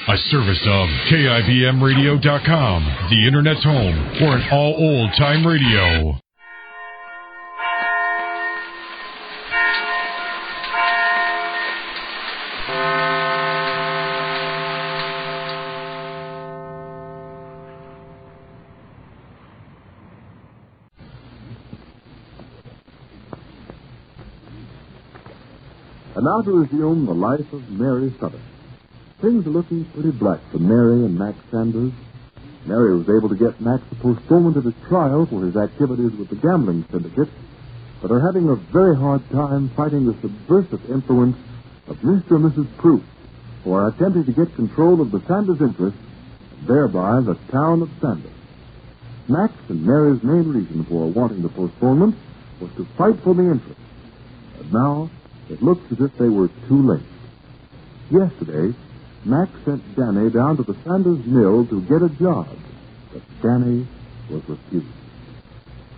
A service of KIBMradio.com, the Internet's home for an all old-time radio. And now to resume the life of Mary Sothern. Things are looking pretty black for Mary and Max Sanders. Mary was able to get Max a postponement of his trial for his activities with the gambling syndicate, but are having a very hard time fighting the subversive influence of Mr. and Mrs. Proof, who are attempting to get control of the Sanders interests, and thereby the town of Sanders. Max and Mary's main reason for wanting the postponement was to fight for the interest. But now it looks as if they were too late. Yesterday, Max sent Danny down to the Sanders mill to get a job, but Danny was refused.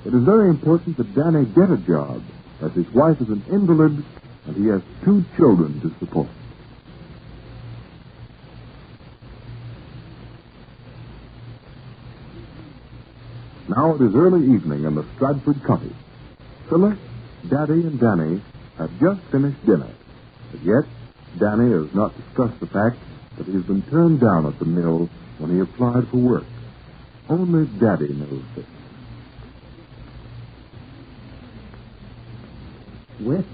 It is very important that Danny get a job, as his wife is an invalid and he has 2 children to support. Now it is early evening in the Stratford cottage. Phyllis, Daddy, and Danny have just finished dinner, but yet Danny has not discussed the fact that he has been turned down at the mill when he applied for work. Only Daddy knows this. Well,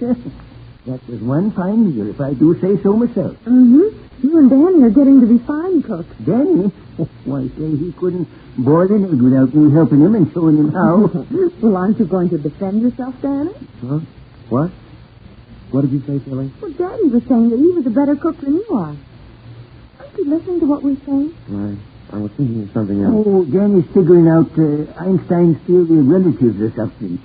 that was one fine meal, if I do say so myself. Mm-hmm. You and Danny are getting to be fine cooks. Danny? Why, say he couldn't boil an egg without me helping him and showing him how. Well, aren't you going to defend yourself, Danny? Huh? What? What did you say, Philly? Well, Daddy was saying that he was a better cook than you are. Aren't you listening to what we're saying? I was thinking of something else. Oh, Danny's figuring out Einstein's theory of relatives or something.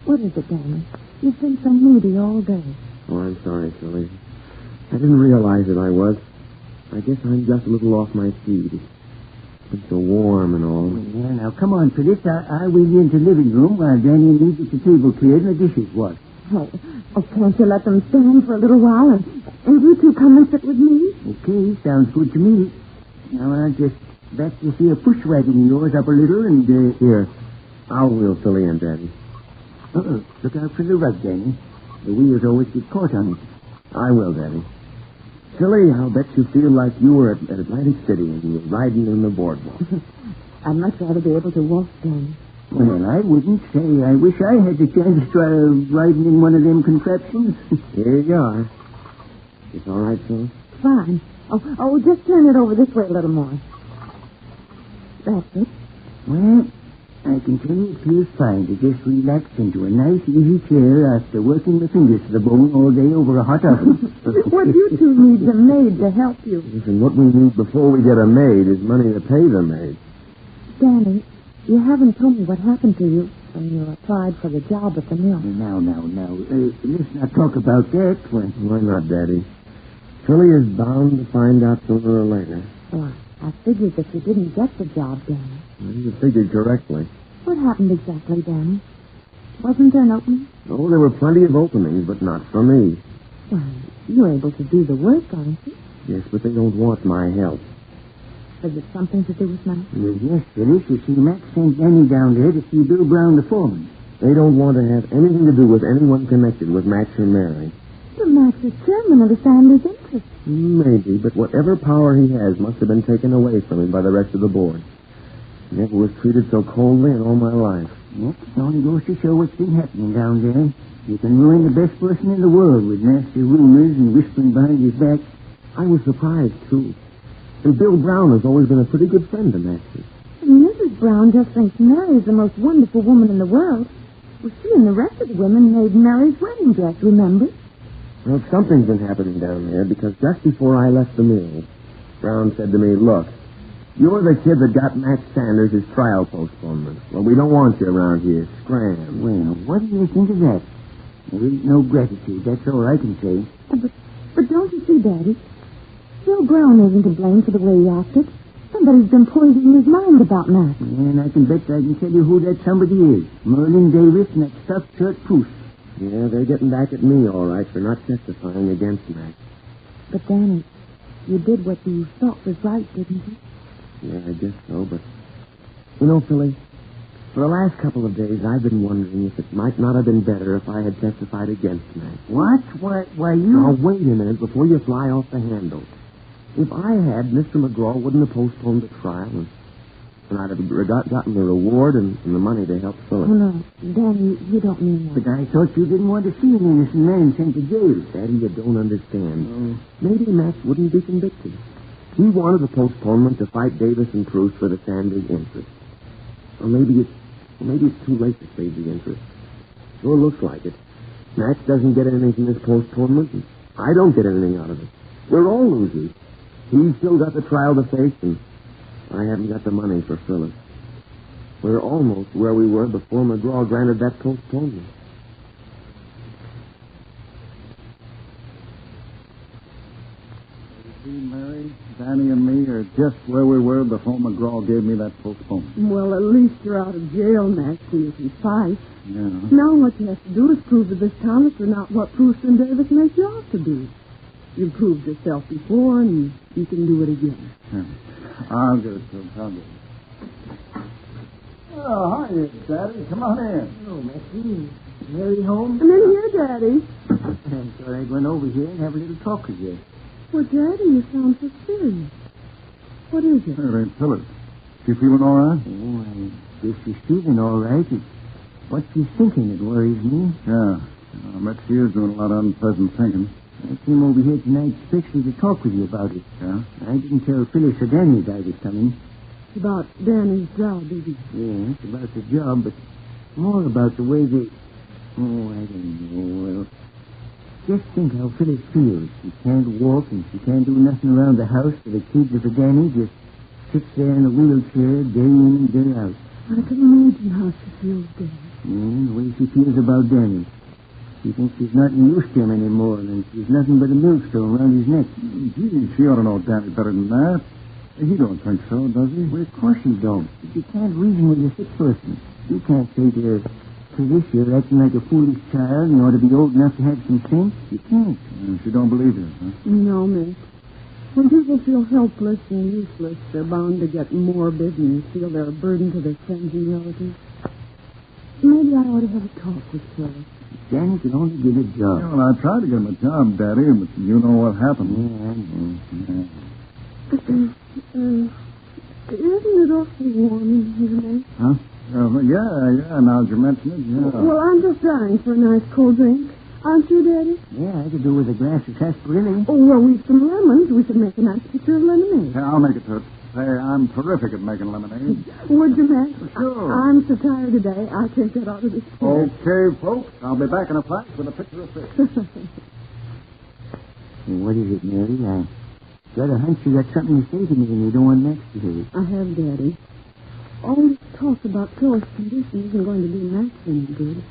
What is it, Danny? You've been so moody all day. Oh, I'm sorry, Philly. I didn't realize that I was. I guess I'm just a little off my feet. It's been so warm and all. Yeah, now, come on, Phyllis. I'll wait into the living room while Danny needs the table cleared and the dishes washed. Oh, can't you let them stand for a little while and you 2 come and sit with me? Okay, sounds good to me. Now, I'll just back this here push wagon of yours up a little and... Here, I'll wheel Philly and Daddy. Look out for the rug, Danny. The wheels always get caught on it. I will, Daddy. Philly, I'll bet you feel like you were at Atlantic City and you were riding in the boardwalk. I'd much rather be able to walk, Danny. Well, I wouldn't say. I wish I had the chance to try riding in one of them contraptions. Here you are. It's all right, Philly? Fine. Oh, just turn it over this way a little more. That's it. Well, I can tell you it feels fine to just relax into a nice, easy chair after working the fingers to the bone all day over a hot oven. What you 2 need a maid to help you. Listen, what we need before we get a maid is money to pay the maid. Danny, you haven't told me what happened to you when you applied for the job at the mill. Now. Let's not talk about that. Why not, Daddy? Philly is bound to find out sooner or later. Well, I figured that you didn't get the job, Danny. Well, you figured correctly. What happened exactly, Danny? Wasn't there an opening? Oh, there were plenty of openings, but not for me. Well, you're able to do the work, aren't you? Yes, but they don't want my help. Is it something to do with Max? Yes, Phyllis. You see, Max sent Danny down there to see Bill Brown, the foreman. They don't want to have anything to do with anyone connected with Max and Mary. But Max is chairman of the Sanders interest. Maybe, but whatever power he has must have been taken away from him by the rest of the board. I never was treated so coldly in all my life. Yep, it only goes to show what's been happening down there. You can ruin the best person in the world with nasty rumors and whispering behind his back. I was surprised, too. And Bill Brown has always been a pretty good friend to Maxie. Mrs. Brown just thinks Mary is the most wonderful woman in the world. Well, she and the rest of the women made Mary's wedding dress, remember? Well, something's been happening down there, because just before I left the mill, Brown said to me, "Look, you're the kid that got Max Sanders his trial postponement. Well, we don't want you around here. Scram." Well, what do you think of that? There ain't no gratitude, that's all I can say. But don't you see, Daddy? Bill Brown isn't to blame for the way he acted. Somebody's been poisoning his mind about Max. And I can bet I can tell you who that somebody is. Merlin Davis and that stuffed shirt Poose. Yeah, they're getting back at me, all right, for not testifying against Max. But, Danny, You did what you thought was right, didn't you? Yeah, I guess so, but... You know, Phyllis, for the last couple of days, I've been wondering if it might not have been better if I had testified against Max. What? Why, you... Now, wait a minute before you fly off the handle. If I had, Mr. McGraw wouldn't have postponed the trial, and I'd have gotten the reward and the money to help Phyllis. Oh, no. Danny, you don't mean that. But I thought you didn't want to see an innocent man sent to jail. Daddy, you don't understand. Maybe Max wouldn't be convicted. He wanted a postponement to fight Davis and Cruz for the Sanders' interest. Or maybe it's too late to save the interest. Sure looks like it. Max doesn't get anything from this postponement, and I don't get anything out of it. We're all losers. He's still got the trial to face, and I haven't got the money for Phyllis. We're almost where we were before McGraw granted that postponement. You see, Mary, Danny and me are just where we were before McGraw gave me that postponement. Well, at least you're out of jail, Max, so you can fight. Yeah. Now what you have to do is prove to this town that you're not what Bruce and Davis make you out to be. You've proved yourself before, and you can do it again. Yeah. I'll get it to him. I'll get it. Oh, hi, Daddy. Come on in. Oh, Maxine. Mary home? I'm in here, Daddy. I thought I'd run over here and have a little talk with you. Well, Daddy, you sound so serious. What is it? It ain't Phyllis. She feeling all right? Oh, I guess she's feeling all right. It's what she's thinking that worries me. Yeah. I bet she is doing a lot of unpleasant thinking. I came over here tonight especially to talk with you about it. Yeah? I didn't tell Phyllis or Danny that I was coming. It's about Danny's job, baby. Yeah, it's about the job, but more about the way they... Oh, I don't know. Well, just think how Phyllis feels. She can't walk and she can't do nothing around the house for the kids or for Danny. Just sits there in a wheelchair day in and day out. I can imagine how she feels, Daddy. Yeah, the way she feels about Danny. She thinks she's not in use to him anymore, and she's nothing but a millstone around his neck. Gee, she ought to know Danny better than that. He don't think so, does he? Well, of course he don't. But you can't reason with a sick person. You can't say to her, this, you're acting like a foolish child and you ought to be old enough to have some sense. You can't. She don't believe you, huh? No, miss. When people feel helpless and useless, they're bound to get morbid and feel they're a burden to their friends and relatives. Maybe I ought to have a talk with Phyllis. Danny can only get a job. Yeah, well, I tried to get him a job, Daddy, but you know what happened. Yeah, I know. Isn't it awfully warm in here, Max? Huh? Yeah, now that you mention it, yeah. Well, I'm just dying for a nice cold drink. Aren't you, Daddy? Yeah, I could do with a glass of sarsaparilla. Oh, well, we've some lemons. We could make a nice pitcher of lemonade. Yeah, I'll make it to it. Say, I'm terrific at making lemonade. Would you, Max? Sure. I'm so tired today, I can't get out of this chair. Okay, folks. I'll be back in a flash with a picture of fish. What is it, Mary? I got a hunch you got something to say to me and you don't want Max to hear it. I have, Daddy. All this talk about Phyllis' condition isn't going to do Max any good.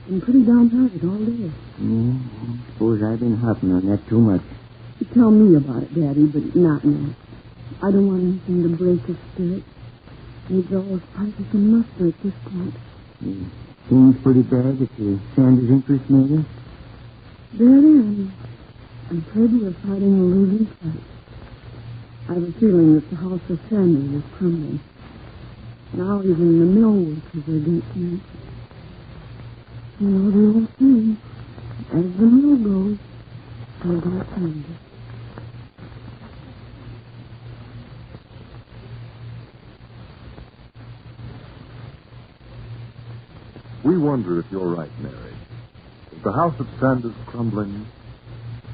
I'm pretty downhearted all day. Yeah, I suppose I've been hopping on that too much. You tell me about it, Daddy, but not Max. I don't want anything to break his spirit. Needs all the fight he can muster at this point. Seems pretty bad at the Sanders' interest, maybe? Daddy, I'm afraid we're fighting a losing fight. I have a feeling that the house of Sanders is crumbling. Now even the mill workers are against me. You know the old saying, as the mill goes, so goes Sanders. We wonder if you're right, Mary. Is the house of Sanders crumbling?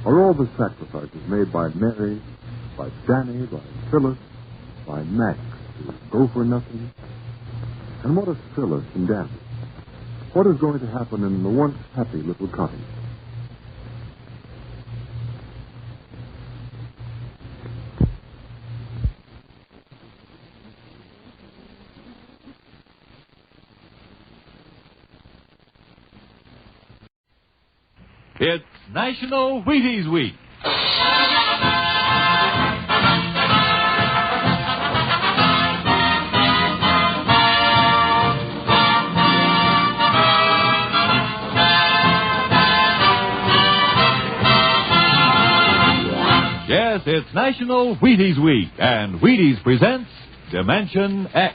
Are all the sacrifices made by Mary, by Danny, by Phyllis, by Max to go for nothing? And what of Phyllis and Danny? What is going to happen in the once happy little cottage? It's National Wheaties Week. Yes, it's National Wheaties Week, and Wheaties presents Dimension X.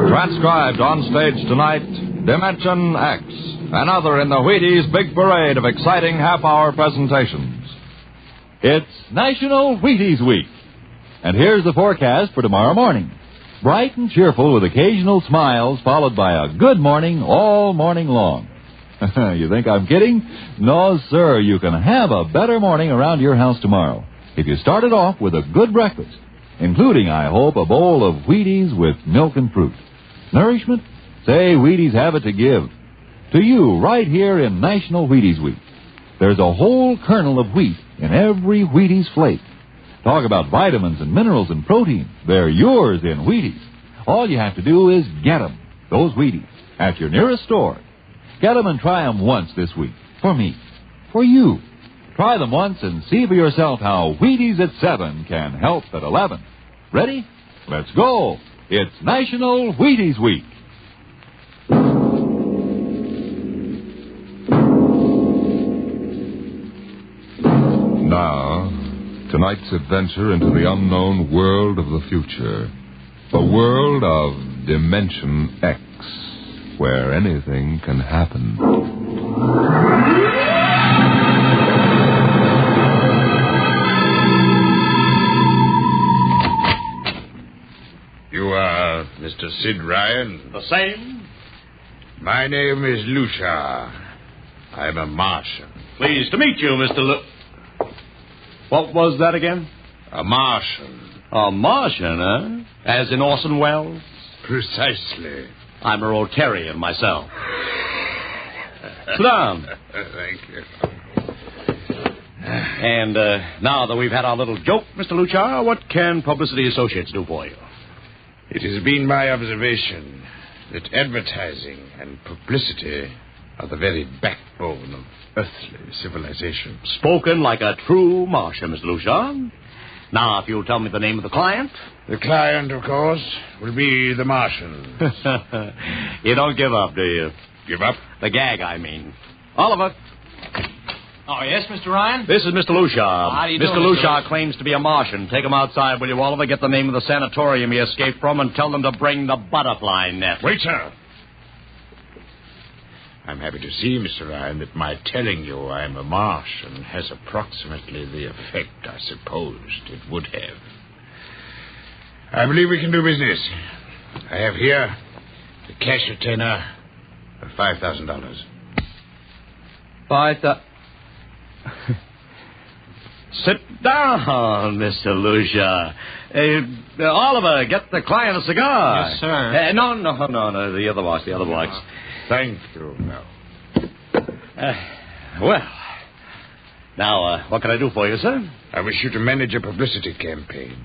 Transcribed on stage tonight, Dimension X, another in the Wheaties big parade of exciting half-hour presentations. It's National Wheaties Week. And here's the forecast for tomorrow morning. Bright and cheerful with occasional smiles followed by a good morning all morning long. You think I'm kidding? No, sir. You can have a better morning around your house tomorrow if you start it off with a good breakfast, including, I hope, a bowl of Wheaties with milk and fruit. Nourishment? Say, Wheaties have it to give. To you, right here in National Wheaties Week. There's a whole kernel of wheat in every Wheaties flake. Talk about vitamins and minerals and protein. They're yours in Wheaties. All you have to do is get them, those Wheaties, at your nearest store. Get them and try them once this week. For me. For you. Try them once and see for yourself how Wheaties at 7 can help at 11. Ready? Let's go. It's National Wheaties Week. Now, tonight's adventure into the unknown world of the future. A world of Dimension X, where anything can happen. You are Mr. Sid Ryan? The same. My name is Lucia. I'm a Martian. Pleased to meet you, Mr. What was that again? A Martian. A Martian, eh? As in Orson Welles? Precisely. I'm a Rotarian myself. Sit down. Thank you. And now that we've had our little joke, Mr. Luchar, what can Publicity Associates do for you? It has been my observation that advertising and publicity are the very backbone of earthly civilization. Spoken like a true Martian, Mr. Luchar. Now, if you'll tell me the name of the client. The client, of course, will be the Martian. You don't give up, do you? Give up? The gag, I mean. Oliver. Oh, yes, Mr. Ryan? This is Mr. Luchar. How do you Mr. do, Luchar claims to be a Martian. Take him outside, will you, Oliver? Get the name of the sanatorium he escaped from and tell them to bring the butterfly net. Wait, sir. I'm happy to see, Mr. Ryan, that my telling you I'm a Martian has approximately the effect I supposed it would have. I believe we can do business. I have here the cash retainer of $5,000. Sit down, Mr. Lucia. Oliver, get the client a cigar. Yes, sir. No, the other box. Thank you. No. Well, now, what can I do for you, sir? I wish you to manage a publicity campaign.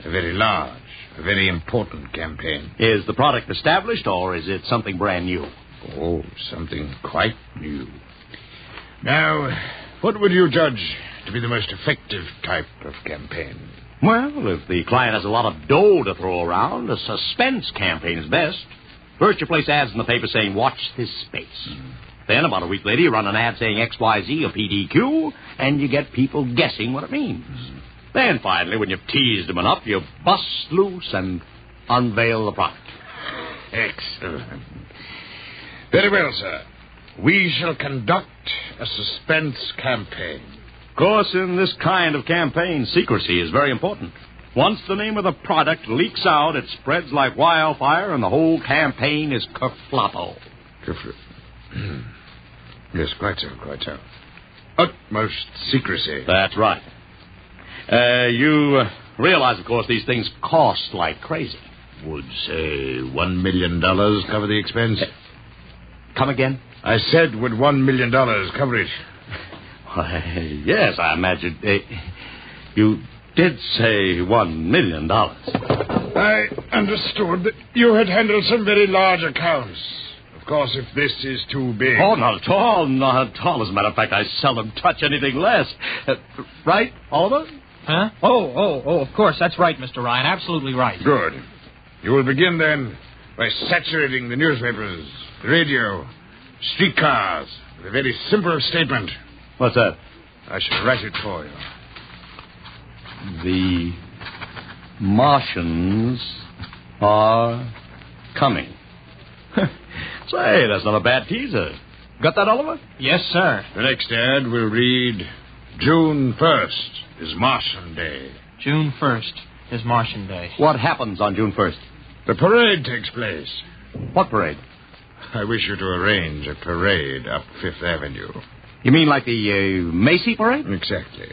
A very large, a very important campaign. Is the product established, or is it something brand new? Oh, something quite new. Now, what would you judge to be the most effective type of campaign? Well, if the client has a lot of dough to throw around, a suspense campaign is best. First, you place ads in the paper saying, watch this space. Then, about a week later, you run an ad saying XYZ or PDQ, and you get people guessing what it means. Then, finally, when you've teased them enough, you bust loose and unveil the product. Excellent. Very well, sir. We shall conduct a suspense campaign. Of course, in this kind of campaign, secrecy is very important. Once the name of the product leaks out, it spreads like wildfire, and the whole campaign is kerfloppo. Yes, quite so. Utmost secrecy. That's right. You realize, of course, these things cost like crazy. Would, say, $1 million cover the expense? Come again? I said, would $1 million cover it? Why, yes, I imagine. You did say $1 million. I understood that you had handled some very large accounts. Of course, if this is too big... Oh, not at all. As a matter of fact, I seldom touch anything less. Right, Oliver? Huh? Oh, of course, that's right, Mr. Ryan. Absolutely right. Good. You will begin, then, by saturating the newspapers, the radio, streetcars, with a very simple statement. What's that? I shall write it for you. The Martians are coming. Say, that's not a bad teaser. Got that, Oliver? Yes, sir. The next ad will read, June 1st is Martian Day. June 1st is Martian Day. What happens on June 1st? The parade takes place. What parade? I wish you to arrange a parade up Fifth Avenue. You mean like the Macy parade? Exactly.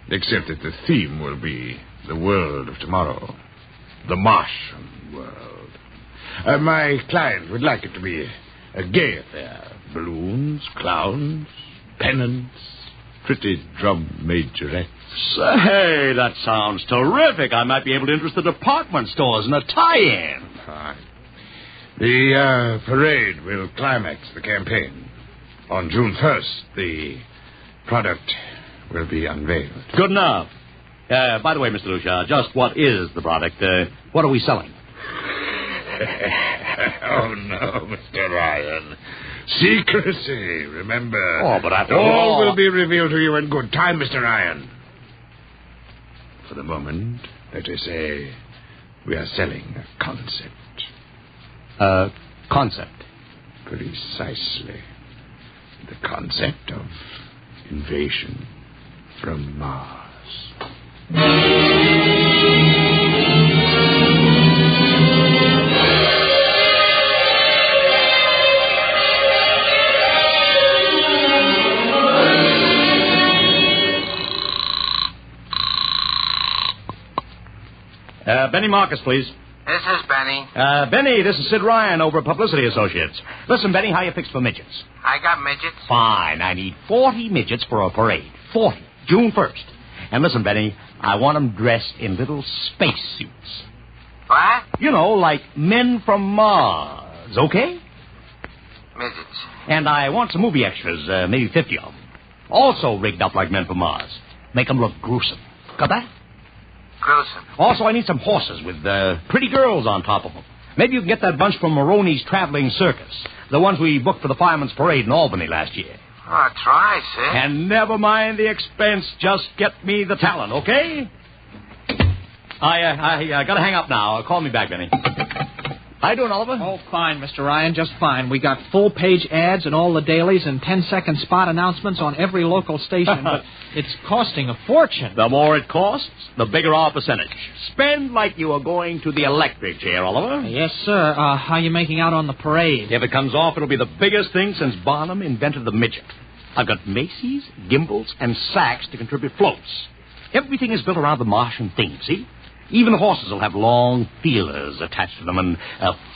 Except that the theme will be the world of tomorrow. The Martian world. My client would like it to be a gay affair. Balloons, clowns, pennants, pretty drum majorettes. Say, that sounds terrific. I might be able to interest the department stores in a tie-in. Fine. The parade will climax the campaign. On June 1st, the product will be unveiled. Good enough. By the way, Mr. Lucia, just what is the product? What are we selling? Oh, no, Mr. Ryan. Secrecy, remember. Oh, but after all will be revealed to you in good time, Mr. Ryan. For the moment, let us say we are selling a concept. Concept? Precisely. The concept of invasion from Mars. Benny Marcus, please. This is Benny. Benny, this is Sid Ryan over at Publicity Associates. Listen, Benny, how you fixed for midgets? I got midgets. Fine. I need 40 midgets for a parade. 40. June 1st. And listen, Benny, I want them dressed in little space suits. What? You know, like men from Mars, okay? Midgets. And I want some movie extras, maybe 50 of them. Also rigged up like men from Mars. Make them look gruesome. Got that? Gruesome. Also, I need some horses with pretty girls on top of them. Maybe you can get that bunch from Maroney's Traveling Circus. The ones we booked for the Fireman's Parade in Albany last year. Oh, try, Sid. And never mind the expense. Just get me the talent, okay? I gotta hang up now. Call me back, Benny. How you doing, Oliver? Oh, fine, Mr. Ryan, just fine. We got full-page ads in all the dailies and 10-second spot announcements on every local station, but it's costing a fortune. The more it costs, the bigger our percentage. Spend like you are going to the electric chair, Oliver. Yes, sir. How you making out on the parade? If it comes off, it'll be the biggest thing since Barnum invented the midget. I've got Macy's, gimbals, and Saks to contribute floats. Everything is built around the Martian theme, see? Even the horses will have long feelers attached to them and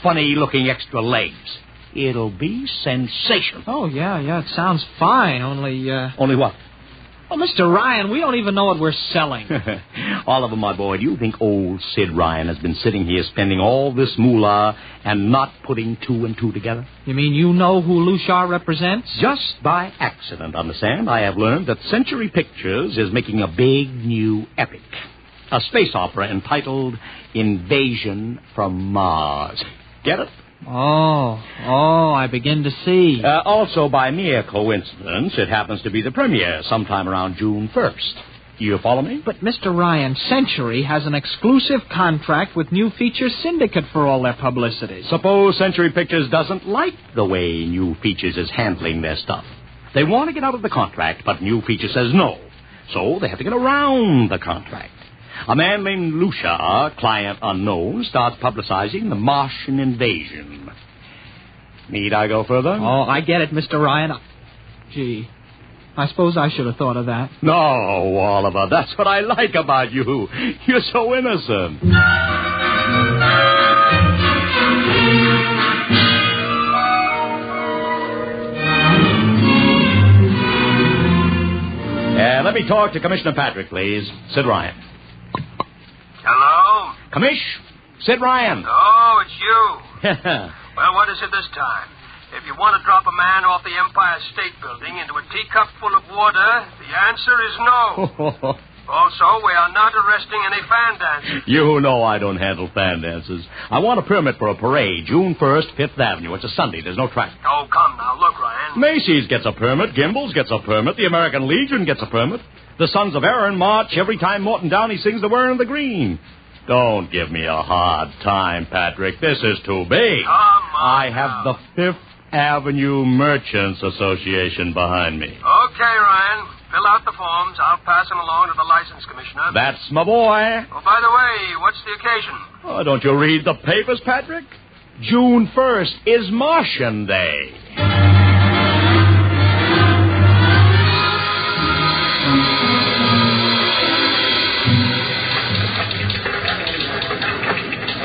funny-looking extra legs. It'll be sensational. Oh, yeah, it sounds fine, only... Only what? Oh, Mr. Ryan, we don't even know what we're selling. Oliver, my boy, do you think old Sid Ryan has been sitting here spending all this moolah and not putting two and two together? You mean you know who Lucia represents? Just by accident, understand, I have learned that Century Pictures is making a big new epic. A space opera entitled Invasion from Mars. Get it? Oh, I begin to see. Also, by mere coincidence, it happens to be the premiere sometime around June 1st. You follow me? But, Mr. Ryan, Century has an exclusive contract with New Features Syndicate for all their publicity. Suppose Century Pictures doesn't like the way New Features is handling their stuff. They want to get out of the contract, but New Features says no. So they have to get around the contract. A man named Lucia, client unknown, starts publicizing the Martian invasion. Need I go further? Oh, I get it, Mr. Ryan. Gee, I suppose I should have thought of that. No, Oliver, that's what I like about you. You're so innocent. Let me talk to Commissioner Patrick, please. Sid Ryan. Hello? Commish, Sid Ryan. Oh, it's you. Well, what is it this time? If you want to drop a man off the Empire State Building into a teacup full of water, the answer is no. Also, we are not arresting any fan dancers. You know I don't handle fan dances. I want a permit for a parade, June 1st, 5th Avenue. It's a Sunday. There's no traffic. Oh, come now. Look, Ryan. Macy's gets a permit. Gimbel's gets a permit. The American Legion gets a permit. The Sons of Erin march every time Morton Downey sings the Wearing of the Green. Don't give me a hard time, Patrick. This is too big. Come on. I have the Fifth Avenue Merchants Association behind me. Okay, Ryan. Fill out the forms. I'll pass them along to the license commissioner. That's my boy. Oh, by the way, what's the occasion? Oh, don't you read the papers, Patrick? June 1st is Martian Day.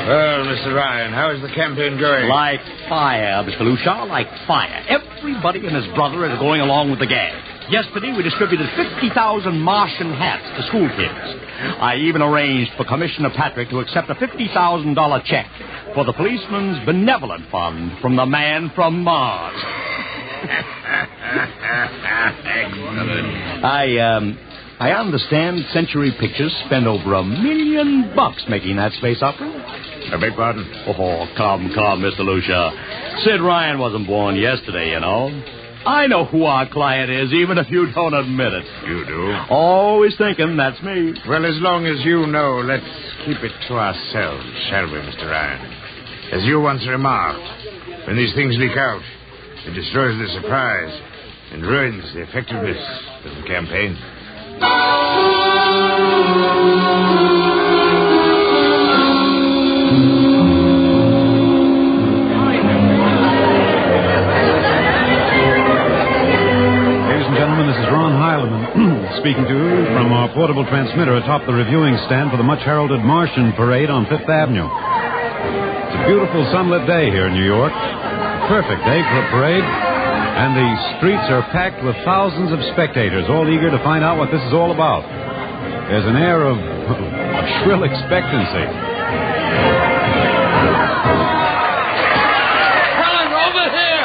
Well, Mr. Ryan, how is the campaign going? Like fire, Mr. Lucia, like fire. Everybody and his brother is going along with the gag. Yesterday, we distributed 50,000 Martian hats to school kids. I even arranged for Commissioner Patrick to accept a $50,000 check for the Policeman's Benevolent Fund from the man from Mars. I understand Century Pictures spent over $1 million making that space opera. I beg pardon? Oh, come, Mr. Lucia. Sid Ryan wasn't born yesterday, you know. I know who our client is, even if you don't admit it. You do? Always thinking that's me. Well, as long as you know, let's keep it to ourselves, shall we, Mr. Ryan? As you once remarked, when these things leak out, it destroys the surprise and ruins the effectiveness of the campaign. Speaking to you from our portable transmitter atop the reviewing stand for the much-heralded Martian Parade on Fifth Avenue. It's a beautiful sunlit day here in New York. A perfect day for a parade. And the streets are packed with thousands of spectators, all eager to find out what this is all about. There's an air of shrill expectancy. Tell him over here!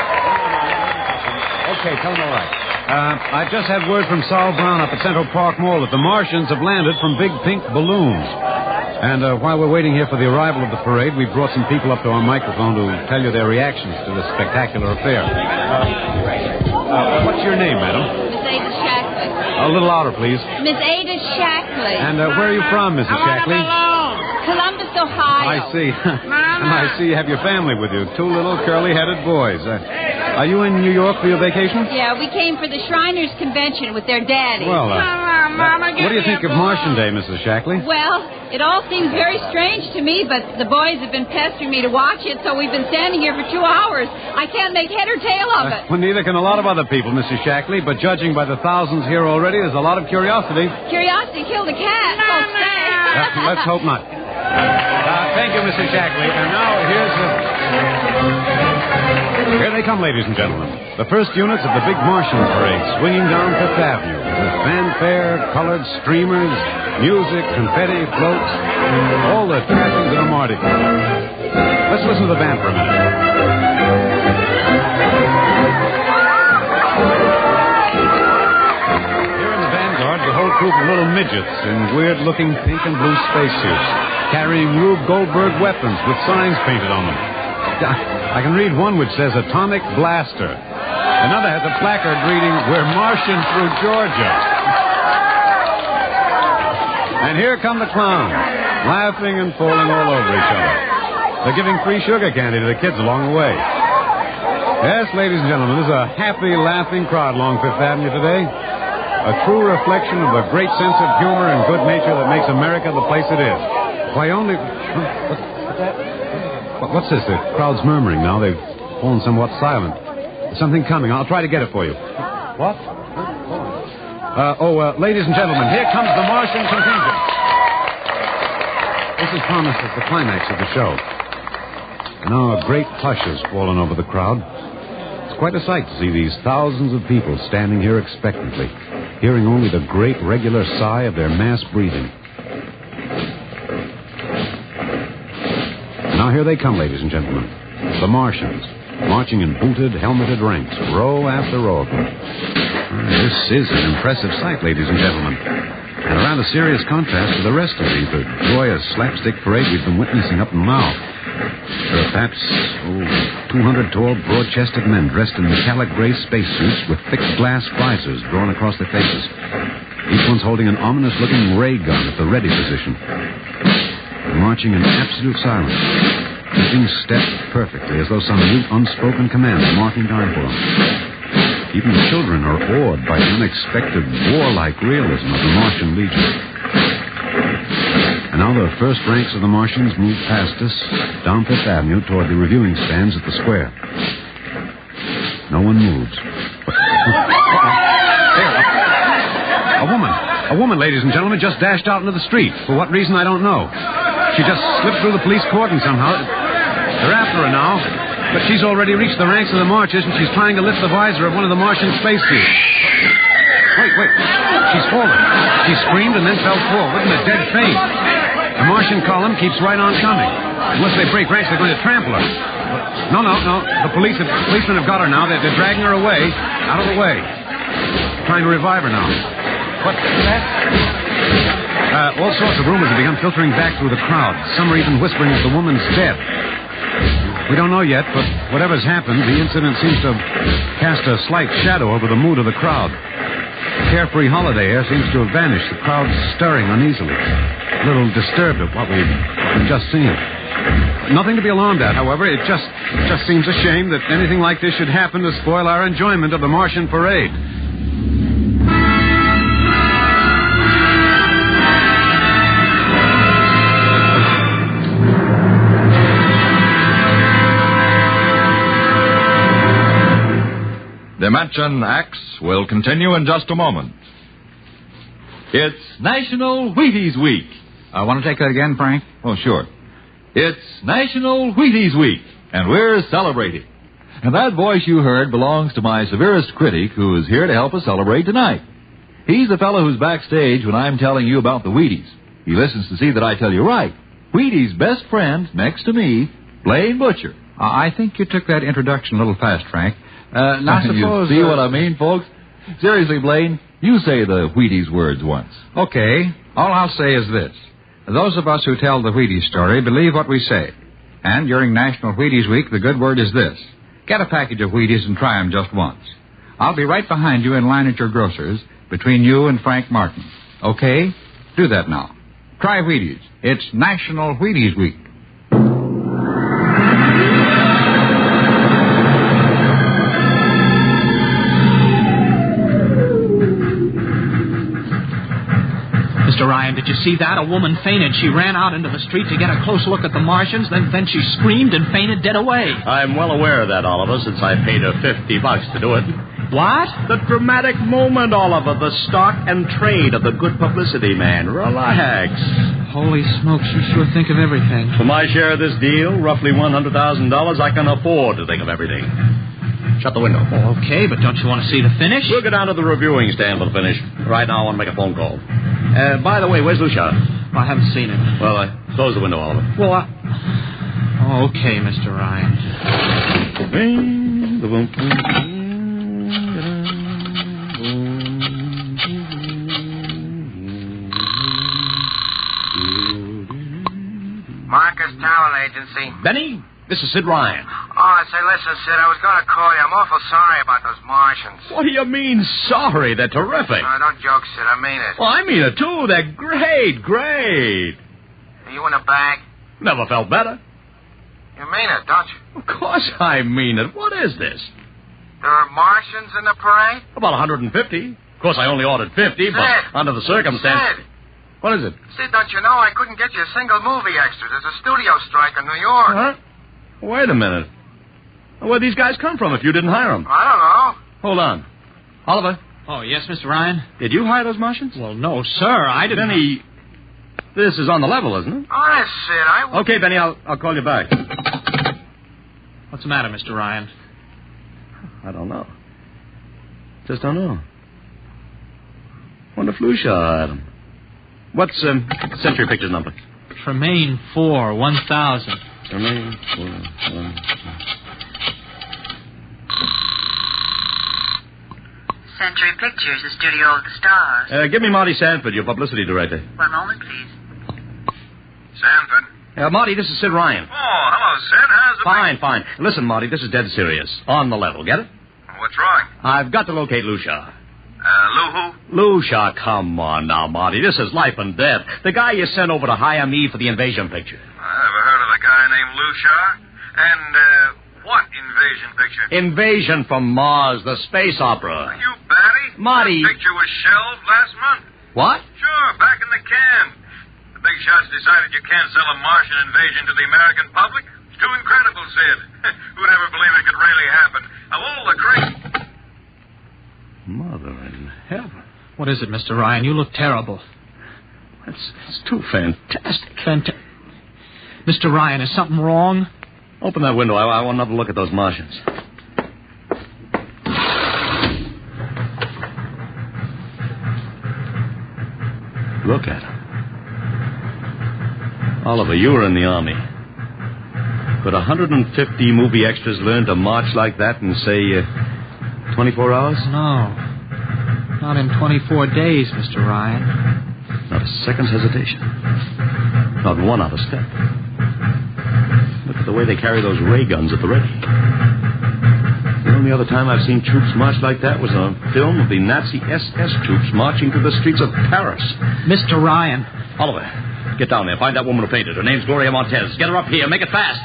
Okay, tell him all right. I just had word from Sol Brown up at Central Park Mall that the Martians have landed from big pink balloons. And while we're waiting here for the arrival of the parade, we've brought some people up to our microphone to tell you their reactions to this spectacular affair. What's your name, madam? Miss Ada Shackley. A little louder, please. Miss Ada Shackley. And where are you from, Mrs. Shackley? Columbus, Ohio. I see. And I see you have your family with you. Two little curly-headed boys. Are you in New York for your vacation? Yeah, we came for the Shriners Convention with their daddy. Well, what do you think of Martian Day, Mrs. Shackley? Well, it all seems very strange to me, but the boys have been pestering me to watch it, so we've been standing here for 2 hours. I can't make head or tail of it. Well, neither can a lot of other people, Mrs. Shackley, but judging by the thousands here already, there's a lot of curiosity. Curiosity killed a cat. Let's hope not. Thank you, Mrs. Shackley. And now here they come, ladies and gentlemen. The first units of the big Martian Parade swinging down Fifth Avenue with fanfare, colored streamers, music, confetti, floats, all the trappings of a Mardi Gras. Let's listen to the band for a minute. Here in the vanguard, the whole group of little midgets in weird-looking pink and blue spacesuits, carrying Rube Goldberg weapons with signs painted on them. I can read one which says Atomic Blaster. Another has a placard reading, We're Martian through Georgia. And here come the clowns, laughing and falling all over each other. They're giving free sugar candy to the kids along the way. Yes, ladies and gentlemen, this is a happy, laughing crowd along Fifth Avenue today. A true reflection of the great sense of humor and good nature that makes America the place it is. Why only... What's that? What's this? The crowd's murmuring now. They've fallen somewhat silent. There's something coming. I'll try to get it for you. What? Ladies and gentlemen, here comes the Martian contingent. This is promised as the climax of the show. Now a great hush has fallen over the crowd. It's quite a sight to see these thousands of people standing here expectantly, hearing only the great regular sigh of their mass breathing. Now here they come, ladies and gentlemen. The Martians, marching in booted, helmeted ranks, row after row of them. This is an impressive sight, ladies and gentlemen. And a rather serious contrast to the rest of the joyous slapstick parade we've been witnessing up in Lao. There are perhaps, 200 tall, broad-chested men dressed in metallic gray spacesuits with thick glass visors drawn across their faces. Each one's holding an ominous-looking ray gun at the ready position. They're marching in absolute silence, keeping step perfectly, as though some mute, unspoken command is marking time for them. Even the children are awed by the unexpected, warlike realism of the Martian Legion. And now the first ranks of the Martians move past us, down Fifth Avenue toward the reviewing stands at the square. No one moves. A woman, ladies and gentlemen, just dashed out into the street. For what reason, I don't know. She just slipped through the police cordon somehow. They're after her now. But she's already reached the ranks of the marchers, and she's trying to lift the visor of one of the Martian spacesuits. Wait. She's fallen. She screamed and then fell forward in a dead faint. The Martian column keeps right on coming. Unless they break ranks, they're going to trample her. No. The policemen have got her now. They're dragging her away, out of the way. Trying to revive her now. What's that? All sorts of rumors have begun filtering back through the crowd. Some are even whispering that the woman's dead. We don't know yet, but whatever's happened, the incident seems to have cast a slight shadow over the mood of the crowd. The carefree holiday air seems to have vanished. The crowd's stirring uneasily, a little disturbed at what we've just seen. Nothing to be alarmed at, however. It just seems a shame that anything like this should happen to spoil our enjoyment of the Martian parade. Dimension X will continue in just a moment. It's National Wheaties Week. Want to take that again, Frank? Oh, sure. It's National Wheaties Week, and we're celebrating. And that voice you heard belongs to my severest critic, who is here to help us celebrate tonight. He's the fellow who's backstage when I'm telling you about the Wheaties. He listens to see that I tell you right. Wheaties' best friend, next to me, Blaine Butcher. I think you took that introduction a little fast, Frank. Now, suppose... You see what I mean, folks? Seriously, Blaine, you say the Wheaties words once. Okay. All I'll say is this. Those of us who tell the Wheaties story believe what we say. And during National Wheaties Week, the good word is this. Get a package of Wheaties and try them just once. I'll be right behind you in line at your grocer's, between you and Frank Martin. Okay? Do that now. Try Wheaties. It's National Wheaties Week. Mr. Ryan, did you see that? A woman fainted. She ran out into the street to get a close look at the Martians, then she screamed and fainted dead away. I'm well aware of that, Oliver, since I paid her $50 to do it. What? The dramatic moment, Oliver. The stock and trade of the good publicity man. Relax. Holy smokes, you sure think of everything. For my share of this deal, roughly $100,000, I can afford to think of everything. Shut the window. Oh, okay, but don't you want to see the finish? We'll go down to the reviewing stand for the finish. Right now, I want to make a phone call. By the way, where's Lucia? I haven't seen him. Well, close the window, Oliver. Well, okay, Mr. Ryan. Marcus Talent Agency. Benny, this is Sid Ryan. Oh, say, listen, Sid, I was going to call you. I'm awful sorry about those Martians. What do you mean, sorry? They're terrific. No, don't joke, Sid. I mean it. Well, I mean it, too. They're great. Are you in a bag? Never felt better. You mean it, don't you? Of course I mean it. What is this? There are Martians in the parade? About 150. Of course, I only ordered 50, Sid. but under the circumstances... Sid. What is it? Sid, don't you know I couldn't get you a single movie extra? There's a studio strike in New York. Huh? Wait a minute. Where'd these guys come from if you didn't hire them? I don't know. Hold on. Oliver? Oh, yes, Mr. Ryan? Did you hire those Martians? Well, no, sir. I didn't... Benny, this is on the level, isn't it? Honest, Sid, Okay, Benny, I'll call you back. What's the matter, Mr. Ryan? I don't know. Just don't know. Wonder if Lucia hired them. What's Century Pictures number? Tremaine 4, 1000. Tremaine 4, 1000. Century Pictures, the studio of the stars. Give me Marty Sanford, your publicity director. One moment, please. Sanford. Marty, this is Sid Ryan. Oh, hello, Sid. How's the... Fine. Listen, Marty, this is dead serious. On the level, get it? What's wrong? I've got to locate Lucia. Lou who? Lucia, come on now, Marty. This is life and death. The guy you sent over to hire me for the invasion picture. I never heard of a guy named Lucia. And, what invasion picture? Invasion from Mars, the space opera. Are you batty? Marty. That picture was shelved last month. What? Sure, back in the can. The big shots decided you can't sell a Martian invasion to the American public. It's too incredible, Sid. Who'd ever believe it could really happen? Of all the crazy... Mother in heaven. What is it, Mr. Ryan? You look terrible. It's too fantastic. Mr. Ryan, is something wrong? Open that window. I want another look at those Martians. Look at them. Oliver, you were in the Army. Could 150 movie extras learn to march like that in, say, 24 hours? No. Not in 24 days, Mr. Ryan. Not a second's hesitation. Not one out of step. Look at the way they carry those ray guns at the ready. The only other time I've seen troops march like that was on a film of the Nazi SS troops marching through the streets of Paris. Mr. Ryan. Oliver, get down there. Find that woman who painted. Her name's Gloria Montez. Get her up here. Make it fast.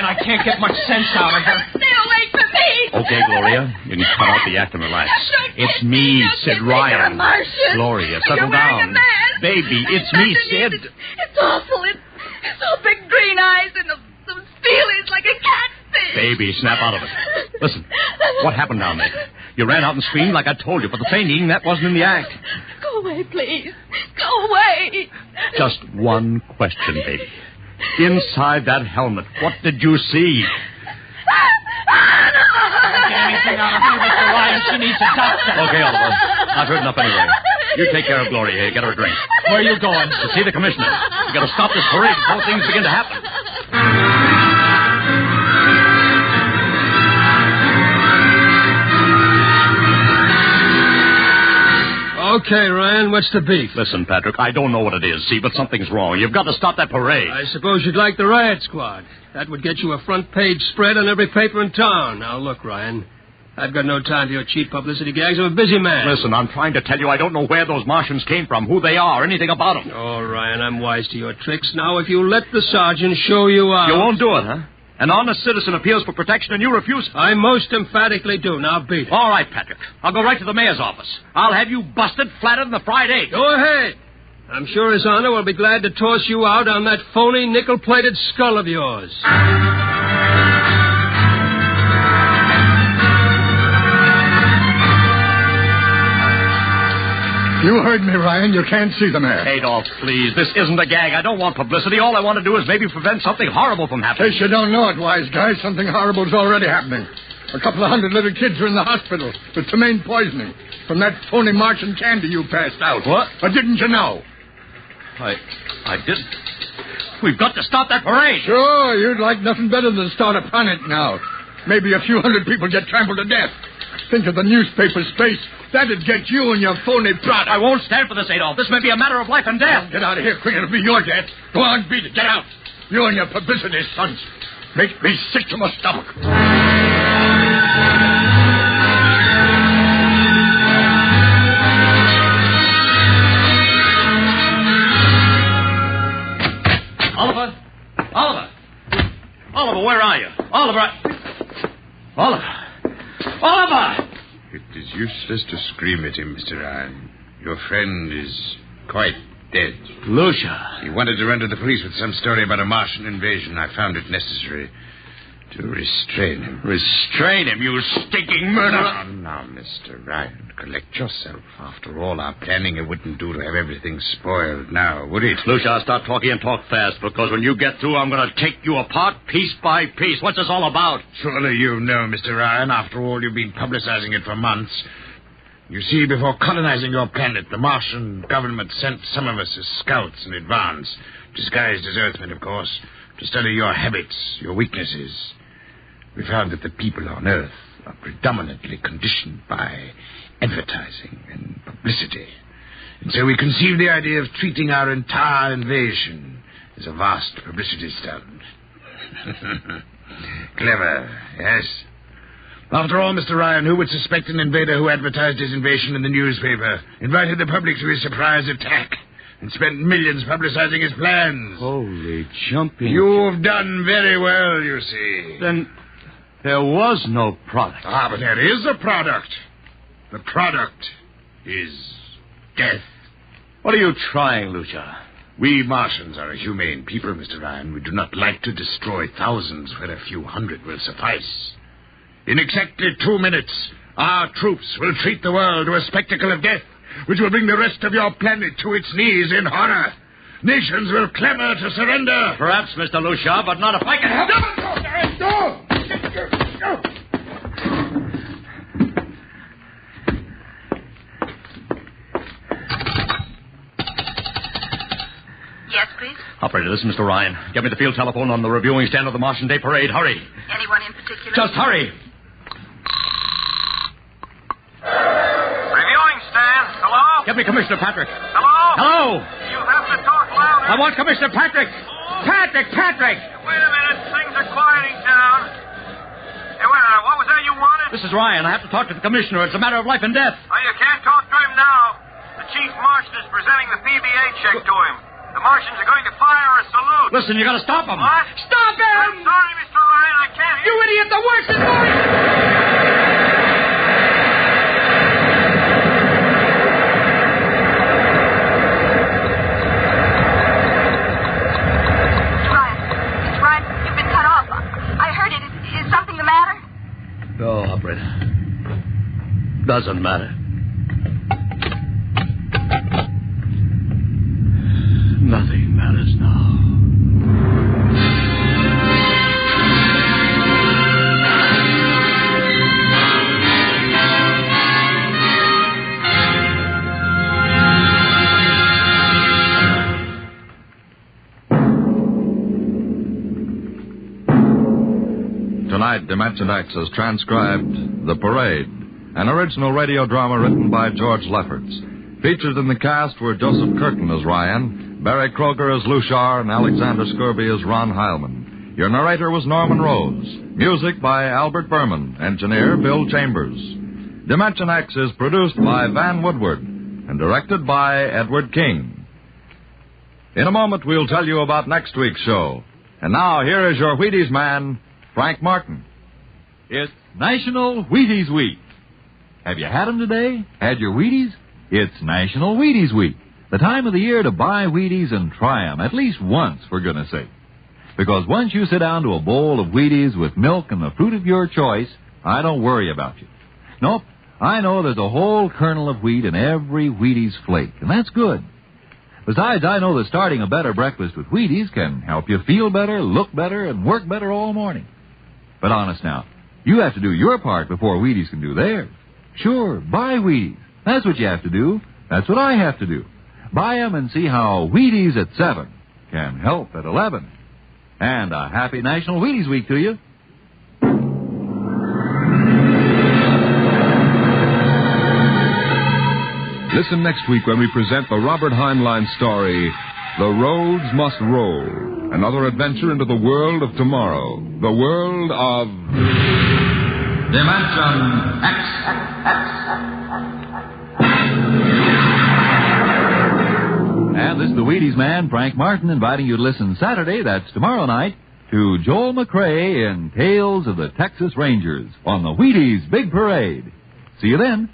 I can't get much sense out of her. Stay away from me. Okay, Gloria. You can cut out the act and relax. It's me, Sid Ryan. Gloria, settle down. Baby, it's me, Sid. It's awful. It's so big green eyes and those feelings like a catfish. Baby, snap out of it. Listen, what happened down there? You ran out and screamed like I told you, but the fainting, that wasn't in the act. Go away, please. Go away. Just one question, baby. Inside that helmet, what did you see? Can't get anything out of her, Mr. Ryan. She needs a doctor. Okay, Oliver. I've heard enough anyway. You take care of Gloria here. Get her a drink. Where are you going? To see the commissioner. You got to stop this parade before things begin to happen. Okay, Ryan, what's the beef? Listen, Patrick, I don't know what it is, see, but something's wrong. You've got to stop that parade. I suppose you'd like the riot squad. That would get you a front-page spread on every paper in town. Now, look, Ryan, I've got no time for your cheap publicity gags. I'm a busy man. Listen, I'm trying to tell you I don't know where those Martians came from, who they are, anything about them. Oh, Ryan, I'm wise to your tricks. Now, if you let the sergeant show you out... You won't do it, huh? An honest citizen appeals for protection and you refuse it. I most emphatically do. Now beat it. All right, Patrick. I'll go right to the mayor's office. I'll have you busted flatter than the fried egg. Go ahead. I'm sure His Honor will be glad to toss you out on that phony nickel-plated skull of yours. You heard me, Ryan. You can't see the mayor. Adolf, please. This isn't a gag. I don't want publicity. All I want to do is maybe prevent something horrible from happening. In case you don't know it, wise guy, something horrible's already happening. A couple of hundred little kids are in the hospital with ptomaine poisoning from that phony Martian candy you passed out. What? Or didn't you know? I didn't. We've got to stop that parade. Sure, you'd like nothing better than to start a panic now. Maybe a few hundred people get trampled to death. Think of the newspaper space. That'd get you and your phony product. I won't stand for this, Adolf. This may be a matter of life and death. Get out of here quick. It'll be your death. Go on, beat it. Get out. You and your publicity stunts make me sick to my stomach. Oliver, where are you? Oliver! It is useless to scream at him, Mr. Ryan. Your friend is quite dead. Lucia. He wanted to run to the police with some story about a Martian invasion. I found it necessary to restrain him. Restrain him, you stinking murderer! Now, Mr. Ryan, collect yourself. After all our planning, it wouldn't do to have everything spoiled now, would it? Lucia, I'll start talking and talk fast, because when you get through, I'm going to take you apart piece by piece. What's this all about? Surely you know, Mr. Ryan. After all, you've been publicizing it for months. You see, before colonizing your planet, the Martian government sent some of us as scouts in advance, disguised as Earthmen, of course, to study your habits, your weaknesses. We found that the people on Earth are predominantly conditioned by advertising and publicity. And so we conceived the idea of treating our entire invasion as a vast publicity stunt. Clever, yes? After all, Mr. Ryan, who would suspect an invader who advertised his invasion in the newspaper, invited the public to his surprise attack, and spent millions publicizing his plans? Holy jumping. You've done very well, you see. Then there was no product. Ah, but there is a product. The product is death. What are you trying, Lucia? We Martians are a humane people, Mr. Ryan. We do not like to destroy thousands where a few hundred will suffice. In exactly 2 minutes, our troops will treat the world to a spectacle of death, which will bring the rest of your planet to its knees in horror. Nations will clamor to surrender. Perhaps, Mr. Lucia, but not if I can help it. No! Yes, please? Operator, this is Mr. Ryan. Get me the field telephone on the reviewing stand of the Martian Day Parade. Hurry. Anyone in particular? Just hurry. Reviewing stand. Hello? Get me Commissioner Patrick. Hello? Hello. You have to talk louder. I want Commissioner Patrick. Patrick! Wait a minute. Things are quieting down. Hey, wait a minute. What was that you wanted? This is Ryan. I have to talk to the commissioner. It's a matter of life and death. Oh, you can't talk to him now. The chief Martian is presenting the PBA check to him. The Martians are going to fire a salute. Listen, you gotta stop him. What? Stop him! I'm sorry, Mr. Ryan. I can't hear you. Idiot! The works is going! No, operator. Doesn't matter. Nothing matters now. Tonight, Dimension X has transcribed The Parade, an original radio drama written by George Lefferts. Featured in the cast were Joseph Curtin as Ryan, Barry Kroger as Luchar, and Alexander Scurby as Ron Heilman. Your narrator was Norman Rose. Music by Albert Berman. Engineer Bill Chambers. Dimension X is produced by Van Woodward and directed by Edward King. In a moment, we'll tell you about next week's show. And now, here is your Wheaties man, Frank Martin. It's National Wheaties Week. Have you had them today? Had your Wheaties? It's National Wheaties Week. The time of the year to buy Wheaties and try them, at least once, for goodness sake. Because once you sit down to a bowl of Wheaties with milk and the fruit of your choice, I don't worry about you. Nope, I know there's a whole kernel of wheat in every Wheaties flake, and that's good. Besides, I know that starting a better breakfast with Wheaties can help you feel better, look better, and work better all morning. But honest now, you have to do your part before Wheaties can do theirs. Sure, buy Wheaties. That's what you have to do. That's what I have to do. Buy them and see how Wheaties at 7 can help at 11. And a happy National Wheaties Week to you. Listen next week when we present the Robert Heinlein story, The Roads Must Roll. Another adventure into the world of tomorrow. The world of... Dimension X. And this is the Wheaties man, Frank Martin, inviting you to listen Saturday, that's tomorrow night, to Joel McRae in Tales of the Texas Rangers on the Wheaties Big Parade. See you then.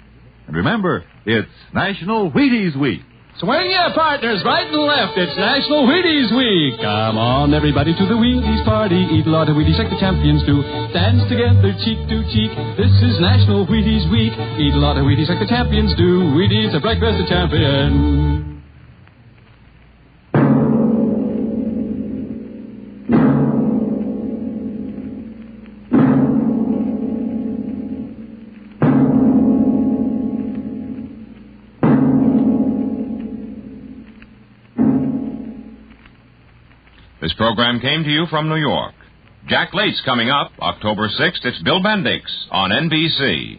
And remember, it's National Wheaties Week. Swing your partners right and left. It's National Wheaties Week. Come on, everybody, to the Wheaties party. Eat a lot of Wheaties like the champions do. Dance together, cheek to cheek. This is National Wheaties Week. Eat a lot of Wheaties like the champions do. Wheaties, a breakfast of champions. program came to you from New York. Jack Late's coming up October 6th. It's Bill Bendix on NBC.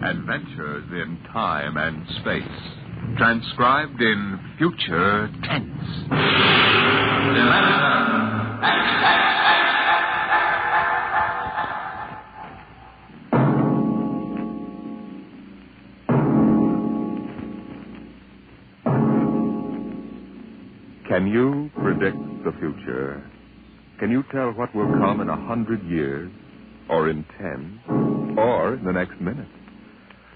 Adventures in time and space, transcribed in future tense. Can you predict the future? Can you tell what will come in 100 years, or in 10, or in the next minute?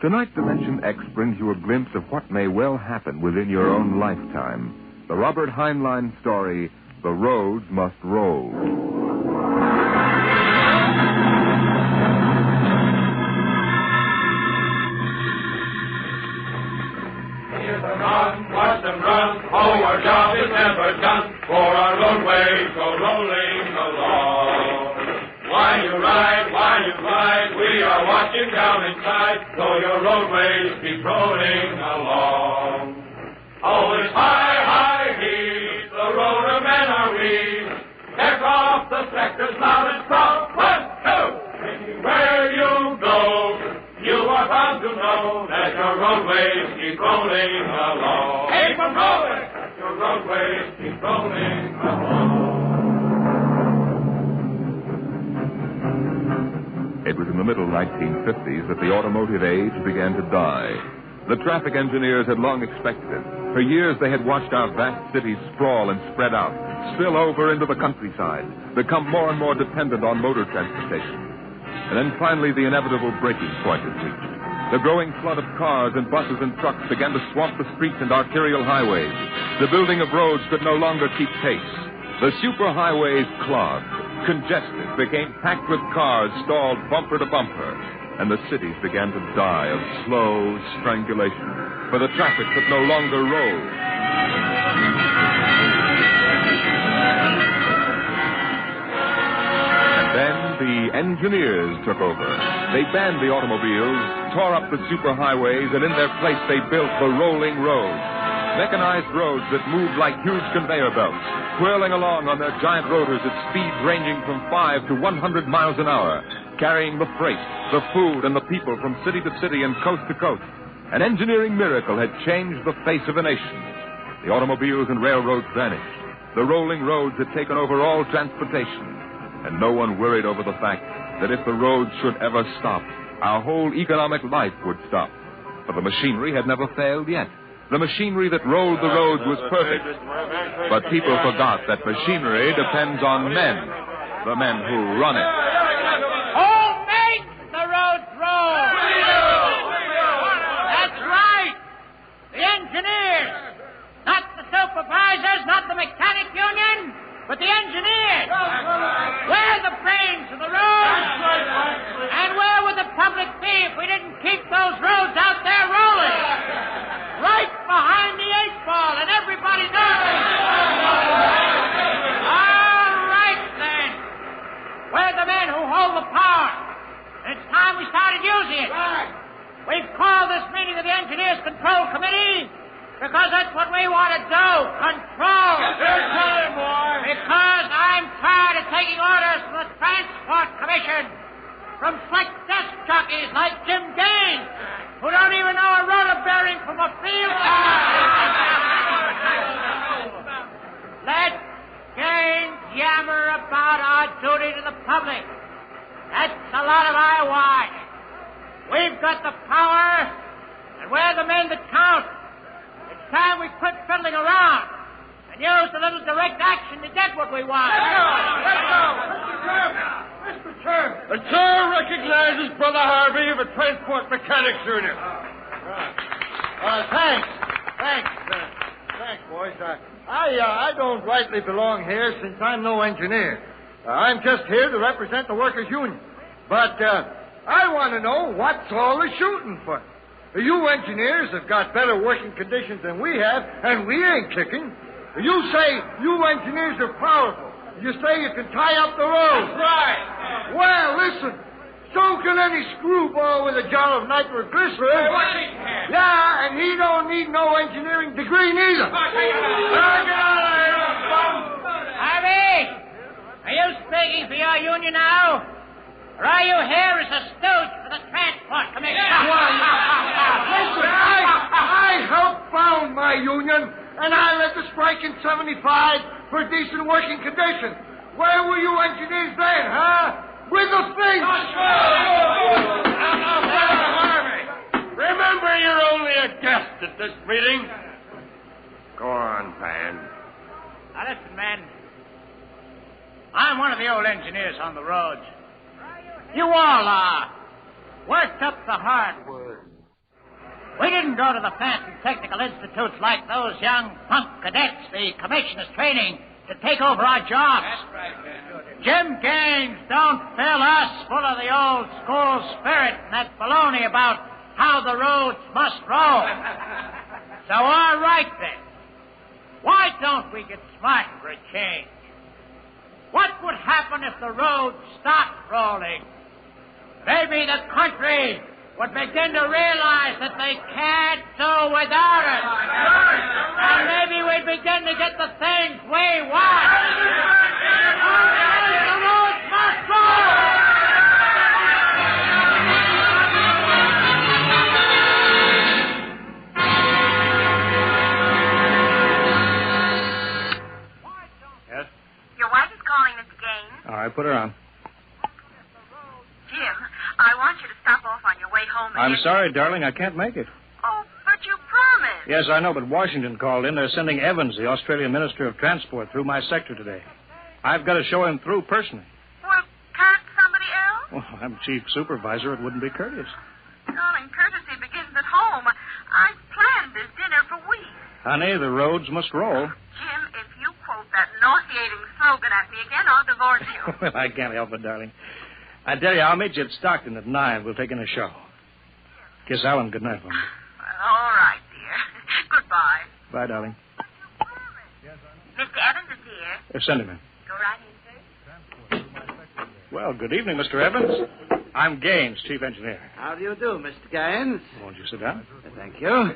Tonight, Dimension X brings you a glimpse of what may well happen within your own lifetime. The Robert Heinlein story, The Roads Must Roll. Here's a run, watch them run, oh, our job is never done, for our roadways go rolling along. While you ride, we are watching down inside, so your roadways keep rolling along. Always high, high heat, the roadermen are we. Check off the sectors loud and strong. 1, 2, anywhere you go, you are bound to know that your roadways keep rolling along. Keep them rolling! Your roadways keep rolling along. It was in the middle 1950s that the automotive age began to die. The traffic engineers had long expected it. For years they had watched our vast cities sprawl and spread out, spill over into the countryside, become more and more dependent on motor transportation. And then finally the inevitable breaking point was reached. The growing flood of cars and buses and trucks began to swamp the streets and arterial highways. The building of roads could no longer keep pace. The superhighways clogged, congested, became packed with cars stalled bumper to bumper, and the cities began to die of slow strangulation, for the traffic could no longer roll. And then the engineers took over. They banned the automobiles, tore up the superhighways, and in their place they built the rolling roads. Mechanized roads that moved like huge conveyor belts, whirling along on their giant rotors at speeds ranging from 5 to 100 miles an hour, carrying the freight, the food, and the people from city to city and coast to coast. An engineering miracle had changed the face of a nation. The automobiles and railroads vanished. The rolling roads had taken over all transportation, and no one worried over the fact that if the roads should ever stop, our whole economic life would stop. For the machinery had never failed yet. The machinery that rolled the roads was perfect. But people forgot that machinery depends on men, the men who run it. Who makes the roads roll? That's right. The engineers. Not the supervisors, not the mechanic union, but the engineers. We're the brains of the roads. And where would the public be if we didn't keep those roads out there rolling? Right behind the 8-ball, and everybody knows it. All right, then. We're the men who hold the power. And it's time we started using it. We've called this meeting of the Engineers Control Committee because that's what we want to do. Control. Because I'm tired of taking orders from the Transport Commission, from slick desk jockeys like Jim Gaines, who don't even know a rotor bearing from a field. Let Gaines yammer about our duty to the public. That's a lot of eyewash. We've got the power, and we're the men that count. It's time we quit fiddling around and use a little direct action to get what we want. Mr. Chairman. The chair recognizes Brother Harvey of the Transport Mechanics Union. Thanks. Thanks, boys. I don't rightly belong here since I'm no engineer. I'm just here to represent the workers' union. But I want to know what's all the shooting for. You engineers have got better working conditions than we have, and we ain't kicking. You say you engineers are powerful. You say you can tie up the road. That's right. Well, listen. can any screwball with a jar of nitroglycerin? Yeah, and he don't need no engineering degree neither. Harvey, are you speaking for your union now? Or are you here as a stooge for the Transport Commission? Listen, I helped found my union, and I led the strike in 75 for decent working conditions. Where were you engineers then, huh? With the thing! Harvey, remember you're only a guest at this meeting. Go on, Van. Now, listen, men. I'm one of the old engineers on the roads. You all are. Worked up the hardwood. We didn't go to the fancy technical institutes like those young punk cadets the commissioners training to take over our jobs. That's right, man. Jim Gaines don't fill us full of the old school spirit and that baloney about how the roads must roll. So, all right, then. Why don't we get smart for a change? What would happen if the roads stopped rolling? Maybe the country would begin to realize that they can't do without us. And maybe we'd begin to get the things we want. The roads must roll! Yes? Your wife is calling, Mr. Gaines. All right, put her on. Jim, I want you to stop off on your way home and... I'm sorry, darling, I can't make it. Oh, but you promised. Yes, I know, but Washington called in. They're sending Evans, the Australian Minister of Transport, through my sector today. I've got to show him through personally. Well, can't somebody else? Well, I'm chief supervisor. It wouldn't be courteous. Darling, courtesy begins at home. I've planned this dinner for weeks. Honey, the roads must roll. Jim, if you quote that nauseating slogan at me again, I'll divorce you. Well, I can't help it, darling. I tell you, I'll meet you at Stockton at 9. We'll take in a show. Kiss Alan goodnight for me. All right, dear. Goodbye. Bye, darling. Mr. Evans is here. Send him in. Go right in, sir. Well, good evening, Mr. Evans. I'm Gaines, chief engineer. How do you do, Mr. Gaines? Won't you sit down? Thank you.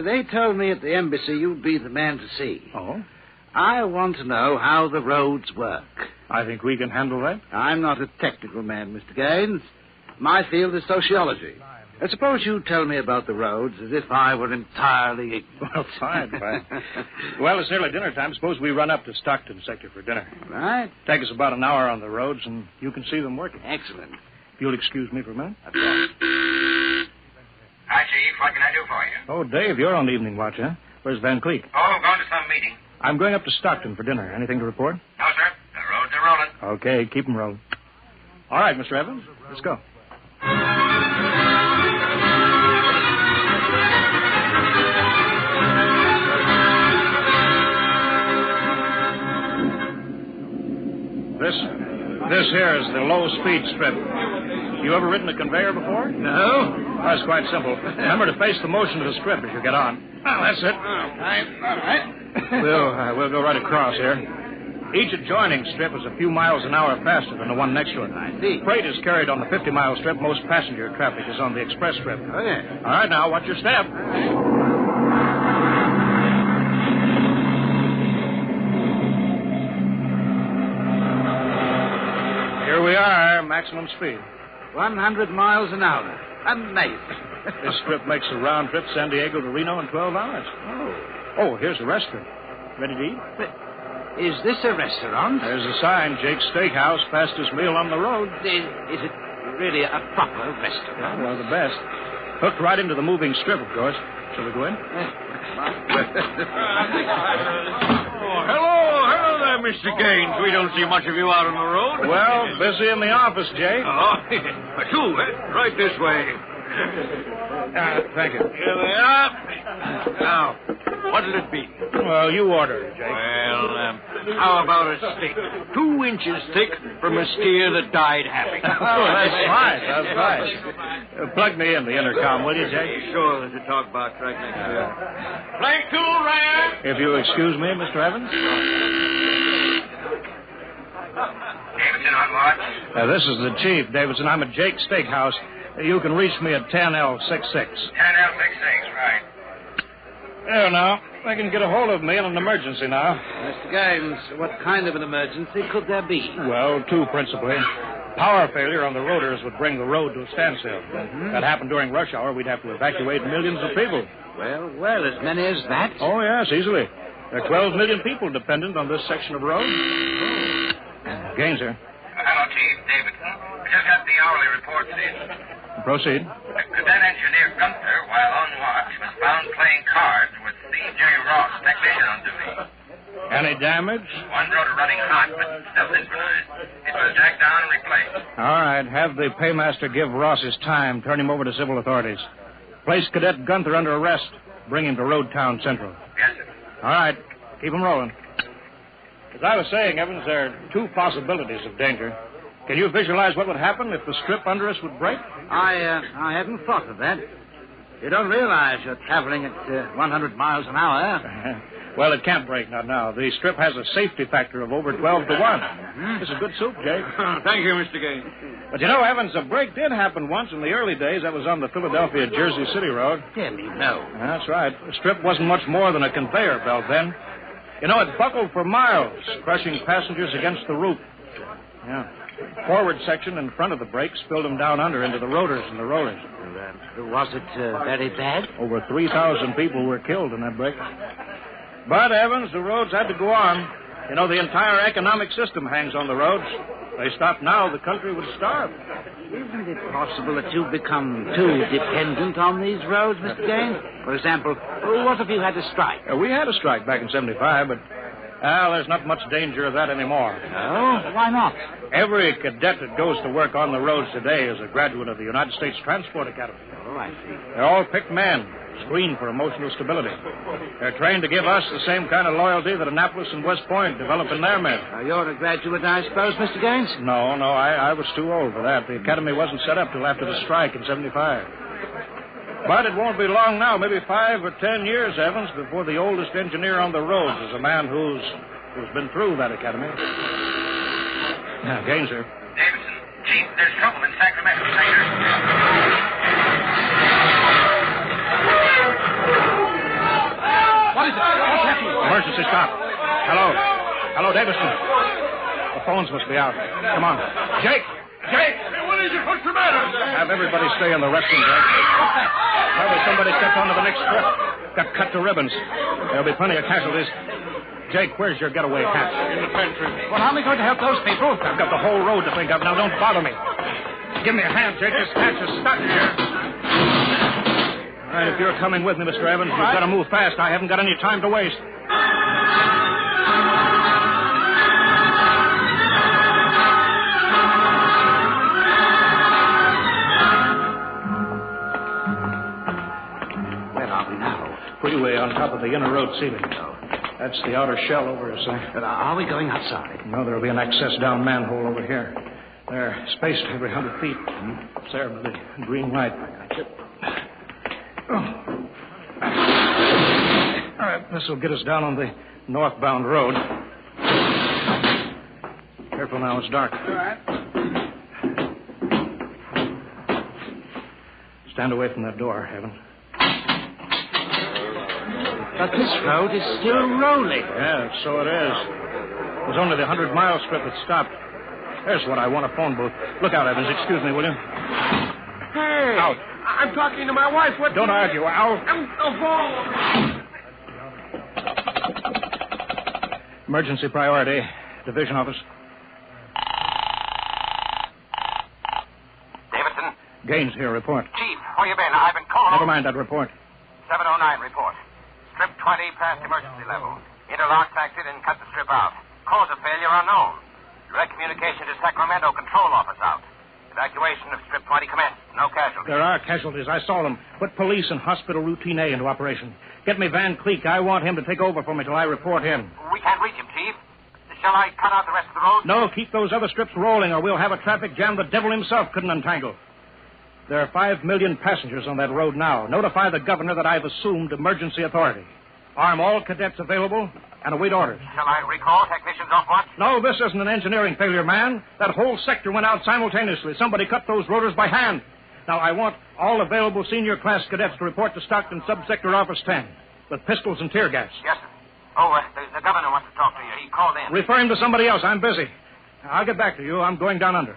They told me at the embassy you'd be the man to see. Oh? I want to know how the roads work. I think we can handle that. I'm not a technical man, Mr. Gaines. My field is sociology. Suppose you tell me about the roads as if I were entirely ignorant. Well, fine. Well, it's nearly dinner time. Suppose we run up to Stockton sector for dinner. Right. Take us about an hour on the roads, and you can see them working. Excellent. If you'll excuse me for a minute. Hi, Chief. What can I do for you? Oh, Dave, you're on the evening watch, huh? Where's Van Cleek? Oh, going to some meeting. I'm going up to Stockton for dinner. Anything to report? No, sir. The roads are rolling. Okay, keep them rolling. All right, Mr. Evans, let's go. This here is the low-speed strip. You ever ridden a conveyor before? No. That's quite simple. Remember to face the motion of the strip as you get on. Oh, that's it. All right. We'll go right across here. Each adjoining strip is a few miles an hour faster than the one next to it. I see. Freight is carried on the 50-mile strip. Most passenger traffic is on the express strip. Oh, yeah. All right, now, watch your step. Here we are, maximum speed. 100 miles an hour. Amazing. This strip makes a round trip San Diego to Reno in 12 hours. Oh, here's a restaurant. Ready to eat? Is this a restaurant? There's a sign, Jake's Steakhouse, fastest meal on the road. Is it really a proper restaurant? Well, the best. Hooked right into the moving strip, of course. Shall we go in? Hello there, Mr. Gaines. We don't see much of you out on the road. Well, busy in the office, Jake. Two, right this way. Thank you. Here they are. Now, what'll it be? Well, you order it, Jake. Well, how about a steak? 2 inches thick from a steer that died happy. Oh, that's fine. That's fine. Plug me in the intercom, will you, Jake? Sure, there's a talk box right next to it. Blank tool, Ryan. If you'll excuse me, Mr. Evans. Davidson on watch. This is the chief, Davidson. I'm at Jake's Steakhouse. You can reach me at 10L66. 10L66, right. There now. They can get a hold of me in an emergency now. Mr. Gaines, what kind of an emergency could there be? Well, two principally. Power failure on the rotors would bring the road to a standstill. Mm-hmm. That happened during rush hour. We'd have to evacuate millions of people. Well, as many as that? Oh, yes, easily. There are 12 million people dependent on this section of road. Gaines here. Hello, Chief. Davidson. I just got the hourly reports in. Proceed. Cadet Engineer Gunther, while on watch, was found playing cards with C.J. Ross, technician on duty. Any damage? One rotor running hot, but still synchronized. It was jacked down and replaced. All right. Have the paymaster give Ross his time. Turn him over to civil authorities. Place Cadet Gunther under arrest. Bring him to Road Town Central. Yes, sir. All right. Keep him rolling. As I was saying, Evans, there are two possibilities of danger. Can you visualize what would happen if the strip under us would break? I hadn't thought of that. You don't realize you're traveling at 100 miles an hour. Well, it can't break, not now. The strip has a safety factor of over 12 to 1. Mm-hmm. This is good soup, Jake. Thank you, Mr. Gaines. But you know, Evans, a break did happen once in the early days. That was on the Philadelphia-Jersey City Road. Dear me, no. That's right. The strip wasn't much more than a conveyor belt then. You know, it buckled for miles, crushing passengers against the roof. Yeah. Forward section in front of the brake spilled them down under into the rotors and the rollers. Was it very bad? Over 3,000 people were killed in that break. But, Evans, the roads had to go on. You know, the entire economic system hangs on the roads. If they stopped now, the country would starve. Isn't it possible that you've become too dependent on these roads, Mr. Gaines? For example, what if you had a strike? We had a strike back in 75, but, there's not much danger of that anymore. Oh? Why not? Every cadet that goes to work on the roads today is a graduate of the United States Transport Academy. Oh, I see. They're all picked men, screened for emotional stability. They're trained to give us the same kind of loyalty that Annapolis and West Point develop in their men. You're a graduate, I suppose, Mr. Gaines? No, I was too old for that. The academy wasn't set up till after the strike in 75. But it won't be long now, maybe 5 or 10 years, Evans, before the oldest engineer on the roads is a man who's been through that academy. Now, Gaines here. Davidson, Chief, there's trouble in Sacramento sector. What is it? What's happening? Emergency stop. Hello, Davidson. The phones must be out. Come on. Jake! Hey, what is it? What's the matter? Have everybody stay in the restroom, Jake. Probably somebody stepped onto the next strip. Got cut to ribbons. There'll be plenty of casualties. Jake, where's your getaway hat? In the pantry. Well, how are we going to help those people? I've got the whole road to think of. Now, don't bother me. Give me a hand, Jake. This hatch is stuck here. All right, if you're coming with me, Mr. Evans, you've got to move fast. I haven't got any time to waste. Freeway on top of the inner road ceiling. That's the outer shell over us. Are we going outside? No, there'll be an access down manhole over here. They're spaced every 100 feet. It's there by the green light. All right, this will get us down on the northbound road. Careful now, it's dark. All right. Stand away from that door, Evan. But this road is still rolling. Yeah, so it is. It was only the 100-mile strip that stopped. There's what I want, a phone booth. Look out, Evans. Excuse me, will you? Hey! Out. I'm talking to my wife. What? Don't argue. Emergency priority. Division office. Davidson? Gaines here, report. Chief, where you been? I've been calling... Never mind that report. 709 report. Strip 20 past emergency level. Interlock factored and cut the strip out. Cause of failure unknown. Direct communication to Sacramento control office out. Evacuation of strip 20 commenced. No casualties. There are casualties. I saw them. Put police and hospital routine A into operation. Get me Van Cleek. I want him to take over for me till I report him. We can't reach him, Chief. Shall I cut out the rest of the road? No, keep those other strips rolling or we'll have a traffic jam the devil himself couldn't untangle. There are 5 million passengers on that road now. Notify the governor that I've assumed emergency authority. Arm all cadets available and await orders. Shall I recall technicians off watch? No, this isn't an engineering failure, man. That whole sector went out simultaneously. Somebody cut those rotors by hand. Now, I want all available senior class cadets to report to Stockton Subsector Office 10 with pistols and tear gas. Yes, sir. Oh, the governor wants to talk to you. He called in. Refer him to somebody else. I'm busy. I'll get back to you. I'm going down under.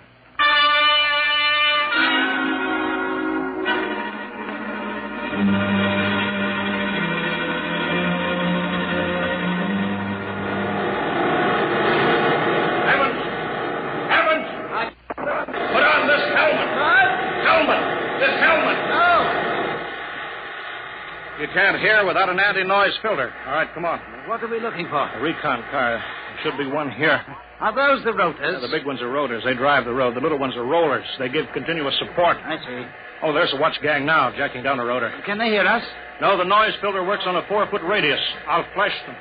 You can't hear without an anti-noise filter. All right, come on. What are we looking for? A recon car. There should be one here. Are those the rotors? Yeah, the big ones are rotors. They drive the road. The little ones are rollers. They give continuous support. I see. Oh, there's a watch gang now, jacking down a rotor. Can they hear us? No, the noise filter works on a 4-foot radius. I'll flash them.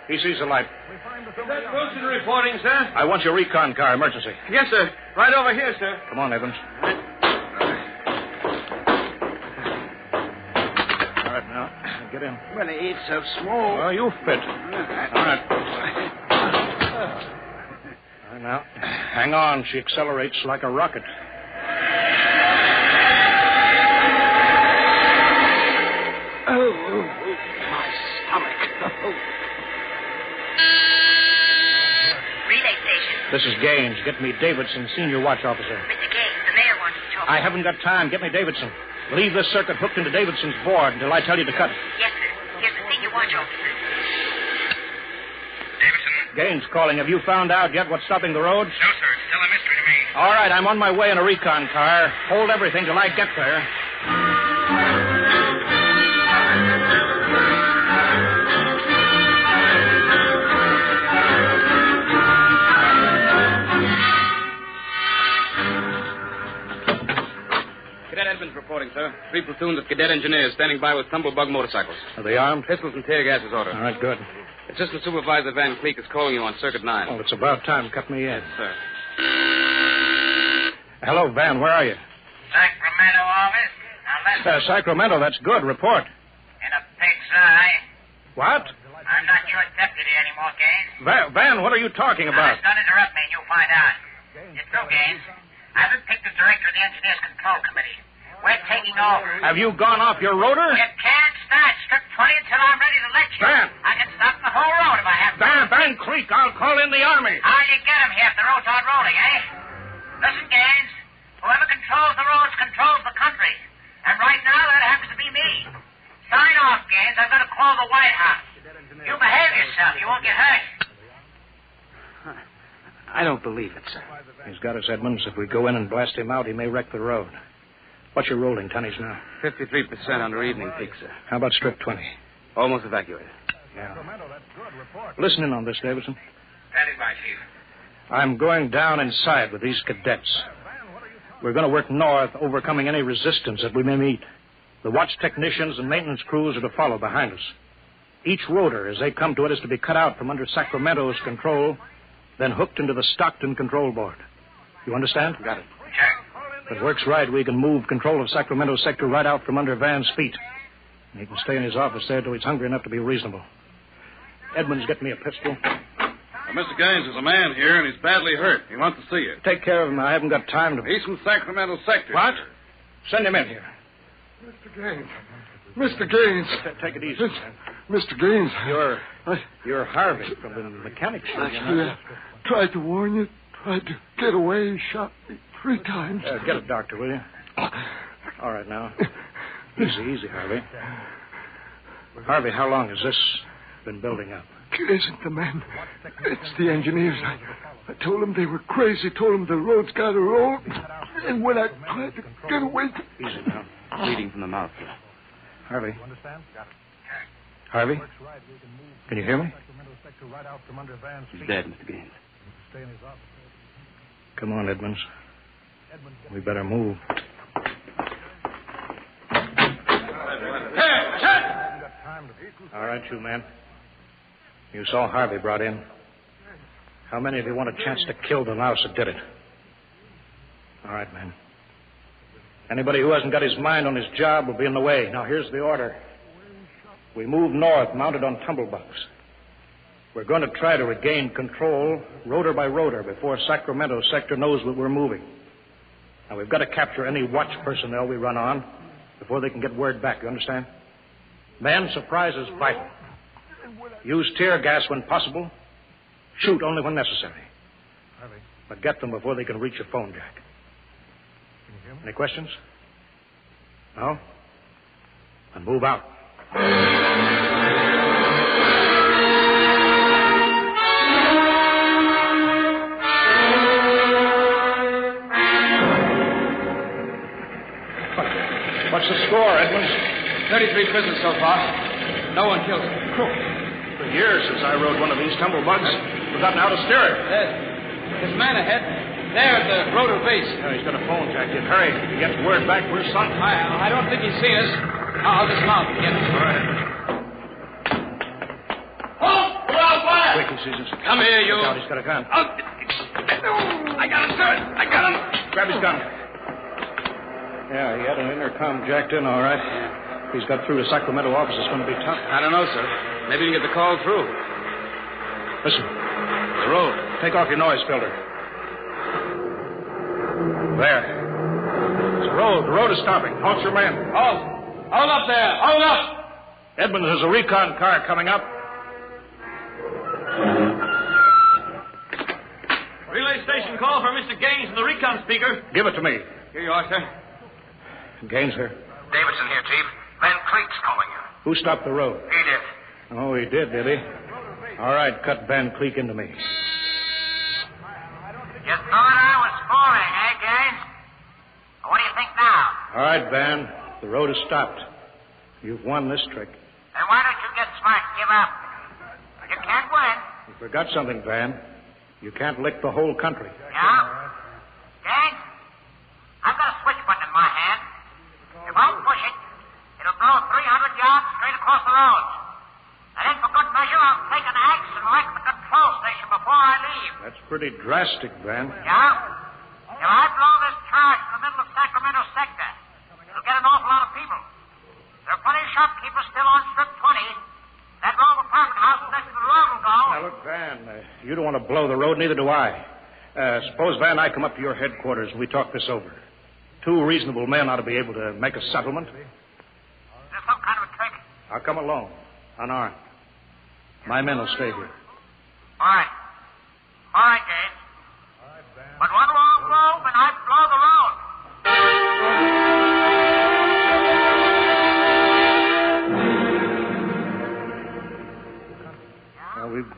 He sees the light. Is that Wilson reporting, sir? I want your recon car, emergency. Yes, sir. Right over here, sir. Come on, Evans. All right, now, get in. Well, it's so small. Oh, you fit. All right. All right, now, hang on. She accelerates like a rocket. Oh, my stomach. Relay station. This is Gaines. Get me Davidson, senior watch officer. Mr. Gaines, the mayor wants to talk. I haven't got time. Get me Davidson. Leave this circuit hooked into Davidson's board until I tell you to cut it. Yes, sir. Here's the senior watch officer. Davidson? Gaines calling. Have you found out yet what's stopping the roads? No, sir. It's still a mystery to me. All right, I'm on my way in a recon car. Hold everything till I get there. Cadet Edmonds reporting, sir. 3 platoons of cadet engineers standing by with tumblebug motorcycles. Are they armed? Pistols and tear gas is ordered. All right, good. Assistant Supervisor Van Cleek is calling you on Circuit 9. Well, it's about time. Cut me in. Yes, sir. Hello, Van. Where are you? Sacramento office. Now listen. Sacramento. That's good. Report. In a pig's eye. What? I'm not your deputy anymore, Gaines. Van, what are you talking about? Now, don't interrupt me and you'll find out. It's true, Gaines. I've been picked as director of the Engineers Control Committee. We're taking over. Have you gone off your rotor? You can't start strip 20 until I'm ready to let you. Van! I can stop the whole road if I have to. Van Cleek, I'll call in the Army. How you get him here if the roads aren't rolling, eh? Listen, Gaines. Whoever controls the roads controls the country. And right now, that happens to be me. Sign off, Gaines. I've got to call the White House. You behave yourself. You won't get hurt. I don't believe it, sir. He's got us, Edmonds. If we go in and blast him out, he may wreck the road. What's your rolling tonnage now? 53% under evening peak, sir. How about strip 20? Almost evacuated. Yeah. Listen in on this, Davidson. Standing by, Chief. I'm going down inside with these cadets. We're going to work north, overcoming any resistance that we may meet. The watch technicians and maintenance crews are to follow behind us. Each rotor, as they come to it, is to be cut out from under Sacramento's control, then hooked into the Stockton control board. You understand? Got it. If it works right, we can move control of Sacramento sector right out from under Van's feet. And he can stay in his office there till he's hungry enough to be reasonable. Edmonds, get me a pistol. Mr. Gaines, there's a man here, and he's badly hurt. He wants to see you. Take care of him. I haven't got time to... He's from Sacramento sector. What? Send him in here. Mr. Gaines. Mr. Gaines. Take it easy. Mr. Gaines. You're Harvey from the mechanics shop. I tried to warn you. Tried to get away. He shot me 3 times. Get a doctor, will you? All right, now. Easy, Harvey. Harvey, how long has this been building up? It isn't the men. It's the engineers. I told them they were crazy. Told them the road's got to roll. And when I tried to get away... Easy now. Bleeding from the mouth. Harvey. Harvey? Can you hear me? He's dead, Mr. Gaines. Come on, Edmonds. We better move. All right, you men. You saw Harvey brought in. How many of you want a chance to kill the louse that did it? All right, men. Anybody who hasn't got his mind on his job will be in the way. Now, here's the order. We move north, mounted on tumblebugs. We're going to try to regain control, rotor by rotor, before Sacramento sector knows that we're moving. Now, we've got to capture any watch personnel we run on before they can get word back, you understand? Men, surprise is vital. Use tear gas when possible. Shoot only when necessary. But get them before they can reach your phone, Jack. Any questions? No? Then move out. What's the score, Edmonds? 33 prisoners so far. No one killed. For years since I rode one of these tumblebugs, forgotten how to steer it. There's a man ahead. There at the rotor base. He's got a phone, Jack. Get hurry. If he gets word back, we're sunk. I don't think he's seen us. I'll dismount and get him. All right. Halt! We're out fire! Quick, he sees us. Come here, you. Look out, he's got a gun. I got him, sir. I got him. Grab his gun. Yeah, he had an intercom jacked in, all right. He's got through to Sacramento office. It's going to be tough. I don't know, sir. Maybe we can get the call through. Listen. The road. Take off your noise filter. There. It's the road. The road is stopping. Halt your men. Halt. Hold up there. Hold up. Edmonds, there's a recon car coming up. Relay station call for Mr. Gaines in the recon speaker. Give it to me. Here you are, sir. Gaines here. Davidson here, Chief. Van Cleek's calling you. Who stopped the road? He did. Oh, he did he? All right, cut Van Cleek into me. You thought I was fooling, eh, Gaines? What do you think now? All right, Van. The road is stopped. You've won this trick. Then why don't you get smart and give up? You can't win. You forgot something, Van. You can't lick the whole country. Yeah? Gaines, I've got a switch button in my hand. If I push it, it'll blow 300 yards straight across the road. And then, for good measure, I'll take an axe and wreck the control station before I leave. That's pretty drastic, Van. Yeah? If I blow this charge in the middle of Sacramento sector, it'll get an awful lot of people. There are plenty of shopkeepers still on Strip 20. That long apartment house next to the road will go. Now, look, Van, you don't want to blow the road, neither do I. Suppose, Van, I come up to your headquarters and we talk this over. Two reasonable men ought to be able to make a settlement. Is there some kind of a trick? I'll come alone, unarmed. My men will stay here. All right. All right, Gaines. But one long blow and I blow the road.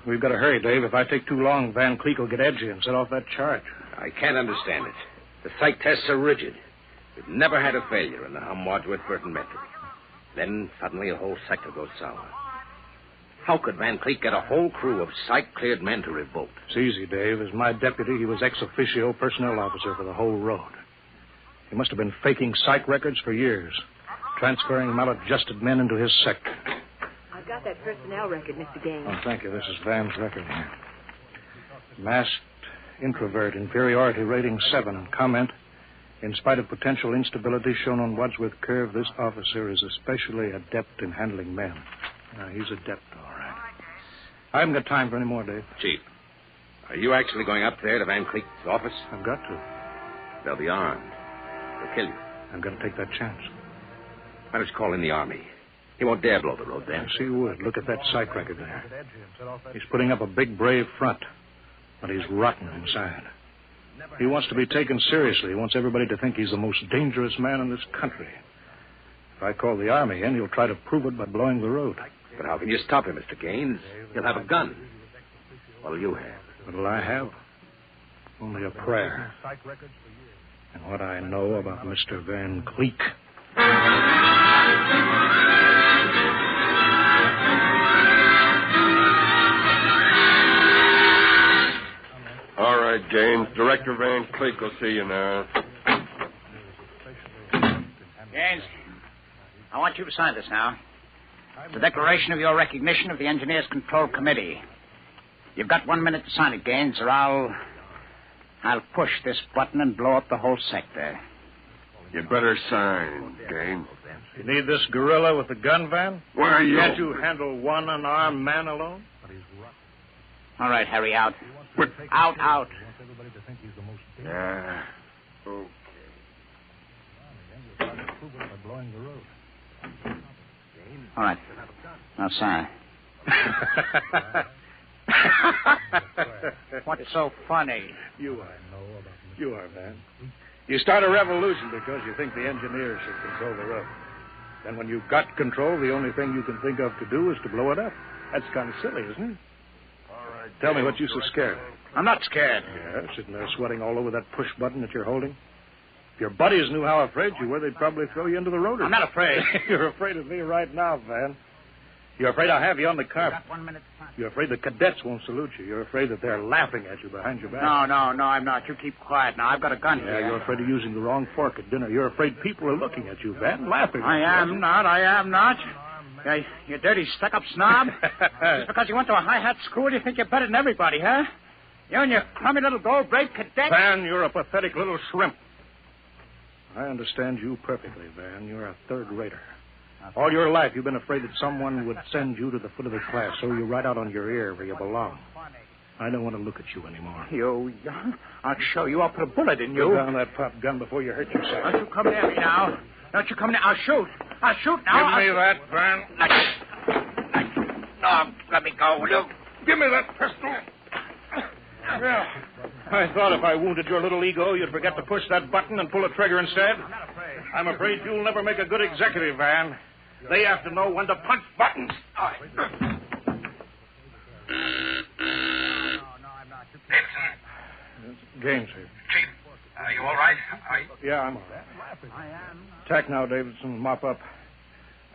We've got to hurry, Dave. If I take too long, Van Cleek will get edgy and set off that charge. I can't understand it. The psych tests are rigid. We've never had a failure in the Hum-Wadsworth-Burton method. Then suddenly a whole sector goes sour. How could Van Cleek get a whole crew of psych-cleared men to revolt? It's easy, Dave. As my deputy, he was ex officio personnel officer for the whole road. He must have been faking psych records for years, transferring maladjusted men into his sector. I've got that personnel record, Mr. Gaines. Oh, thank you. This is Van's record here. Masked introvert, inferiority rating 7. Comment: in spite of potential instability shown on Wadsworth Curve, this officer is especially adept in handling men. He's adept, all right. I haven't got time for any more, Dave. Chief, are you actually going up there to Van Cleek's office? I've got to. They'll be armed. They'll kill you. I'm going to take that chance. Why don't you call in the Army? He won't dare blow the road then. Yes, he would. Look at that psych record there. He's putting up a big, brave front, but he's rotten inside. He wants to be taken seriously. He wants everybody to think he's the most dangerous man in this country. If I call the Army in, he'll try to prove it by blowing the road. But how can you stop him, Mr. Gaines? He'll have a gun. What'll you have? What'll I have? Only a prayer. And what I know about Mr. Van Cleek. All right, Gaines. Director Van Cleek will see you now. Gaines, I want you to sign this now. The declaration of your recognition of the Engineers Control Committee. You've got 1 minute to sign it, Gaines, or I'll push this button and blow up the whole sector. You better sign, Gaines. You need this gorilla with the gun, Van? Where are you? Can't you handle one unarmed man alone? All right, Harry, out. Out. Yeah. Okay. All right. Now, sign. What's so funny? You are, Van. You start a revolution because you think the engineers should control the road. Then when you've got control, the only thing you can think of to do is to blow it up. That's kind of silly, isn't it? All right. Tell me what you're so scared of. I'm not scared. Yeah, sitting there sweating all over that push button that you're holding. If your buddies knew how afraid you were, they'd probably throw you into the rotor. I'm not afraid. You're afraid of me right now, Van. You're afraid I'll have you on the carpet. Got 1 minute. You're afraid the cadets won't salute you. You're afraid that they're laughing at you behind your back. No, I'm not. You keep quiet now. I've got a gun here. Yeah, you're afraid of using the wrong fork at dinner. You're afraid people are looking at you, Van, laughing at you. I am not. You dirty, stuck-up snob. Just because you went to a hi-hat school, you think you're better than everybody, huh? You and your crummy little gold-braid cadet. Van, you're a pathetic little shrimp. I understand you perfectly, Van. You're a third-rater. All your life, you've been afraid that someone would send you to the foot of the class, so you ride out on your ear where you belong. I don't want to look at you anymore. I'll show you. I'll put a bullet in you. Put down that pop gun before you hurt yourself. Don't you come near me now. Don't you come near. I'll shoot now. Give me that, Van. No, let me go, will you? Give me that pistol. Yeah. I thought if I wounded your little ego, you'd forget to push that button and pull a trigger instead. I'm afraid you'll never make a good executive, Van. They have to know when to punch buttons. Gaines here. Chief, are you all right? Yeah, I'm all right. Attack now, Davidson. Mop up.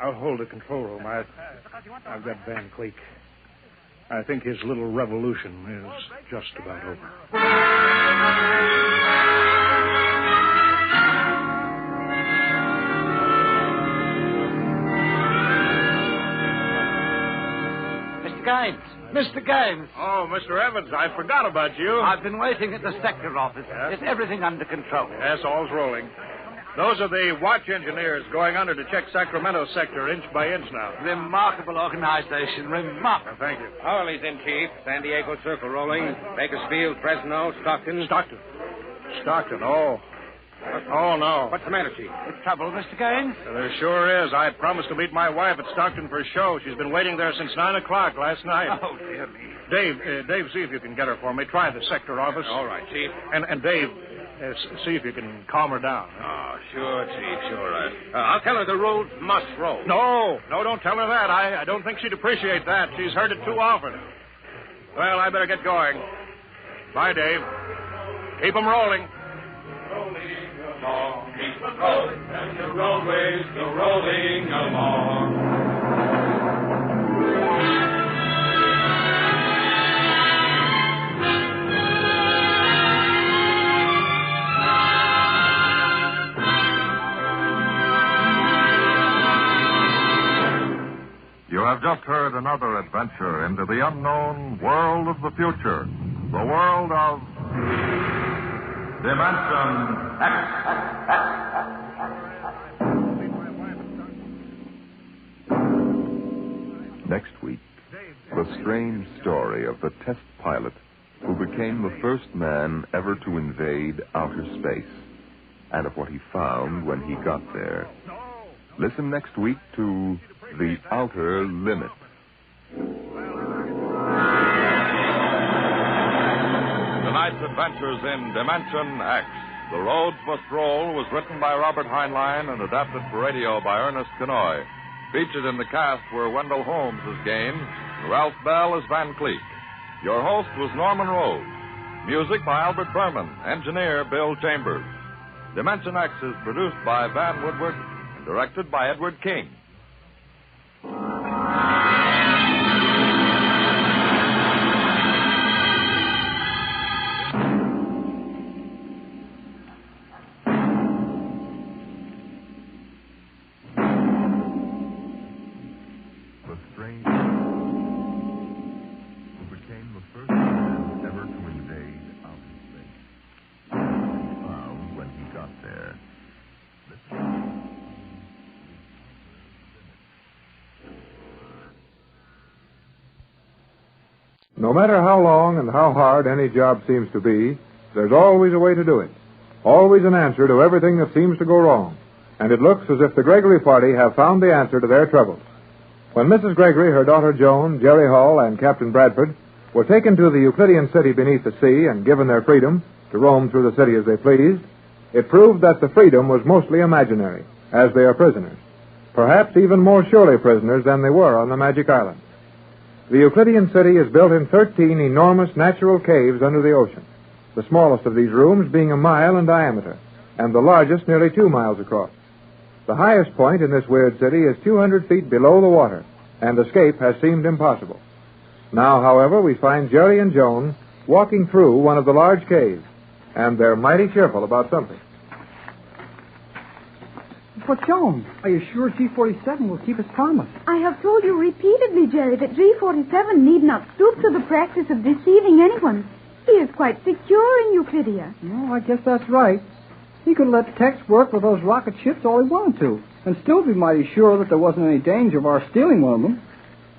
I'll hold the control room. I've got Van Cleek. I think his little revolution is just about over. Mr. Gaines. Oh, Mr. Evans, I forgot about you. I've been waiting at the sector office. Yes? Is everything under control? Yes, all's rolling. Those are the watch engineers going under to check Sacramento sector inch by inch now. Remarkable organization. Remarkable. Thank you. Howley's in, Chief. San Diego Circle rolling. Bakersfield, Fresno, Stockton. Stockton, oh. Oh, no. What's the matter, Chief? It's trouble, Mr. Gaines? There sure is. I promised to meet my wife at Stockton for a show. She's been waiting there since 9 o'clock last night. Oh, dear me. Dave, see if you can get her for me. Try the sector office. All right, Chief. And Dave, see if you can calm her down. Oh, sure, Chief, sure. I'll tell her the road must roll. No, don't tell her that. I don't think she'd appreciate that. She's heard it too often. Well, I better get going. Bye, Dave. Keep 'em rolling. Keep the road and the roadways go rolling along. You have just heard another adventure into the unknown world of the future, the world of Dimension X. Next week, the strange story of the test pilot who became the first man ever to invade outer space, and of what he found when he got there. Listen next week to The Outer Limit. Tonight's adventures in Dimension X. The Roads Must Roll was written by Robert Heinlein and adapted for radio by Ernest Kenoy. Featured in the cast were Wendell Holmes as Gaines and Ralph Bell as Van Cleek. Your host was Norman Rose. Music by Albert Berman. Engineer Bill Chambers. Dimension X is produced by Van Woodward and directed by Edward King. No matter how long and how hard any job seems to be, there's always a way to do it. Always an answer to everything that seems to go wrong. And it looks as if the Gregory party have found the answer to their troubles. When Mrs. Gregory, her daughter Joan, Jerry Hall, and Captain Bradford were taken to the Euclidean city beneath the sea and given their freedom to roam through the city as they pleased, it proved that the freedom was mostly imaginary, as they are prisoners. Perhaps even more surely prisoners than they were on the Magic Island. The Euclidean city is built in 13 enormous natural caves under the ocean, the smallest of these rooms being 1 mile in diameter, and the largest nearly 2 miles across. The highest point in this weird city is 200 feet below the water, and escape has seemed impossible. Now, however, we find Jerry and Joan walking through one of the large caves, and they're mighty cheerful about something. But, Joan, are you sure G47 will keep its promise? I have told you repeatedly, Jerry, that G47 need not stoop to the practice of deceiving anyone. He is quite secure in Euclidia. Well, I guess that's right. He could let Tex work with those rocket ships all he wanted to, and still be mighty sure that there wasn't any danger of our stealing one of them.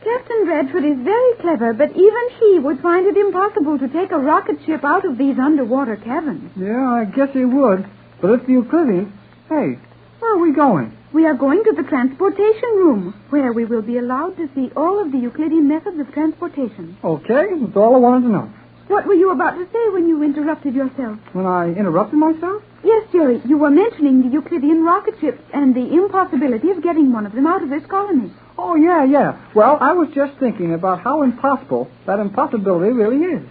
Captain Bradford is very clever, but even he would find it impossible to take a rocket ship out of these underwater caverns. Yeah, I guess he would. But if the Euclideans... Hey, where are we going? We are going to the transportation room, where we will be allowed to see all of the Euclidean methods of transportation. Okay, that's all I wanted to know. What were you about to say when you interrupted yourself? When I interrupted myself? Yes, Jerry, you were mentioning the Euclidean rocket ships and the impossibility of getting one of them out of this colony. Oh, yeah. Well, I was just thinking about how impossible that impossibility really is.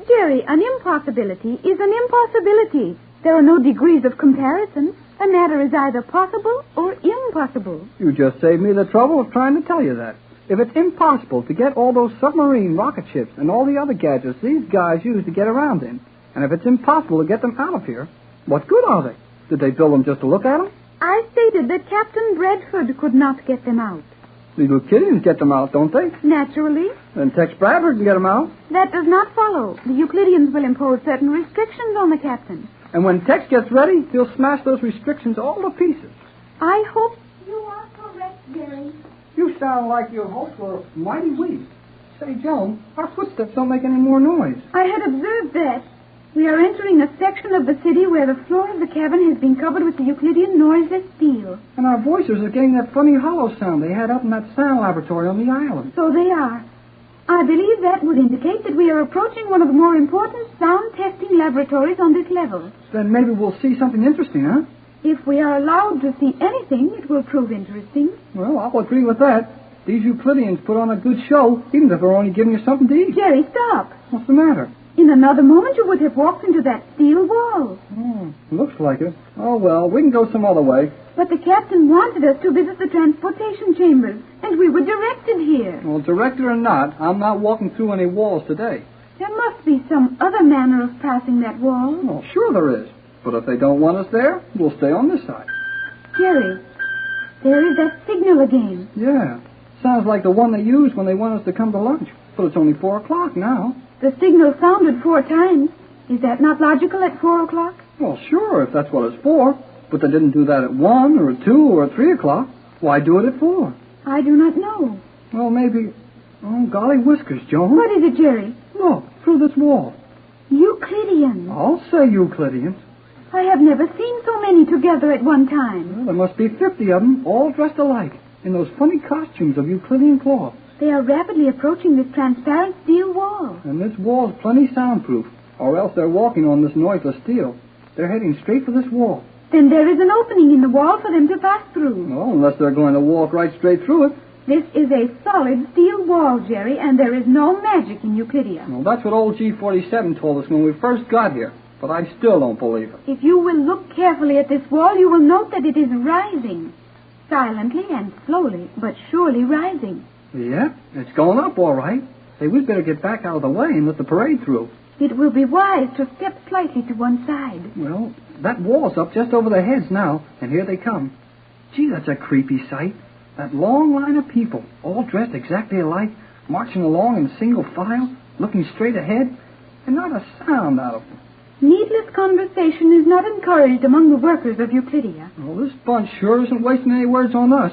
Jerry, an impossibility is an impossibility. There are no degrees of comparison. A matter is either possible or impossible. You just saved me the trouble of trying to tell you that. If it's impossible to get all those submarine rocket ships and all the other gadgets these guys use to get around in, and if it's impossible to get them out of here, what good are they? Did they build them just to look at them? I stated that Captain Bradford could not get them out. The Euclideans get them out, don't they? Naturally. Then Tex Bradford can get them out. That does not follow. The Euclideans will impose certain restrictions on the captain. And when Tex gets ready, he'll smash those restrictions all to pieces. I hope you are correct, Jerry. You sound like your hopes were mighty weak. Say, Joan, our footsteps don't make any more noise. I had observed that. We are entering a section of the city where the floor of the cabin has been covered with the Euclidean noiseless steel. And our voices are getting that funny hollow sound they had up in that sound laboratory on the island. So they are. I believe that would indicate that we are approaching one of the more important sound testing laboratories on this level. Then maybe we'll see something interesting, huh? If we are allowed to see anything, it will prove interesting. Well, I'll agree with that. These Euclideans put on a good show, even if they're only giving you something to eat. Jerry, stop. What's the matter? In another moment, you would have walked into that steel wall. Looks like it. Oh, well, we can go some other way. But the captain wanted us to visit the transportation chambers, and we were directed here. Well, directed or not, I'm not walking through any walls today. There must be some other manner of passing that wall. Well, sure there is. But if they don't want us there, we'll stay on this side. Jerry, there is that signal again. Yeah. Sounds like the one they use when they want us to come to lunch. But it's only 4 o'clock now. The signal sounded 4 times. Is that not logical at 4 o'clock? Well, sure, if that's what it's for. But they didn't do that at 1 or at 2 or at 3 o'clock. Why do it at 4? I do not know. Well, maybe... Oh, golly whiskers, Joan. What is it, Jerry? Look, through this wall. Euclideans. I'll say Euclideans. I have never seen so many together at one time. Well, there must be 50 of them, all dressed alike, in those funny costumes of Euclidean cloth. They are rapidly approaching this transparent steel wall. And this wall's plenty soundproof, or else they're walking on this noiseless steel. They're heading straight for this wall. Then there is an opening in the wall for them to pass through. Well, unless they're going to walk right straight through it. This is a solid steel wall, Jerry, and there is no magic in Euclidia. Well, that's what old G47 told us when we first got here, but I still don't believe it. If you will look carefully at this wall, you will note that it is rising. Silently and slowly, but surely rising. Yeah, it's going up all right. Hey, we'd better get back out of the way and let the parade through. It will be wise to step slightly to one side. Well, that wall's up just over their heads now, and here they come. Gee, that's a creepy sight. That long line of people, all dressed exactly alike, marching along in single file, looking straight ahead, and not a sound out of them. Needless conversation is not encouraged among the workers of Euclidia. Well, this bunch sure isn't wasting any words on us.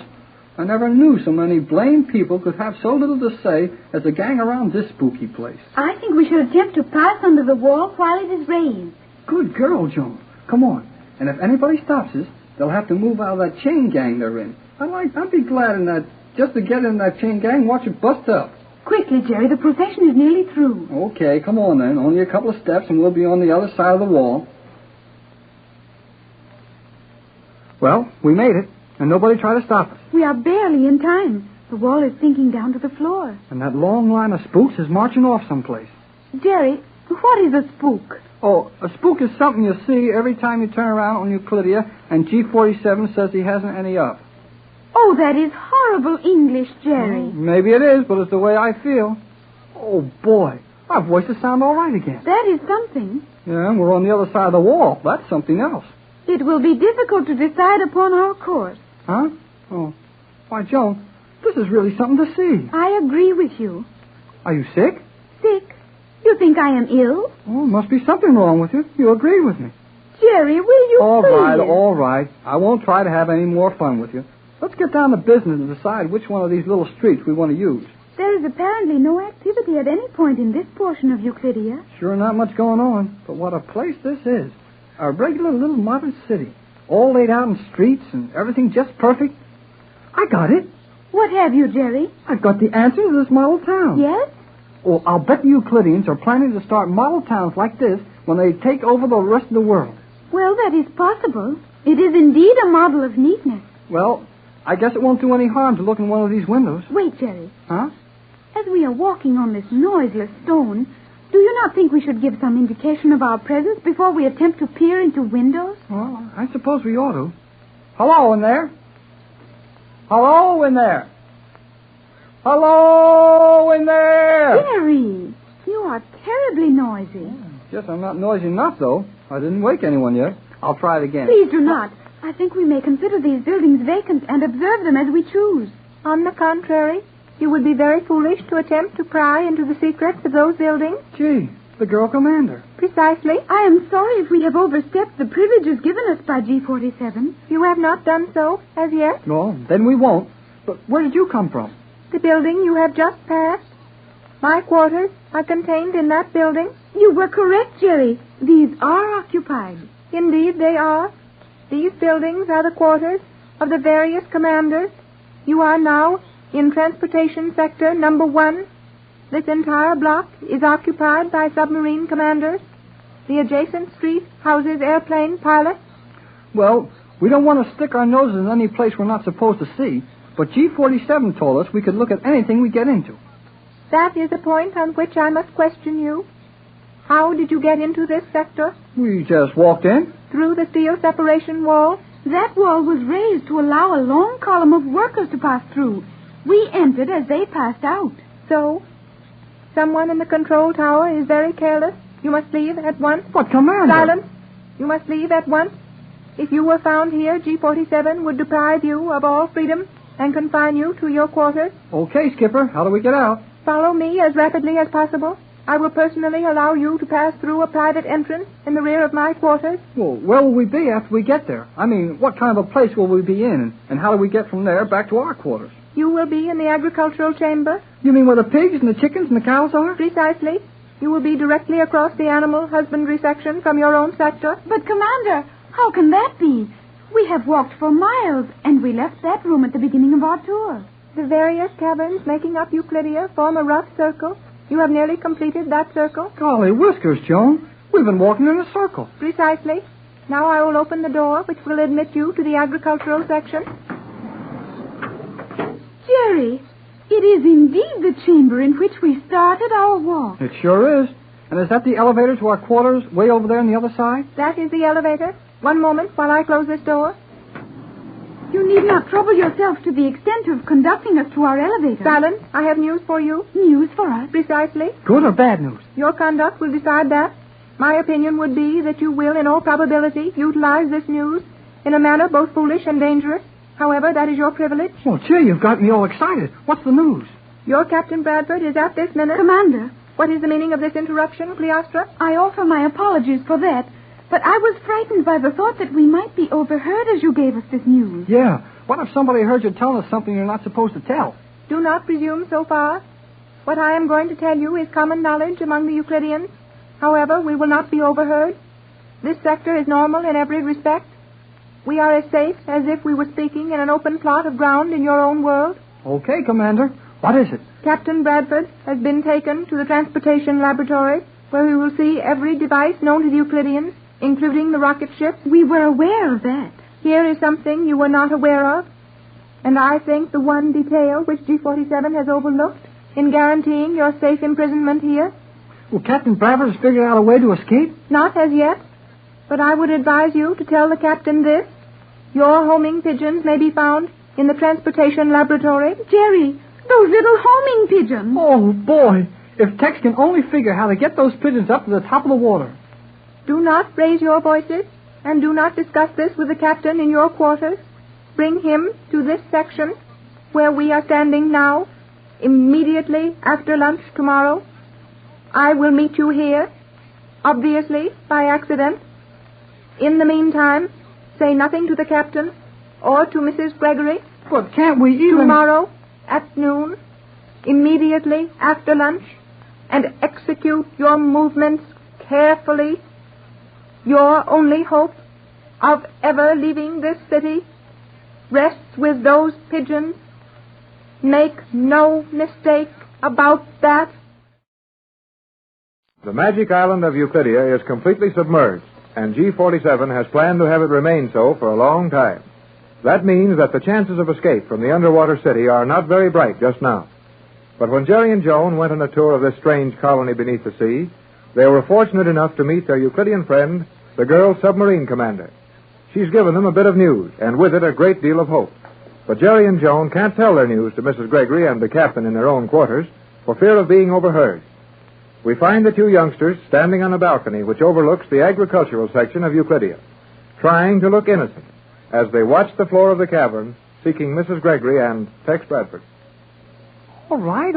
I never knew so many blamed people could have so little to say as a gang around this spooky place. I think we should attempt to pass under the wall while it is raised. Good girl, Joan. Come on. And if anybody stops us, they'll have to move out of that chain gang they're in. I'd be glad just to get in that chain gang, watch it bust up. Quickly, Jerry, the procession is nearly through. Okay, come on then. Only a couple of steps and we'll be on the other side of the wall. Well, we made it, and nobody tried to stop us. We are barely in time. The wall is sinking down to the floor. And that long line of spooks is marching off someplace. Jerry, what is a spook? Oh, a spook is something you see every time you turn around on Euclidia, and G47 says he hasn't any up. Oh, that is horrible English, Jerry. Maybe it is, but it's the way I feel. Oh, boy. Our voices sound all right again. That is something. Yeah, and we're on the other side of the wall. That's something else. It will be difficult to decide upon our course. Huh? Oh. Why, Joan, this is really something to see. I agree with you. Are you sick? Sick? You think I am ill? Oh, must be something wrong with you. You agree with me. Jerry, will you please? All right. I won't try to have any more fun with you. Let's get down to business and decide which one of these little streets we want to use. There is apparently no activity at any point in this portion of Euclidia. Sure not much going on, but what a place this is. A regular little modern city, all laid out in streets and everything just perfect. I got it. What have you, Jerry? I've got the answer to this model town. Yes? Oh, I'll bet the Euclideans are planning to start model towns like this when they take over the rest of the world. Well, that is possible. It is indeed a model of neatness. Well, I guess it won't do any harm to look in one of these windows. Wait, Jerry. Huh? As we are walking on this noiseless stone, do you not think we should give some indication of our presence before we attempt to peer into windows? Well, I suppose we ought to. Hello in there. Hello in there. Hello in there. Jerry, you are terribly noisy. Guess I'm not noisy enough, though. I didn't wake anyone yet. I'll try it again. Please do not. I think we may consider these buildings vacant and observe them as we choose. On the contrary, you would be very foolish to attempt to pry into the secrets of those buildings. Gee, the girl commander. Precisely. I am sorry if we have overstepped the privileges given us by G47. You have not done so as yet. No, then we won't. But where did you come from? The building you have just passed. My quarters are contained in that building. You were correct, Jerry. These are occupied. Indeed, they are. These buildings are the quarters of the various commanders. You are now in Transportation Sector Number 1. This entire block is occupied by submarine commanders. The adjacent street houses airplane pilots. Well, we don't want to stick our noses in any place we're not supposed to see, but G47 told us we could look at anything we get into. That is a point on which I must question you. How did you get into this sector? We just walked in. Through the steel separation wall? That wall was raised to allow a long column of workers to pass through. We entered as they passed out. So? Someone in the control tower is very careless. You must leave at once. What, Commander? Silence. You must leave at once. If you were found here, G47 would deprive you of all freedom and confine you to your quarters. Okay, Skipper. How do we get out? Follow me as rapidly as possible. I will personally allow you to pass through a private entrance in the rear of my quarters. Well, where will we be after we get there? I mean, what kind of a place will we be in? And how do we get from there back to our quarters? You will be in the agricultural chamber. You mean where the pigs and the chickens and the cows are? Precisely. You will be directly across the animal husbandry section from your own sector. But, Commander, how can that be? We have walked for miles, and we left that room at the beginning of our tour. The various caverns making up Euclidia form a rough circle. You have nearly completed that circle. Golly whiskers, Joan. We've been walking in a circle. Precisely. Now I will open the door which will admit you to the agricultural section. Jerry, it is indeed the chamber in which we started our walk. It sure is. And is that the elevator to our quarters way over there on the other side? That is the elevator. One moment while I close this door. You need not trouble yourself to the extent of conducting us to our elevator. Silence. I have news for you. News for us? Precisely. Good or bad news? Your conduct will decide that. My opinion would be that you will, in all probability, utilize this news in a manner both foolish and dangerous. However, that is your privilege. Oh, gee, you've got me all excited. What's the news? Your Captain Bradford is at this minute. Commander. What is the meaning of this interruption, Cleostra? I offer my apologies for that. But I was frightened by the thought that we might be overheard as you gave us this news. Yeah, What if somebody heard you telling us something you're not supposed to tell? Do not presume so far. What I am going to tell you is common knowledge among the Euclideans. However, we will not be overheard. This sector is normal in every respect. We are as safe as if we were speaking in an open plot of ground in your own world. Okay, Commander. What is it? Captain Bradford has been taken to the transportation laboratory, where we will see every device known to the Euclideans, including the rocket ships. We were aware of that. Here is something you were not aware of, and I think the one detail which G47 has overlooked in guaranteeing your safe imprisonment here. Well, Captain Bradford has figured out a way to escape? Not as yet, but I would advise you to tell the captain this. Your homing pigeons may be found in the transportation laboratory. Jerry, those little homing pigeons. Oh, boy. If Tex can only figure how to get those pigeons up to the top of the water. Do not raise your voices, and do not discuss this with the captain in your quarters. Bring him to this section, where we are standing now, immediately after lunch tomorrow. I will meet you here, obviously by accident. In the meantime, say nothing to the captain or to Mrs. Gregory. But can't we even... Tomorrow at noon, immediately after lunch, and execute your movements carefully. Your only hope of ever leaving this city rests with those pigeons. Make no mistake about that. The magic island of Euclidia is completely submerged, and G47 has planned to have it remain so for a long time. That means that the chances of escape from the underwater city are not very bright just now. But when Jerry and Joan went on a tour of this strange colony beneath the sea, they were fortunate enough to meet their Euclidean friend, the girl submarine commander. She's given them a bit of news, and with it a great deal of hope. But Jerry and Joan can't tell their news to Mrs. Gregory and the captain in their own quarters for fear of being overheard. We find the two youngsters standing on a balcony which overlooks the agricultural section of Euclidia, trying to look innocent as they watch the floor of the cavern seeking Mrs. Gregory and Tex Bradford. All right.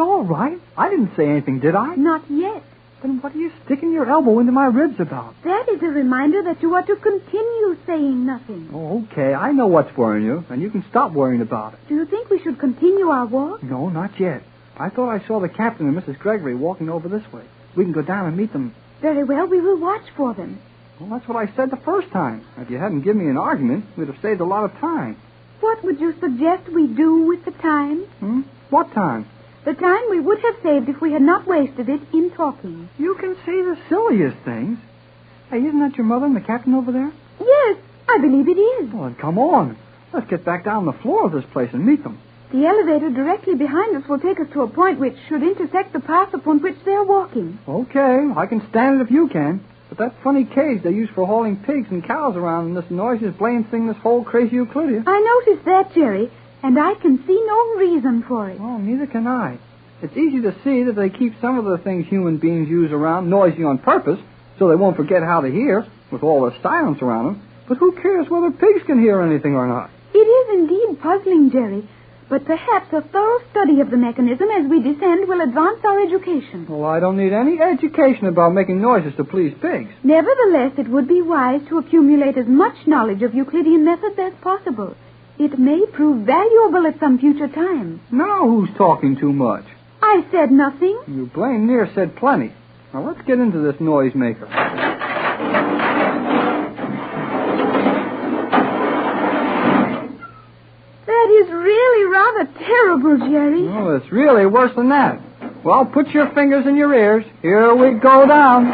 I didn't say anything, did I? Not yet. Then what are you sticking your elbow into my ribs about? That is a reminder that you are to continue saying nothing. Oh, okay. I know what's worrying you, and you can stop worrying about it. Do you think we should continue our walk? No, not yet. I thought I saw the captain and Mrs. Gregory walking over this way. We can go down and meet them. Very well, we will watch for them. Well, that's what I said the first time. If you hadn't given me an argument, we'd have saved a lot of time. What would you suggest we do with the time? What time? The time we would have saved if we had not wasted it in talking. You can say the silliest things. Hey, isn't that your mother and the captain over there? Yes, I believe it is. Well, then come on. Let's get back down the floor of this place and meet them. The elevator directly behind us will take us to a point which should intersect the path upon which they're walking. Okay, I can stand it if you can. But that funny cage they use for hauling pigs and cows around in this noisiest blame thing this whole crazy Euclidia. I noticed that, Jerry, and I can see no reason for it. Well, neither can I. It's easy to see that they keep some of the things human beings use around noisy on purpose so they won't forget how to hear with all the silence around them. But who cares whether pigs can hear anything or not? It is indeed puzzling, Jerry. But perhaps a thorough study of the mechanism as we descend will advance our education. Well, I don't need any education about making noises to please pigs. Nevertheless, it would be wise to accumulate as much knowledge of Euclidean methods as possible. It may prove valuable at some future time. Now who's talking too much? I said nothing. You blame near said plenty. Now let's get into this noisemaker. That is really rather terrible, Jerry. Oh, it's really worse than that. Well, put your fingers in your ears. Here we go down.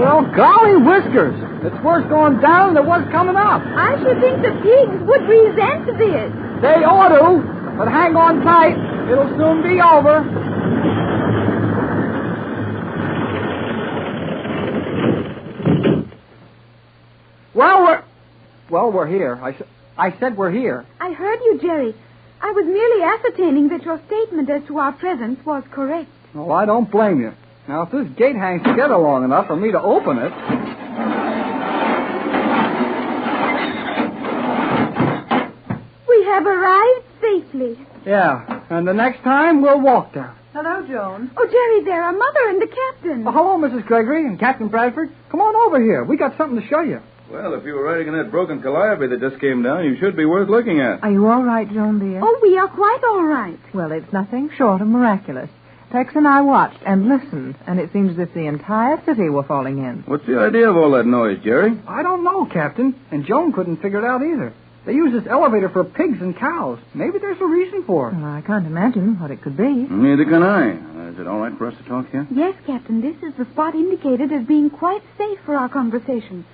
Well, golly whiskers. It's worse going down than it was coming up. I should think the pigs would resent this. They ought to. But hang on tight. It'll soon be over. Well, we're here. I said we're here. I heard you, Jerry. I was merely ascertaining that your statement as to our presence was correct. Well, I don't blame you. Now, if this gate hangs together long enough for me to open it... We have arrived safely. Yeah. And the next time, we'll walk down. Hello, Joan. Oh, Jerry, there are Mother and the Captain. Oh, hello, Mrs. Gregory and Captain Bradford. Come on over here. We got something to show you. Well, if you were riding in that broken calliope that just came down, you should be worth looking at. Are you all right, Joan, dear? Oh, we are quite all right. Well, it's nothing short of miraculous. Tex and I watched and listened, and it seems as if the entire city were falling in. What's the idea of all that noise, Jerry? I don't know, Captain. And Joan couldn't figure it out either. They use this elevator for pigs and cows. Maybe there's a reason for it. Well, I can't imagine what it could be. Neither can I. Is it all right for us to talk here? Yes, Captain, this is the spot indicated as being quite safe for our conversation.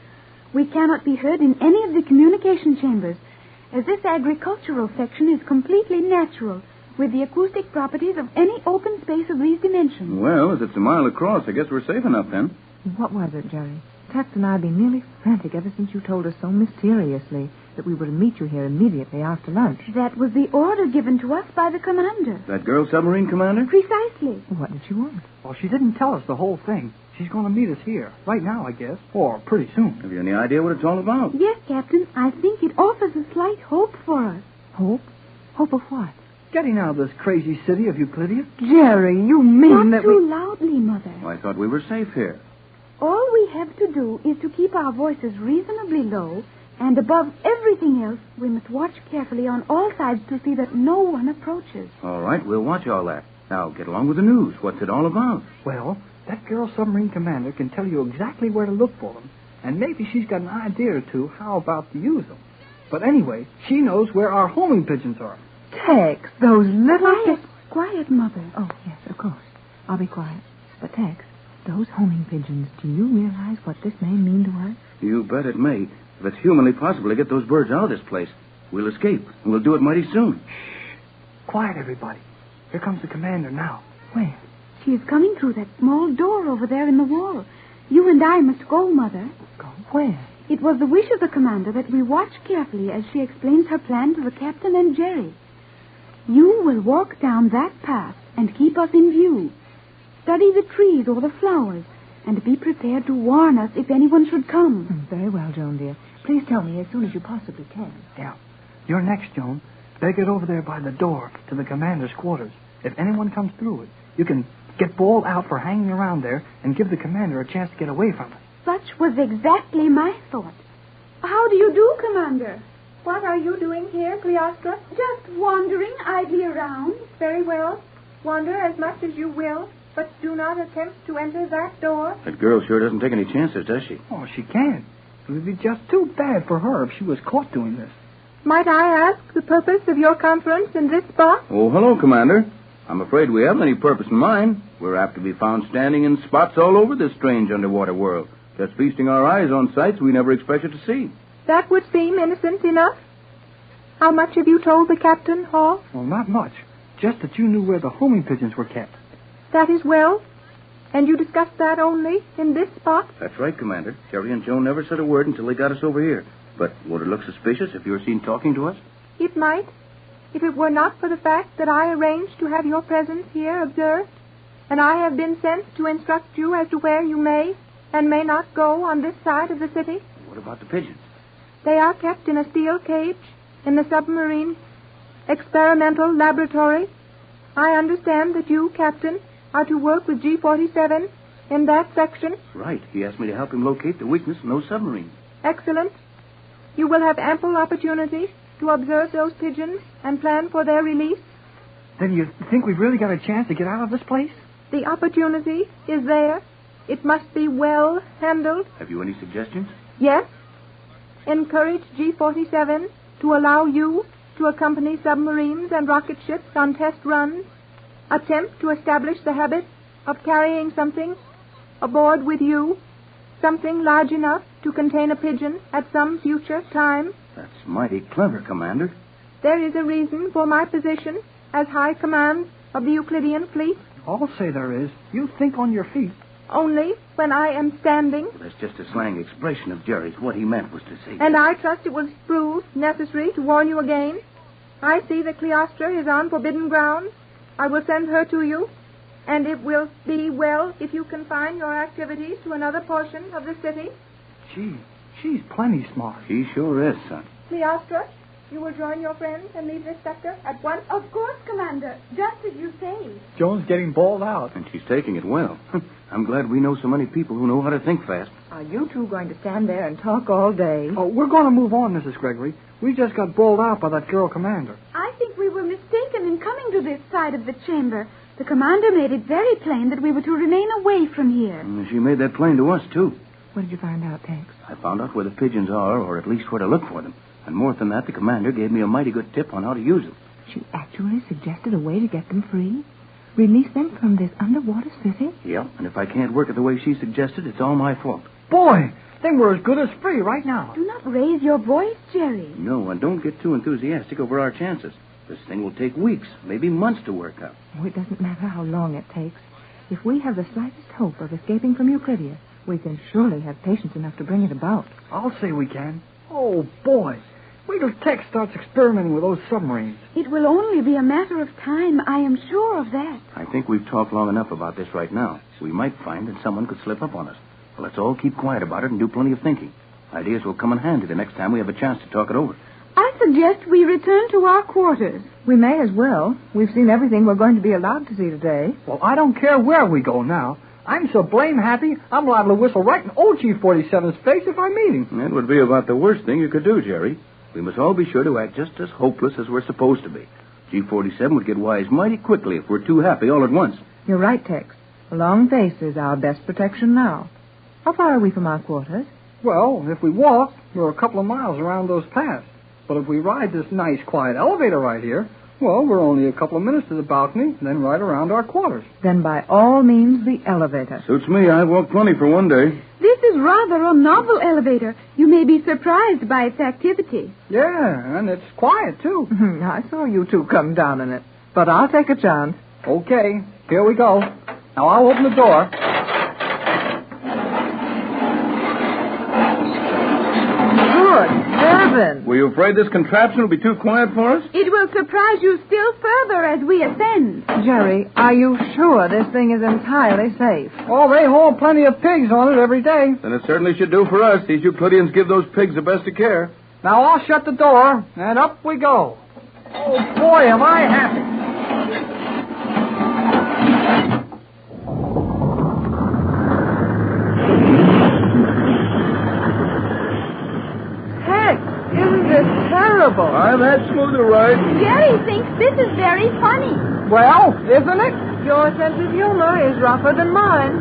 We cannot be heard in any of the communication chambers, as this agricultural section is completely natural, with the acoustic properties of any open space of these dimensions. Well, as it's a mile across, I guess we're safe enough then. What was it, Jerry? Tex and I have been nearly frantic ever since you told us so mysteriously that we were to meet you here immediately after lunch. That was the order given to us by the commander. That girl submarine commander? Precisely. What did she want? Well, she didn't tell us the whole thing. She's going to meet us here, right now, I guess, or pretty soon. Have you any idea what it's all about? Yes, Captain. I think it offers a slight hope for us. Hope? Hope of what? Getting out of this crazy city of Euclidia. Jerry, you mean Not that too loudly, Mother. Well, I thought we were safe here. All we have to do is to keep our voices reasonably low, and above everything else, we must watch carefully on all sides to see that no one approaches. All right, we'll watch all that. Now, get along with the news. What's it all about? Well, that girl submarine commander can tell you exactly where to look for them, and maybe she's got an idea or two how about to use them. But anyway, she knows where our homing pigeons are. Tex, those little... Quiet, Mother. Oh, yes, of course. I'll be quiet. But, Tex, those homing pigeons, do you realize what this may mean to us? You bet it may. If it's humanly possible to get those birds out of this place, we'll escape, and we'll do it mighty soon. Shh. Quiet, everybody. Here comes the commander now. Where? She is coming through that small door over there in the wall. You and I must go, Mother. Go where? It was the wish of the commander that we watch carefully as she explains her plan to the captain and Jerry. You will walk down that path and keep us in view. Study the trees or the flowers, and be prepared to warn us if anyone should come. Very well, Joan, dear. Please tell me as soon as you possibly can. Yeah. You're next, Joan. Better get over there by the door to the commander's quarters. If anyone comes through it, you can get bawled out for hanging around there and give the commander a chance to get away from it. Such was exactly my thought. How do you do, Commander? What are you doing here, Cleostra? Just wandering idly around. Very well. Wander as much as you will, but do not attempt to enter that door. That girl sure doesn't take any chances, does she? Oh, she can't. It would be just too bad for her if she was caught doing this. Might I ask the purpose of your conference in this spot? Oh, hello, Commander. I'm afraid we haven't any purpose in mind. We're apt to be found standing in spots all over this strange underwater world, just feasting our eyes on sights we never expected to see. That would seem innocent enough. How much have you told the captain, Hall? Well, not much. Just that you knew where the homing pigeons were kept. That is well. And you discussed that only in this spot? That's right, Commander. Jerry and Joan never said a word until they got us over here. But would it look suspicious if you were seen talking to us? It might, if it were not for the fact that I arranged to have your presence here observed, and I have been sent to instruct you as to where you may and may not go on this side of the city. What about the pigeons? They are kept in a steel cage in the submarine experimental laboratory. I understand that you, Captain, are to work with G-47 in that section. Right. He asked me to help him locate the weakness in those submarines. Excellent. You will have ample opportunity to observe those pigeons and plan for their release. Then you think we've really got a chance to get out of this place? The opportunity is there. It must be well handled. Have you any suggestions? Yes. Encourage G-47 to allow you to accompany submarines and rocket ships on test runs. Attempt to establish the habit of carrying something aboard with you, something large enough to contain a pigeon at some future time. That's mighty clever, Commander. There is a reason for my position as High Command of the Euclidean Fleet. I'll say there is. You think on your feet. Only when I am standing. That's just a slang expression of Jerry's. What he meant was to say... And I trust it will prove necessary to warn you again. I see that Cleostra is on forbidden ground. I will send her to you, and it will be well if you confine your activities to another portion of the city. Gee, she's plenty smart. She sure is, son. Cleostra, You will join your friends and leave this sector at once? Of course, Commander. Just as you say. Joan's getting bawled out. And she's taking it well. I'm glad we know so many people who know how to think fast. Are you two going to stand there and talk all day? Oh, we're going to move on, Mrs. Gregory. We just got bawled out by that girl commander. I think we were mistaken in coming to this side of the chamber. The commander made it very plain that we were to remain away from here. And she made that plain to us, too. What did you find out, Tex? I found out where the pigeons are, or at least where to look for them. And more than that, the commander gave me a mighty good tip on how to use them. She actually suggested a way to get them free? Release them from this underwater city? Yeah, and if I can't work it the way she suggested, it's all my fault. Boy, then we're as good as free right now. Do not raise your voice, Jerry. No, and don't get too enthusiastic over our chances. This thing will take weeks, maybe months to work out. Oh, it doesn't matter how long it takes. If we have the slightest hope of escaping from Euclidia, we can surely have patience enough to bring it about. I'll say we can. Oh, boy. Wait till Tex starts experimenting with those submarines. It will only be a matter of time. I am sure of that. I think we've talked long enough about this right now. We might find that someone could slip up on us. Well, let's all keep quiet about it and do plenty of thinking. Ideas will come in handy the next time we have a chance to talk it over. I suggest we return to our quarters. We may as well. We've seen everything we're going to be allowed to see today. Well, I don't care where we go now. I'm so blame happy, I'm liable to whistle right in old Chief 47's face if I meet him. That would be about the worst thing you could do, Jerry. We must all be sure to act just as hopeless as we're supposed to be. G47 would get wise mighty quickly if we're too happy all at once. You're right, Tex. A long face is our best protection now. How far are we from our quarters? Well, if we walk, we're a couple of miles around those paths. But if we ride this nice, quiet elevator right here, well, we're only a couple of minutes to the balcony, then right around our quarters. Then by all means, the elevator. Suits me. I've walked plenty for one day. This is rather a novel elevator. You may be surprised by its activity. Yeah, and it's quiet, too. I saw you two come down in it. But I'll take a chance. Okay, here we go. Now, I'll open the door. Were you afraid this contraption will be too quiet for us? It will surprise you still further as we ascend. Jerry, are you sure this thing is entirely safe? Oh, they haul plenty of pigs on it every day. Then it certainly should do for us. These Euclideans give those pigs the best of care. Now, I'll shut the door, and up we go. Oh, boy, am I happy. Terrible. I've had smoother rides. Jerry thinks this is very funny. Well, isn't it? Your sense of humor is rougher than mine.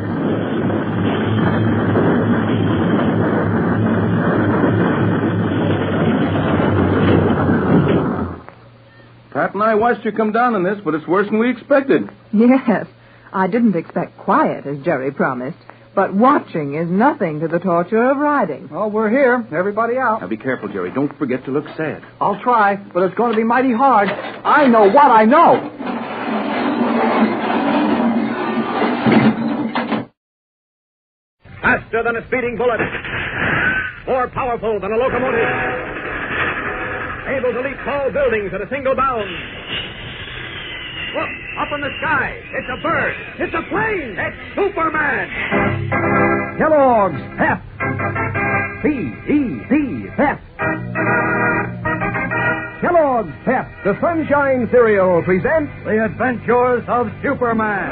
Pat and I watched you come down in this, but it's worse than we expected. Yes. I didn't expect quiet, as Jerry promised. But watching is nothing to the torture of riding. Well, we're here. Everybody out. Now, be careful, Jerry. Don't forget to look sad. I'll try, but it's going to be mighty hard. I know what I know. Faster than a speeding bullet. More powerful than a locomotive. Able to leap tall buildings at a single bound. Look, up in the sky. It's a bird. It's a plane. It's Superman. Kellogg's Pep. P-E-P, Pep. Kellogg's Pep, the Sunshine Cereal, presents The Adventures of Superman.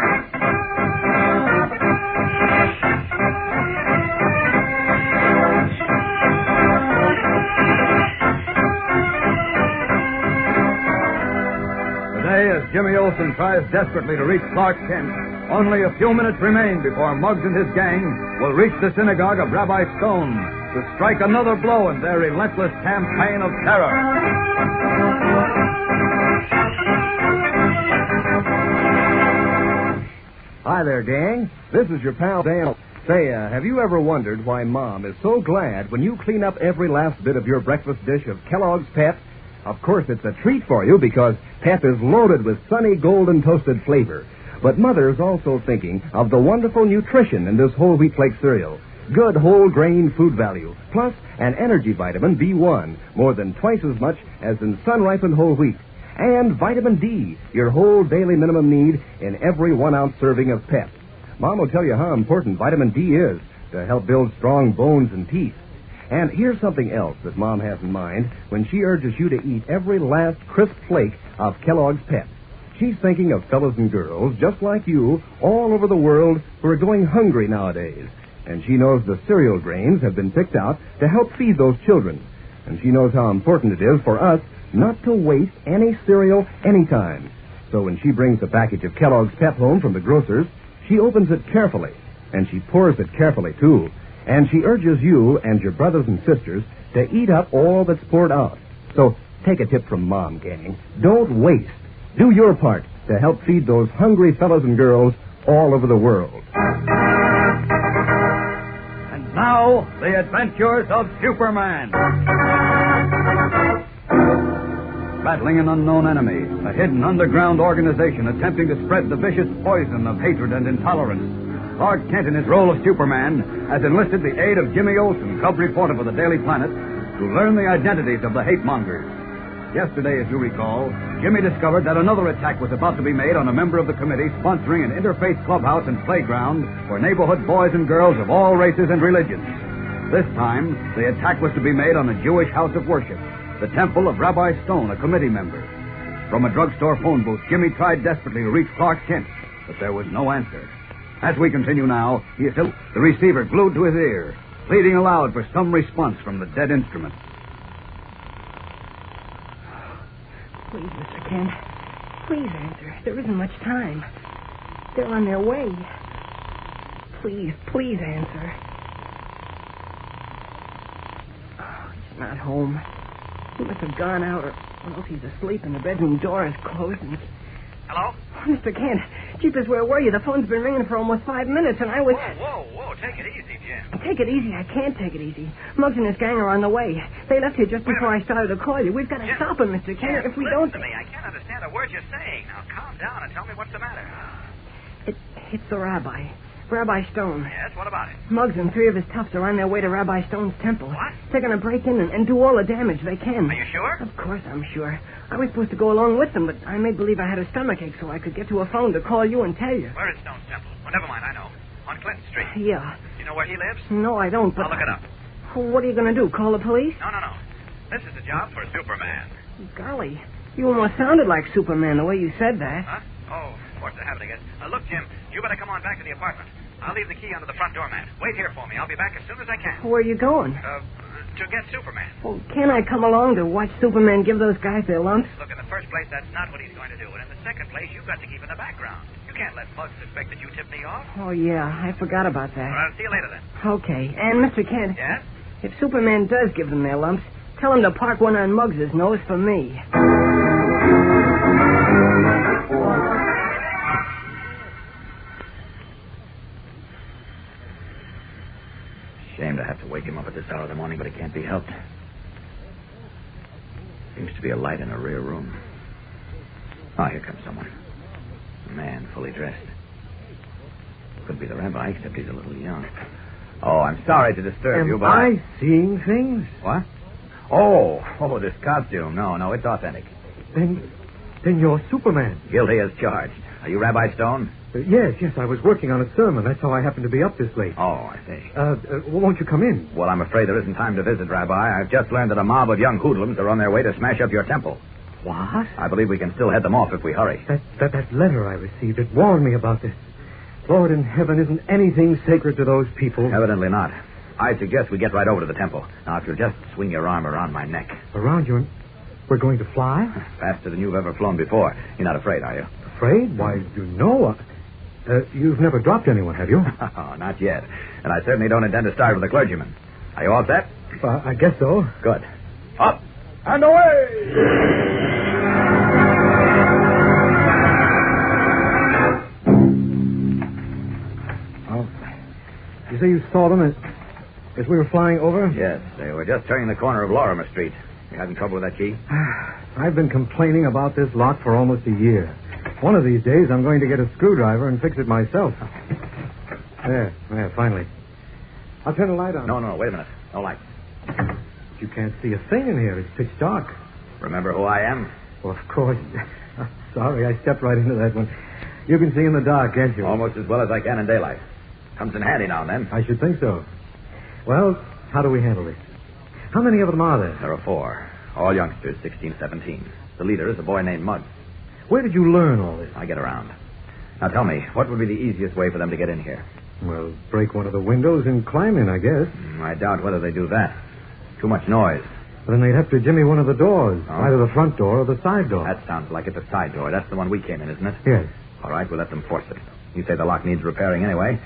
Today, as Jimmy Olsen tries desperately to reach Clark Kent, only a few minutes remain before Muggs and his gang will reach the synagogue of Rabbi Stone to strike another blow in their relentless campaign of terror. Hi there, gang. This is your pal Dan. Say, have you ever wondered why Mom is so glad when you clean up every last bit of your breakfast dish of Kellogg's Pep? Of course, it's a treat for you because Pep is loaded with sunny golden toasted flavor. But Mother's also thinking of the wonderful nutrition in this whole wheat flake cereal. Good whole grain food value, plus an energy vitamin B1, more than twice as much as in sun-ripened whole wheat. And vitamin D, your whole daily minimum need in every 1 ounce serving of Pep. Mom will tell you how important vitamin D is to help build strong bones and teeth. And here's something else that Mom has in mind when she urges you to eat every last crisp flake of Kellogg's Pep. She's thinking of fellows and girls just like you all over the world who are going hungry nowadays. And she knows the cereal grains have been picked out to help feed those children. And she knows how important it is for us not to waste any cereal anytime. So when she brings a package of Kellogg's Pep home from the grocer's, she opens it carefully. And she pours it carefully, too. And she urges you and your brothers and sisters to eat up all that's poured out. So take a tip from Mom, gang. Don't waste. Do your part to help feed those hungry fellows and girls all over the world. And now, the adventures of Superman. Battling an unknown enemy, a hidden underground organization attempting to spread the vicious poison of hatred and intolerance, Clark Kent, in his role of Superman, has enlisted the aid of Jimmy Olsen, cub reporter for the Daily Planet, to learn the identities of the hate mongers. Yesterday, as you recall, Jimmy discovered that another attack was about to be made on a member of the committee sponsoring an interfaith clubhouse and playground for neighborhood boys and girls of all races and religions. This time, the attack was to be made on a Jewish house of worship, the temple of Rabbi Stone, a committee member. From a drugstore phone booth, Jimmy tried desperately to reach Clark Kent, but there was no answer. As we continue now, he is still the receiver glued to his ear, pleading aloud for some response from the dead instrument. Please, Mr. Kent. Please answer. There isn't much time. They're on their way. Please answer. Oh, he's not home. He must have gone out, or else he's asleep and the bedroom door is closed. And... Hello? Mr. Kent, Jeepers, where were you? The phone's been ringing for almost 5 minutes, and I was... Whoa. Take it easy, Jim. Take it easy. I can't take it easy. Muggs and his gang are on the way. They left here just before I started to call you. We've got to stop them, Mr. Kent. If we don't... Listen to me. I can't understand a word you're saying. Now, calm down and tell me what's the matter. It's the rabbi. Rabbi Stone. Yes, what about it? Muggs and 3 of his toughs are on their way to Rabbi Stone's temple. What? They're going to break in and do all the damage they can. Are you sure? Of course I'm sure. I was supposed to go along with them, but I made believe I had a stomachache so I could get to a phone to call you and tell you. Where is Stone's temple? Well, never mind, I know. On Clinton Street. Yeah. You know where he lives? No, I don't, but... I'll look it up. What are you going to do, call the police? No. This is a job for Superman. Golly, you almost sounded like Superman the way you said that. Huh? Oh, what's the habit, I guess. Look, Jim, you better come on back to the apartment. I'll leave the key under the front doormat. Wait here for me. I'll be back as soon as I can. Where are you going? To get Superman. Well, can't I come along to watch Superman give those guys their lumps? Look, in the first place, that's not what he's going to do. And in the second place, you've got to keep in the background. You can't let Muggs suspect that you tipped me off. Oh, yeah, I forgot about that. Well, I'll see you later, then. Okay, and Mr. Kent. Yes? If Superman does give them their lumps, tell him to park one on Muggs' nose for me. Shame to have to wake him up at this hour of the morning, but it can't be helped. Seems to be a light in a rear room. Oh, here comes someone. A man, fully dressed. Could be the rabbi, except he's a little young. Oh, I'm sorry to disturb you, but... Am I seeing things? What? Oh, this costume. No, it's authentic. Then you're Superman. Guilty as charged. Are you Rabbi Stone? Yes, I was working on a sermon. That's how I happened to be up this late. Oh, I see. Won't you come in? Well, I'm afraid there isn't time to visit, Rabbi. I've just learned that a mob of young hoodlums are on their way to smash up your temple. What? I believe we can still head them off if we hurry. That letter I received, it warned me about this. Lord in heaven, isn't anything sacred to those people? Evidently not. I suggest we get right over to the temple. Now, if you'll just swing your arm around my neck. Around you? We're going to fly? Faster than you've ever flown before. You're not afraid, are you? Afraid? Why, you know... you've never dropped anyone, have you? Oh, not yet. And I certainly don't intend to start with a clergyman. Are you all set? I guess so. Good. Up and away! Oh, you say you saw them as we were flying over? Yes, they were just turning the corner of Lorimer Street. You having trouble with that key? I've been complaining about this lock for almost a year. One of these days, I'm going to get a screwdriver and fix it myself. There, finally. I'll turn the light on. No, wait a minute. No light. You can't see a thing in here. It's pitch dark. Remember who I am? Well, of course. Sorry, I stepped right into that one. You can see in the dark, can't you? Almost as well as I can in daylight. Comes in handy now and then. I should think so. Well, how do we handle this? How many of them are there? There are 4. All youngsters, 16, 17. The leader is a boy named Muggs. Where did you learn all this? I get around. Now tell me, what would be the easiest way for them to get in here? Well, break one of the windows and climb in, I guess. I doubt whether they do that. Too much noise. But then they'd have to jimmy one of the doors, Oh. either the front door or the side door. That sounds like it's a side door. That's the one we came in, isn't it? Yes. All right, we'll let them force it. You say the lock needs repairing anyway.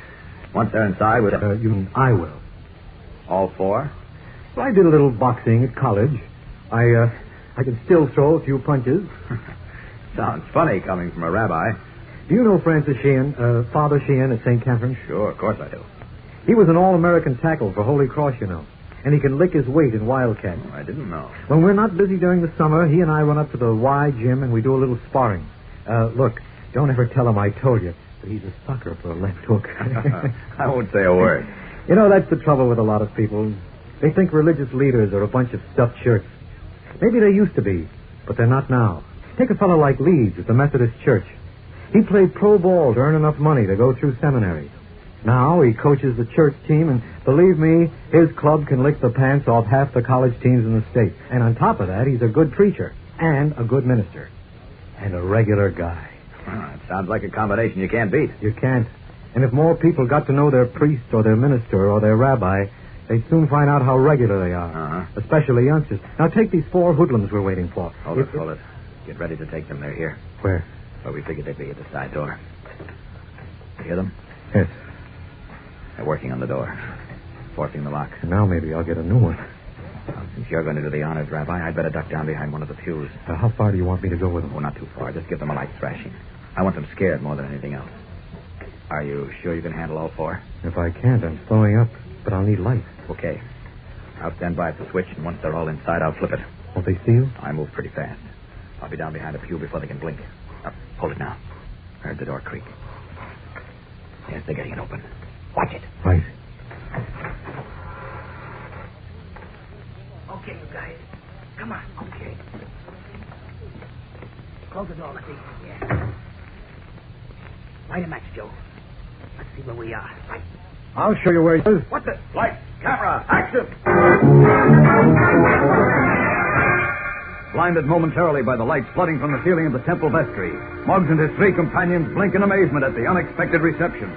Once they're inside, we'll... You mean I will? All 4? Well, I did a little boxing at college. I can still throw a few punches. Sounds funny coming from a rabbi. Do you know Francis Sheehan, Father Sheehan at St. Catherine's? Sure, of course I do. He was an all-American tackle for Holy Cross, you know. And he can lick his weight in Wildcat. Oh, I didn't know. When we're not busy during the summer, he and I run up to the Y gym and we do a little sparring. Look, don't ever tell him I told you, but he's a sucker for a left hook. I won't say a word. You know, that's the trouble with a lot of people. They think religious leaders are a bunch of stuffed shirts. Maybe they used to be, but they're not now. Take a fellow like Leeds at the Methodist Church. He played pro ball to earn enough money to go through seminary. Now he coaches the church team, and believe me, his club can lick the pants off half the college teams in the state. And on top of that, he's a good preacher and a good minister and a regular guy. It sounds like a combination you can't beat. You can't. And if more people got to know their priest or their minister or their rabbi, they'd soon find out how regular they are, especially youngsters. Now take these 4 hoodlums we're waiting for. Hold it. Get ready to take them. They're here. Where? Where we figured they'd be, at the side door. You hear them? Yes. They're working on the door, forcing the lock. Now maybe I'll get a new one. Well, since you're going to do the honors, Rabbi, I'd better duck down behind one of the pews. How far do you want me to go with them? Oh, not too far. Just give them a light thrashing. I want them scared more than anything else. Are you sure you can handle all 4? If I can't, I'm slowing up, but I'll need light. Okay. I'll stand by at the switch, and once they're all inside, I'll flip it. Won't they see you? I move pretty fast. I'll be down behind a pew before they can blink. Hold it now. Heard the door creak. Yes, they're getting it open. Watch it. Right. Okay, you guys. Come on. Okay. Close the door, let's see. Yeah. Light a match, Joe. Let's see where we are. Right. I'll show you where he is. What the? Lights, camera, action! Blinded momentarily by the lights flooding from the ceiling of the temple vestry, Muggs and his 3 companions blink in amazement at the unexpected reception.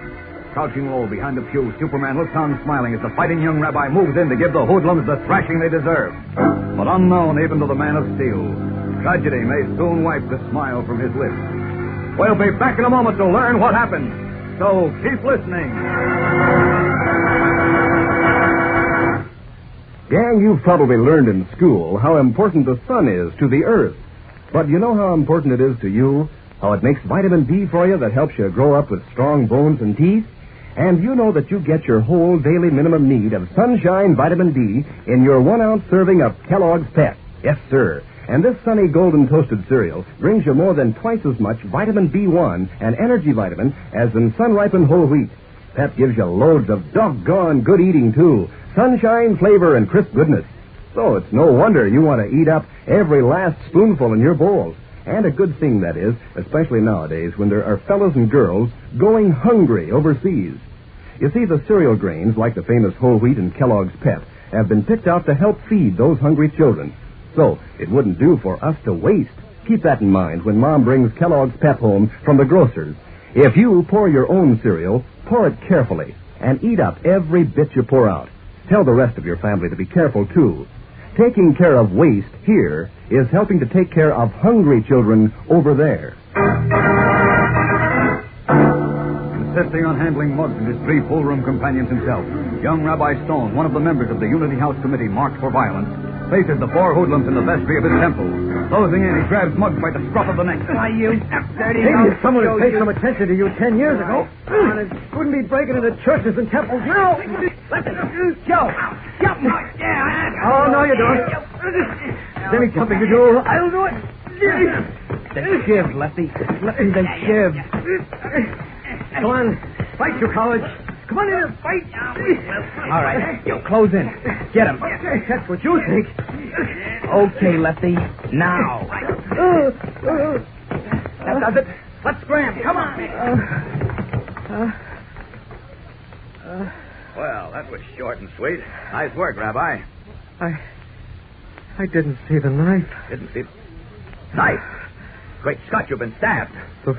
Crouching low behind the pew, Superman looks on smiling as the fighting young rabbi moves in to give the hoodlums the thrashing they deserve. But unknown even to the man of steel, tragedy may soon wipe the smile from his lips. We'll be back in a moment to learn what happened. So keep listening. Gang, you've probably learned in school how important the sun is to the earth. But you know how important it is to you? How it makes vitamin D for you that helps you grow up with strong bones and teeth? And you know that you get your whole daily minimum need of Sunshine Vitamin D in your 1-ounce serving of Kellogg's Pep. Yes, sir. And this sunny golden toasted cereal brings you more than twice as much vitamin B1 and energy vitamin as in sun-ripened whole wheat. Pep gives you loads of doggone good eating, too. Sunshine, flavor, and crisp goodness. So it's no wonder you want to eat up every last spoonful in your bowl. And a good thing, that is, especially nowadays when there are fellows and girls going hungry overseas. You see, the cereal grains, like the famous whole wheat and Kellogg's Pep, have been picked out to help feed those hungry children. So it wouldn't do for us to waste. Keep that in mind when Mom brings Kellogg's Pep home from the grocer's. If you pour your own cereal, pour it carefully and eat up every bit you pour out. Tell the rest of your family to be careful, too. Taking care of waste here is helping to take care of hungry children over there. Insisting on handling Muggs and his 3 full-room companions himself, young Rabbi Stone, one of the members of the Unity House Committee marked for violence, faces the 4 hoodlums in the vestry of his temple. Closing in, he grabs Muggs by the scruff of the neck. Why, you dirty Maybe mouth. if someone had paid some attention to you 10 years ago, wouldn't be breaking into churches and temples now. Joe. Oh, no, you don't. Give me something to do. I'll do it. The shiv, Lefty. The shiv. Come on. Fight, you cowards. Come on in and fight. All right. You close in. Get him. That's what you think. Okay, Lefty. Now. That does it. Let's scram. Come on. Well, that was short and sweet. Nice work, Rabbi. I didn't see the knife. Didn't see... Knife? Great Scott, you've been stabbed. The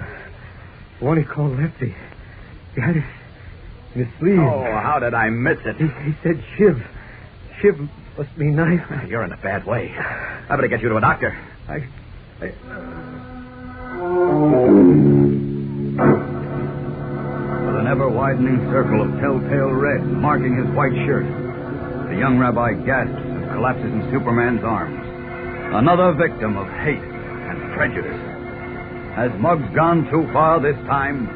one he called Lefty. He had it in his sleeve. Oh, how did I miss it? He said Shiv. Shiv must be knife. You're in a bad way. I better get you to a doctor. With an ever-widening circle of telltale red marking his white shirt, the young rabbi gasps and collapses in Superman's arms. Another victim of hate and prejudice. Has Muggs gone too far this time?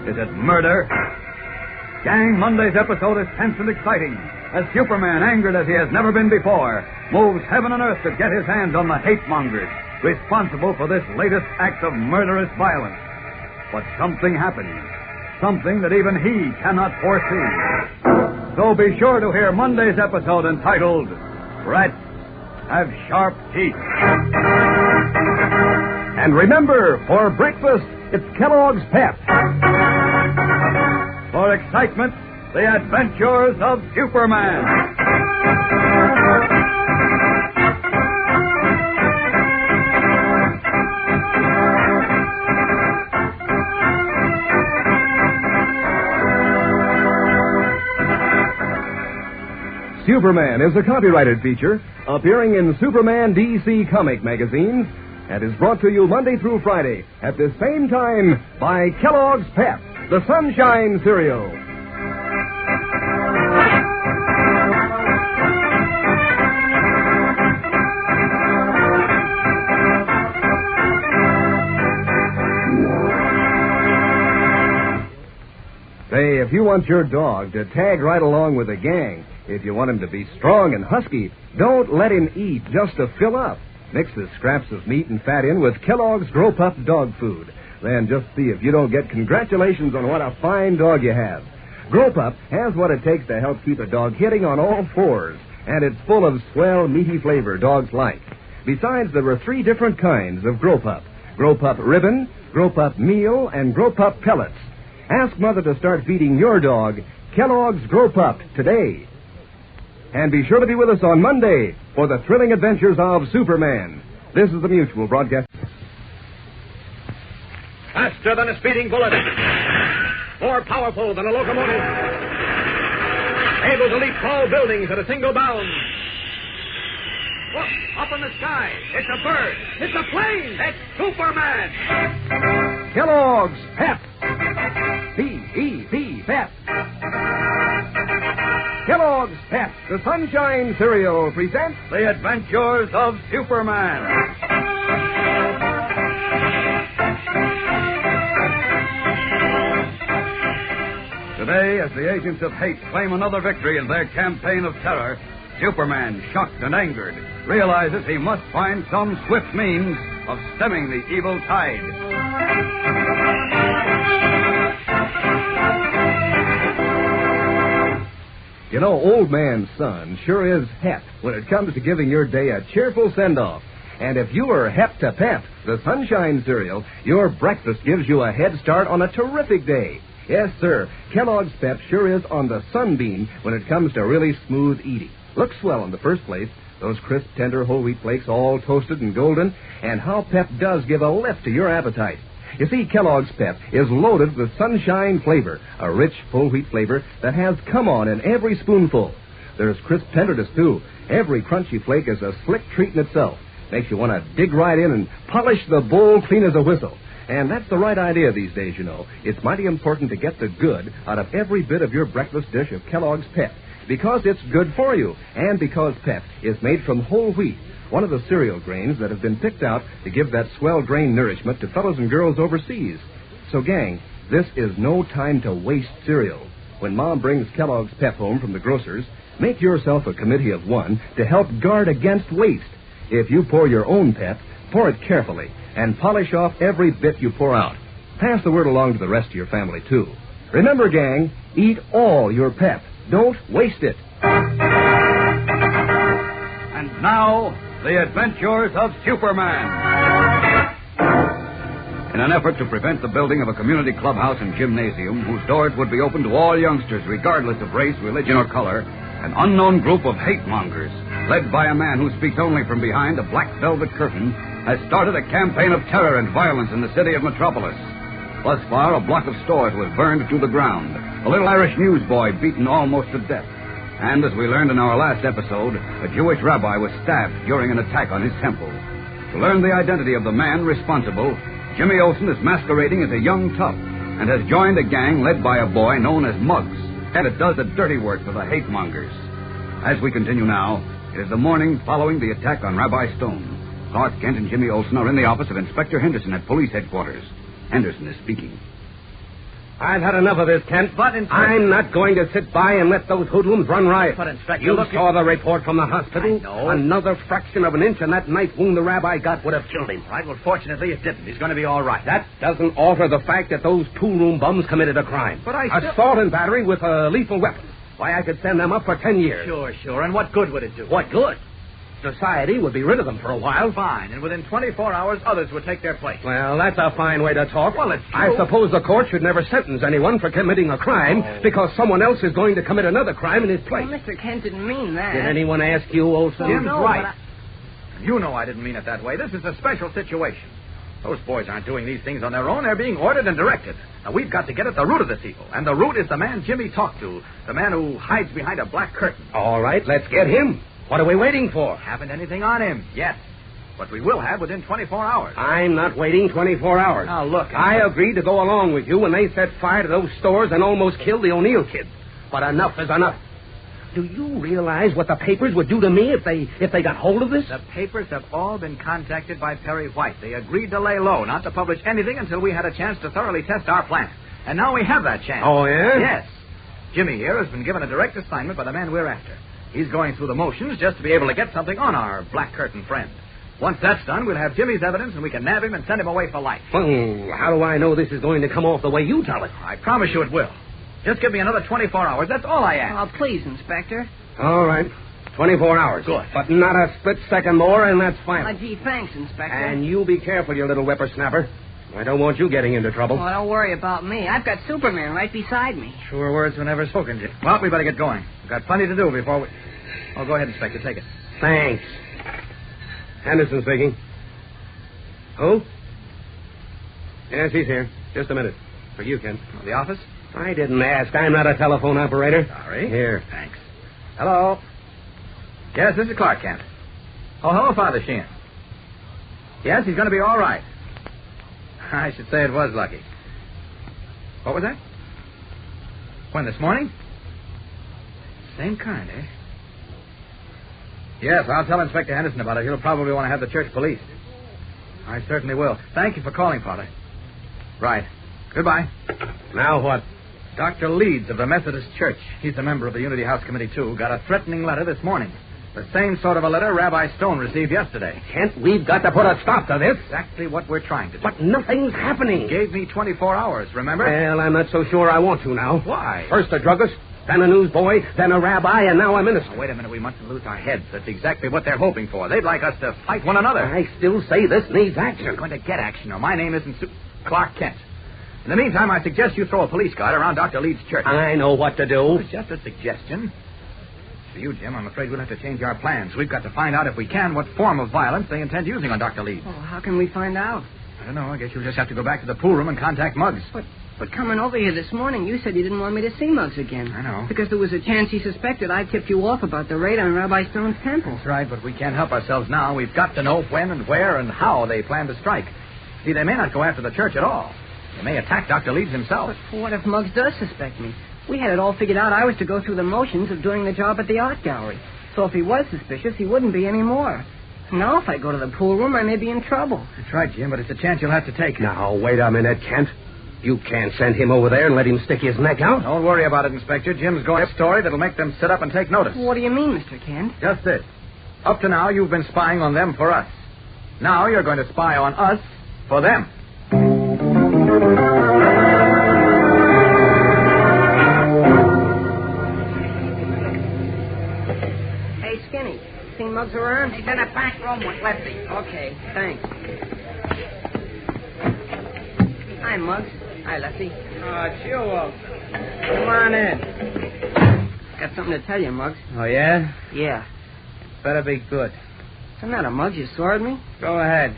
Is it murder? Gang, Monday's episode is tense and exciting as Superman, angered as he has never been before, moves heaven and earth to get his hands on the hate mongers responsible for this latest act of murderous violence. But something happens. Something that even he cannot foresee. So be sure to hear Monday's episode entitled, Rats Have Sharp Teeth. And remember, for breakfast, it's Kellogg's Pep. For excitement, the adventures of Superman. Superman is a copyrighted feature appearing in Superman DC comic magazines and is brought to you Monday through Friday at the same time by Kellogg's Pep, the Sunshine Cereal. Say, if you want your dog to tag right along with the gang, if you want him to be strong and husky, don't let him eat just to fill up. Mix the scraps of meat and fat in with Kellogg's Grow Pup dog food. Then just see if you don't get congratulations on what a fine dog you have. Grow Pup has what it takes to help keep a dog hitting on all fours, and it's full of swell, meaty flavor dogs like. Besides, there are 3 different kinds of Grow Pup. Grow Pup Ribbon, Grow Pup Meal, and Grow Pup Pellets. Ask Mother to start feeding your dog Kellogg's Grow Pup today. And be sure to be with us on Monday for the thrilling adventures of Superman. This is the Mutual Broadcast. Faster than a speeding bullet. More powerful than a locomotive. Able to leap tall buildings at a single bound. Look, up in the sky. It's a bird. It's a plane. It's Superman. Kellogg's Pep. P-E-P, Pep. Kellogg's Pep, the Sunshine Cereal, presents The Adventures of Superman. Today, as the agents of hate claim another victory in their campaign of terror, Superman, shocked and angered, realizes he must find some swift means of stemming the evil tide. You know, Old Man Sun sure is hep when it comes to giving your day a cheerful send-off. And if you are hep to Pep, the Sunshine Cereal, your breakfast gives you a head start on a terrific day. Yes, sir, Kellogg's Pep sure is on the sunbeam when it comes to really smooth eating. Looks swell in the first place, those crisp, tender whole wheat flakes all toasted and golden, and how Pep does give a lift to your appetite. You see, Kellogg's Pep is loaded with sunshine flavor, a rich, full wheat flavor that has come on in every spoonful. There's crisp tenderness, too. Every crunchy flake is a slick treat in itself. Makes you want to dig right in and polish the bowl clean as a whistle. And that's the right idea these days, you know. It's mighty important to get the good out of every bit of your breakfast dish of Kellogg's Pep, because it's good for you, and because Pep is made from whole wheat, one of the cereal grains that have been picked out to give that swell grain nourishment to fellows and girls overseas. So, gang, this is no time to waste cereal. When Mom brings Kellogg's Pep home from the grocer's, make yourself a committee of one to help guard against waste. If you pour your own Pep, pour it carefully and polish off every bit you pour out. Pass the word along to the rest of your family, too. Remember, gang, eat all your Pep. Don't waste it. And now, The Adventures of Superman. In an effort to prevent the building of a community clubhouse and gymnasium whose doors would be open to all youngsters regardless of race, religion, or color, an unknown group of hate mongers, led by a man who speaks only from behind a black velvet curtain, has started a campaign of terror and violence in the city of Metropolis. Thus far, a block of stores was burned to the ground, a little Irish newsboy beaten almost to death. And as we learned in our last episode, a Jewish rabbi was stabbed during an attack on his temple. To learn the identity of the man responsible, Jimmy Olsen is masquerading as a young tough and has joined a gang led by a boy known as Muggs, and it does the dirty work for the hate mongers. As we continue now, it is the morning following the attack on Rabbi Stone. Clark Kent and Jimmy Olsen are in the office of Inspector Henderson at police headquarters. Henderson is speaking. I've had enough of this, Kent. But, Inspector... I'm not going to sit by and let those hoodlums run riot. But, Inspector, you look... saw the report from the hospital. I know. Another fraction of an inch and that knife wound the rabbi got would have killed him. Right, well, fortunately it didn't. He's going to be all right. That doesn't alter the fact that those pool-room bums committed a crime. But Assault and battery with a lethal weapon. Why, I could send them up for 10 years. Sure. And what good would it do? What good? Society would be rid of them for a while. Fine. And within 24 hours, others would take their place. Well, that's a fine way to talk. Well, it's true. I suppose the court should never sentence anyone for committing a crime because someone else is going to commit another crime in his place. Well, Mr. Kent didn't mean that. Did anyone ask you, Olson? Jim's no, right. You know I didn't mean it that way. This is a special situation. Those boys aren't doing these things on their own. They're being ordered and directed. Now, we've got to get at the root of this evil. And the root is the man Jimmy talked to. The man who hides behind a black curtain. All right, let's get him. What are we waiting for? Haven't anything on him yet. But we will have within 24 hours. I'm not waiting 24 hours. Now, look. I agreed to go along with you when they set fire to those stores and almost killed the O'Neill kids. But enough is enough. Do you realize what the papers would do to me if they got hold of this? The papers have all been contacted by Perry White. They agreed to lay low, not to publish anything until we had a chance to thoroughly test our plan. And now we have that chance. Oh, yeah? Yes. Jimmy here has been given a direct assignment by the man we're after. He's going through the motions just to be able to get something on our black curtain friend. Once that's done, we'll have Jimmy's evidence and we can nab him and send him away for life. Well, how do I know this is going to come off the way you tell it? I promise you it will. Just give me another 24 hours. That's all I ask. Oh, please, Inspector. All right. 24 hours. Good. But not a split second more, and that's final. Gee, thanks, Inspector. And you be careful, you little whippersnapper. I don't want you getting into trouble. Oh, don't worry about me. I've got Superman right beside me. Sure words were never spoken, Jim. Well, we better get going. We've got plenty to do before we... Oh, go ahead, Inspector. Take it. Thanks. Henderson speaking. Who? Yes, he's here. Just a minute. For you, Ken. The office? I didn't ask. I'm not a telephone operator. Sorry. Here. Thanks. Hello. Yes, this is Clark Kent. Oh, hello, Father Sheehan. Yes, he's going to be all right. I should say it was lucky. What was that? When, this morning? Same kind, eh? Yes, I'll tell Inspector Henderson about it. He'll probably want to have the church policed. I certainly will. Thank you for calling, Father. Right. Goodbye. Now what? Dr. Leeds of the Methodist Church, he's a member of the Unity House Committee, too, got a threatening letter this morning. The same sort of a letter Rabbi Stone received yesterday. Kent, we've got to put a stop to this. Exactly what we're trying to do. But nothing's happening. He gave me 24 hours, remember? Well, I'm not so sure I want to now. Why? First a druggist, then a newsboy, then a rabbi, and now a minister. Now, wait a minute. We mustn't lose our heads. That's exactly what they're hoping for. They'd like us to fight one another. I still say this needs action. You're going to get action, or my name isn't Clark Kent. In the meantime, I suggest you throw a police guard around Dr. Leeds' church. I know what to do. It's just a suggestion. For you, Jim, I'm afraid we'll have to change our plans. We've got to find out, if we can, what form of violence they intend using on Dr. Leeds. Oh, how can we find out? I don't know. I guess you'll just have to go back to the pool room and contact Muggs. But coming over here this morning, you said you didn't want me to see Muggs again. I know. Because there was a chance he suspected I tipped you off about the raid on Rabbi Stone's temple. That's right, but we can't help ourselves now. We've got to know when and where and how they plan to strike. See, they may not go after the church at all. They may attack Dr. Leeds himself. But what if Muggs does suspect me? We had it all figured out. I was to go through the motions of doing the job at the art gallery. So if he was suspicious, he wouldn't be anymore. Now if I go to the pool room, I may be in trouble. That's right, Jim, but it's a chance you'll have to take. Now, wait a minute, Kent. You can't send him over there and let him stick his neck out. Don't worry about it, Inspector. Jim's going a story that'll make them sit up and take notice. What do you mean, Mr. Kent? Just this. Up to now, you've been spying on them for us. Now you're going to spy on us for them. Hey, Skinny. Seen Muggs around? He's in a back room with Lefty. Okay, thanks. Hi, Muggs. Hi, Lefty. Chew. Come on in. Got something to tell you, Muggs. Oh, yeah? Yeah. Better be good. What's the matter, Muggs? You swore at me? Go ahead.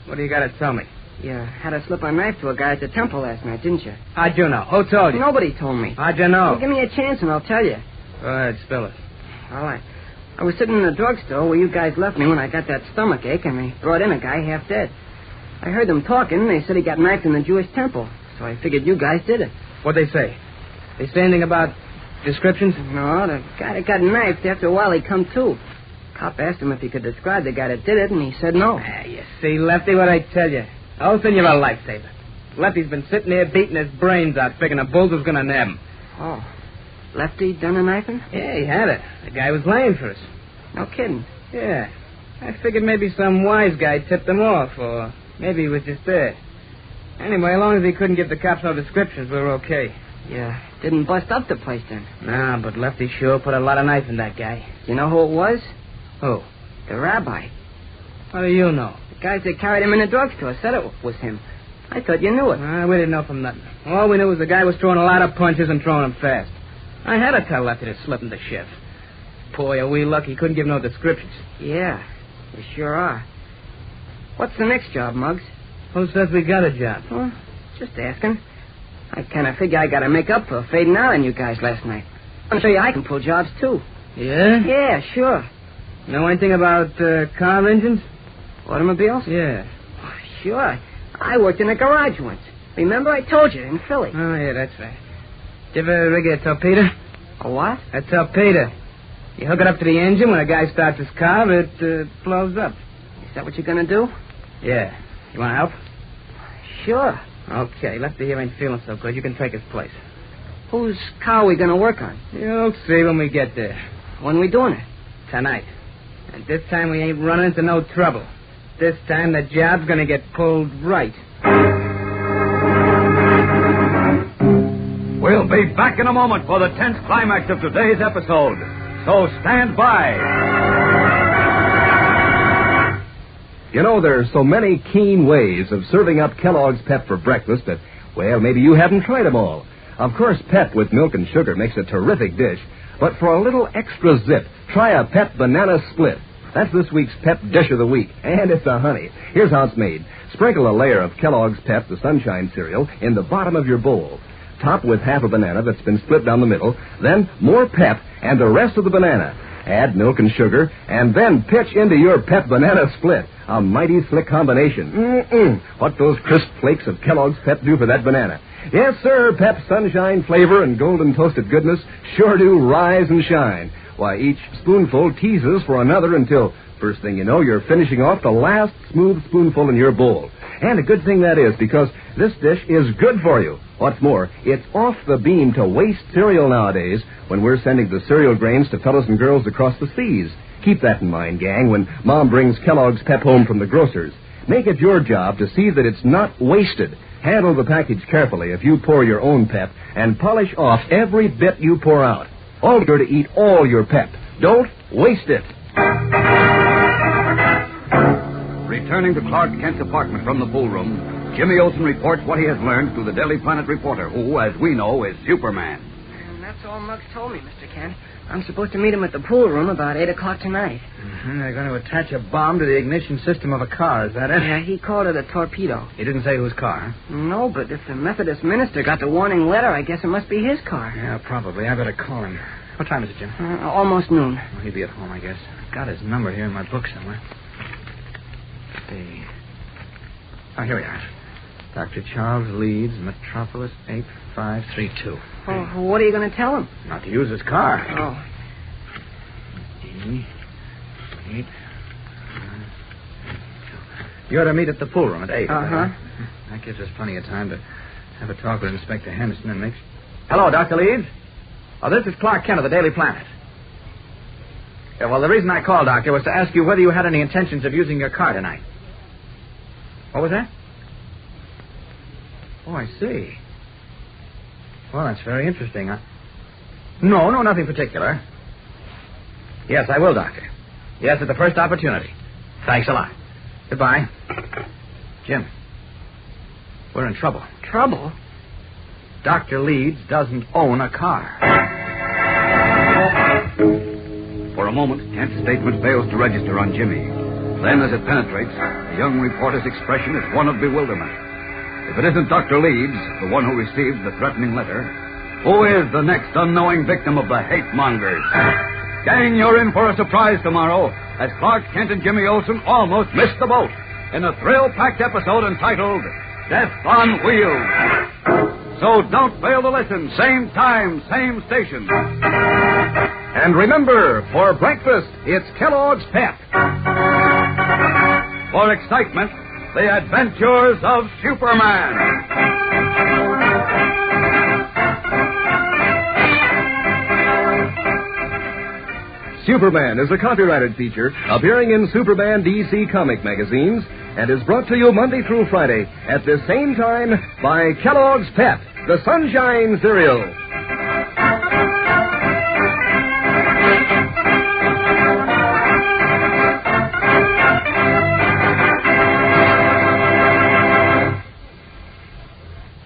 What do you got to tell me? You had to slip a knife to a guy at the temple last night, didn't you? How'd you know? Who told you? Nobody told me. How'd you know? Well, give me a chance and I'll tell you. Go ahead, spill it. All right. I was sitting in the drugstore where you guys left me when I got that stomach ache, and they brought in a guy half dead. I heard them talking. They said he got knifed in the Jewish temple, so I figured you guys did it. What'd they say? They say anything about descriptions? No, the guy that got knifed, after a while he come to. Cop asked him if he could describe the guy that did it, and he said no. You see, Lefty, what I tell you. Olsen, you're a lifesaver. Lefty's been sitting there beating his brains out, figuring a bull was going to nab him. Oh. Lefty done a knifing? Yeah, he had it. The guy was laying for us. No kidding. Yeah. I figured maybe some wise guy tipped him off, or maybe he was just there. Anyway, as long as he couldn't give the cops no descriptions, we were okay. Yeah, didn't bust up the place then. Nah, but Lefty sure put a lot of knife in that guy. You know who it was? Who? The rabbi. How do you know? The guys that carried him in the drugstore said it was him. I thought you knew it. We didn't know from nothing. All we knew was the guy was throwing a lot of punches and throwing them fast. I had to tell Lefty to slip into shift. Boy, are we lucky he couldn't give no descriptions. Yeah, we sure are. What's the next job, Muggs? Who says we got a job? Well, just asking. I kind of figure I got to make up for fading out on you guys last night. I'm sure I can pull jobs, too. Yeah? Yeah, sure. Know anything about car engines? Automobiles? Yeah. Oh, sure. I worked in a garage once. Remember I told you, in Philly. Oh, yeah, that's right. Did you ever rig a torpedo? A what? A torpedo. You hook it up to the engine. When a guy starts his car, it blows up. Is that what you're going to do? Yeah. You want to help? Sure. Okay, Lefty here ain't feeling so good. You can take his place. Whose car are we going to work on? You'll see when we get there. When we doing it? Tonight. And this time we ain't running into no trouble. This time the job's going to get pulled right. We'll be back in a moment for the tense climax of today's episode. So stand by. You know, there are so many keen ways of serving up Kellogg's Pep for breakfast that, well, maybe you haven't tried them all. Of course, Pep with milk and sugar makes a terrific dish, but for a little extra zip, try a Pep Banana Split. That's this week's Pep Dish of the Week, and it's a honey. Here's how it's made. Sprinkle a layer of Kellogg's Pep, the Sunshine cereal, in the bottom of your bowl. Top with half a banana that's been split down the middle, then more Pep and the rest of the banana. Add milk and sugar, and then pitch into your Pep Banana Split. A mighty slick combination. What those crisp flakes of Kellogg's Pep do for that banana. Yes, sir, Pep's sunshine flavor and golden toasted goodness sure do rise and shine. Why, each spoonful teases for another until, first thing you know, you're finishing off the last smooth spoonful in your bowl. And a good thing that is, because this dish is good for you. What's more, it's off the beam to waste cereal nowadays when we're sending the cereal grains to fellows and girls across the seas. Keep that in mind, gang, when Mom brings Kellogg's Pep home from the grocer's. Make it your job to see that it's not wasted. Handle the package carefully if you pour your own Pep, and polish off every bit you pour out. All sure to eat all your Pep. Don't waste it. Returning to Clark Kent's apartment from the pool room, Jimmy Olsen reports what he has learned to the Daily Planet reporter, who, as we know, is Superman. And that's all Muggs told me, Mr. Kent. I'm supposed to meet him at the pool room about 8 o'clock tonight. Mm-hmm. They're going to attach a bomb to the ignition system of a car, is that it? Yeah, he called it a torpedo. He didn't say whose car? No, but if the Methodist minister got the warning letter, I guess it must be his car. Yeah, probably. I better call him. What time is it, Jim? Almost noon. Well, he'll be at home, I guess. I've got his number here in my book somewhere. Let's see. Oh, here we are. Dr. Charles Leeds, Metropolis 8532. Oh, what are you going to tell him? Not to use his car. Oh. 8. You ought to meet at the pool room at 8. Uh-huh. That gives us plenty of time to have a talk with Inspector Henderson and make... Hello, Dr. Leeds. Oh, this is Clark Kent of the Daily Planet. Yeah, well, the reason I called, Doctor, was to ask you whether you had any intentions of using your car tonight. What was that? Oh, I see. Well, that's very interesting. No, nothing particular. Yes, I will, Doctor. Yes, at the first opportunity. Thanks a lot. Goodbye. Jim, we're in trouble. Trouble? Dr. Leeds doesn't own a car. For a a moment, Kent's statement fails to register on Jimmy. Then, as it penetrates, the young reporter's expression is one of bewilderment. If it isn't Dr. Leeds, the one who received the threatening letter, who is the next unknowing victim of the hate mongers? Gang, you're in for a surprise tomorrow, as Clark Kent and Jimmy Olsen almost missed the boat in a thrill-packed episode entitled Death on Wheels. So don't fail to listen. Same time, same station. And remember, for breakfast, it's Kellogg's Pep. For excitement, the adventures of Superman. Superman is a copyrighted feature appearing in Superman DC comic magazines and is brought to you Monday through Friday at the same time by Kellogg's Pep, the Sunshine Cereal.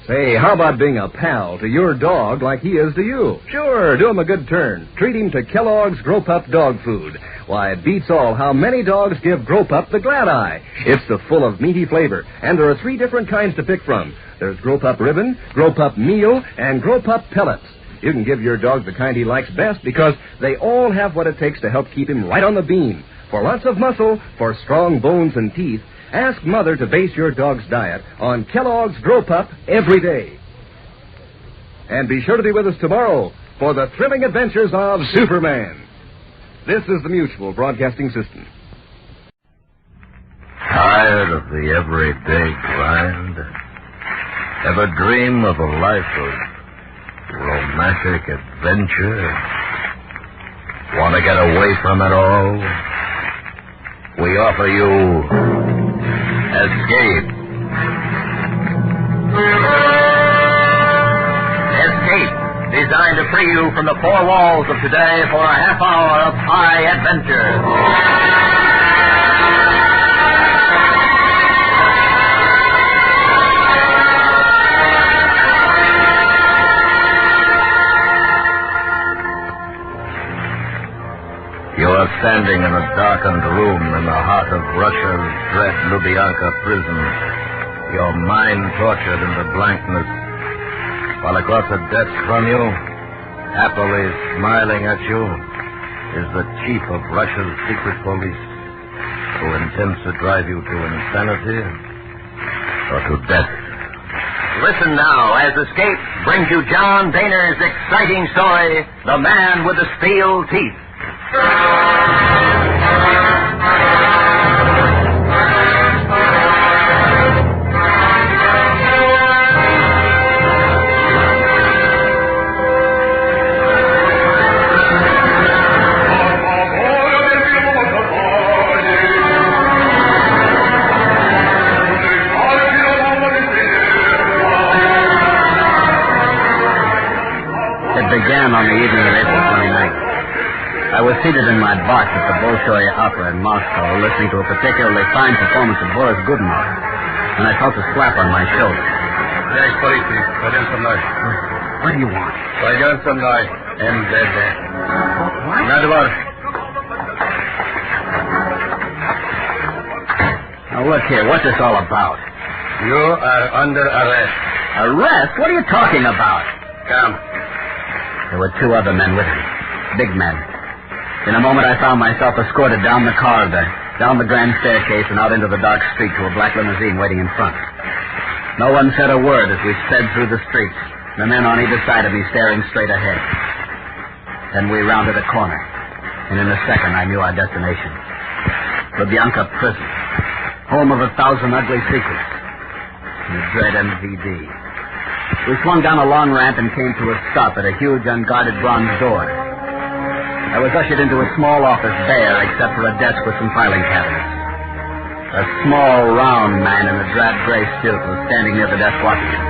Say, how about being a pal to your dog like he is to you? Sure, do him a good turn. Treat him to Kellogg's Grow Pup dog food. Why, it beats all how many dogs give Grow Pup the glad eye. It's so full of meaty flavor, and there are 3 different kinds to pick from. There's Grow Pup Ribbon, Grow Pup Meal, and Grow Pup Pellets. You can give your dog the kind he likes best because they all have what it takes to help keep him right on the beam. For lots of muscle, for strong bones and teeth, ask Mother to base your dog's diet on Kellogg's Grow Pup every day. And be sure to be with us tomorrow for the thrilling adventures of Superman. This is the Mutual Broadcasting System. Tired of the everyday grind? Ever dream of a life of romantic adventure? Want to get away from it all? We offer you Escape. Escape, designed to free you from the 4 walls of today for a half hour of high adventure. You are standing in a darkened room in the heart of Russia's dread Lubyanka prison, your mind tortured into blankness, while across a desk from you, happily smiling at you, is the chief of Russia's secret police, who intends to drive you to insanity or to death. Listen now as Escape brings you John Boehner's exciting story, The Man with the Steel Teeth. It began on the evening of April 29th. I was seated in my box at the Bolshoi Opera in Moscow, listening to a particularly fine performance of Boris Godunov, and I felt a slap on my shoulder. Yes, police. Пойдем со мной. What do you want? Пойдем со мной. МВД. What? На двор. Now, look here. What's this all about? You are under arrest. Arrest? What are you talking about? Come. There were 2 other men with me. Big men. In a moment, I found myself escorted down the corridor, down the grand staircase, and out into the dark street to a black limousine waiting in front. No one said a word as we sped through the streets, the men on either side of me staring straight ahead. Then we rounded a corner, and in a second, I knew our destination. Lubyanka Prison, home of 1,000 ugly secrets, and the dread MVD. We swung down a long ramp and came to a stop at a huge, unguarded bronze door. I was ushered into a small office bare, except for a desk with some filing cabinets. A small, round man in a drab gray suit was standing near the desk watching it.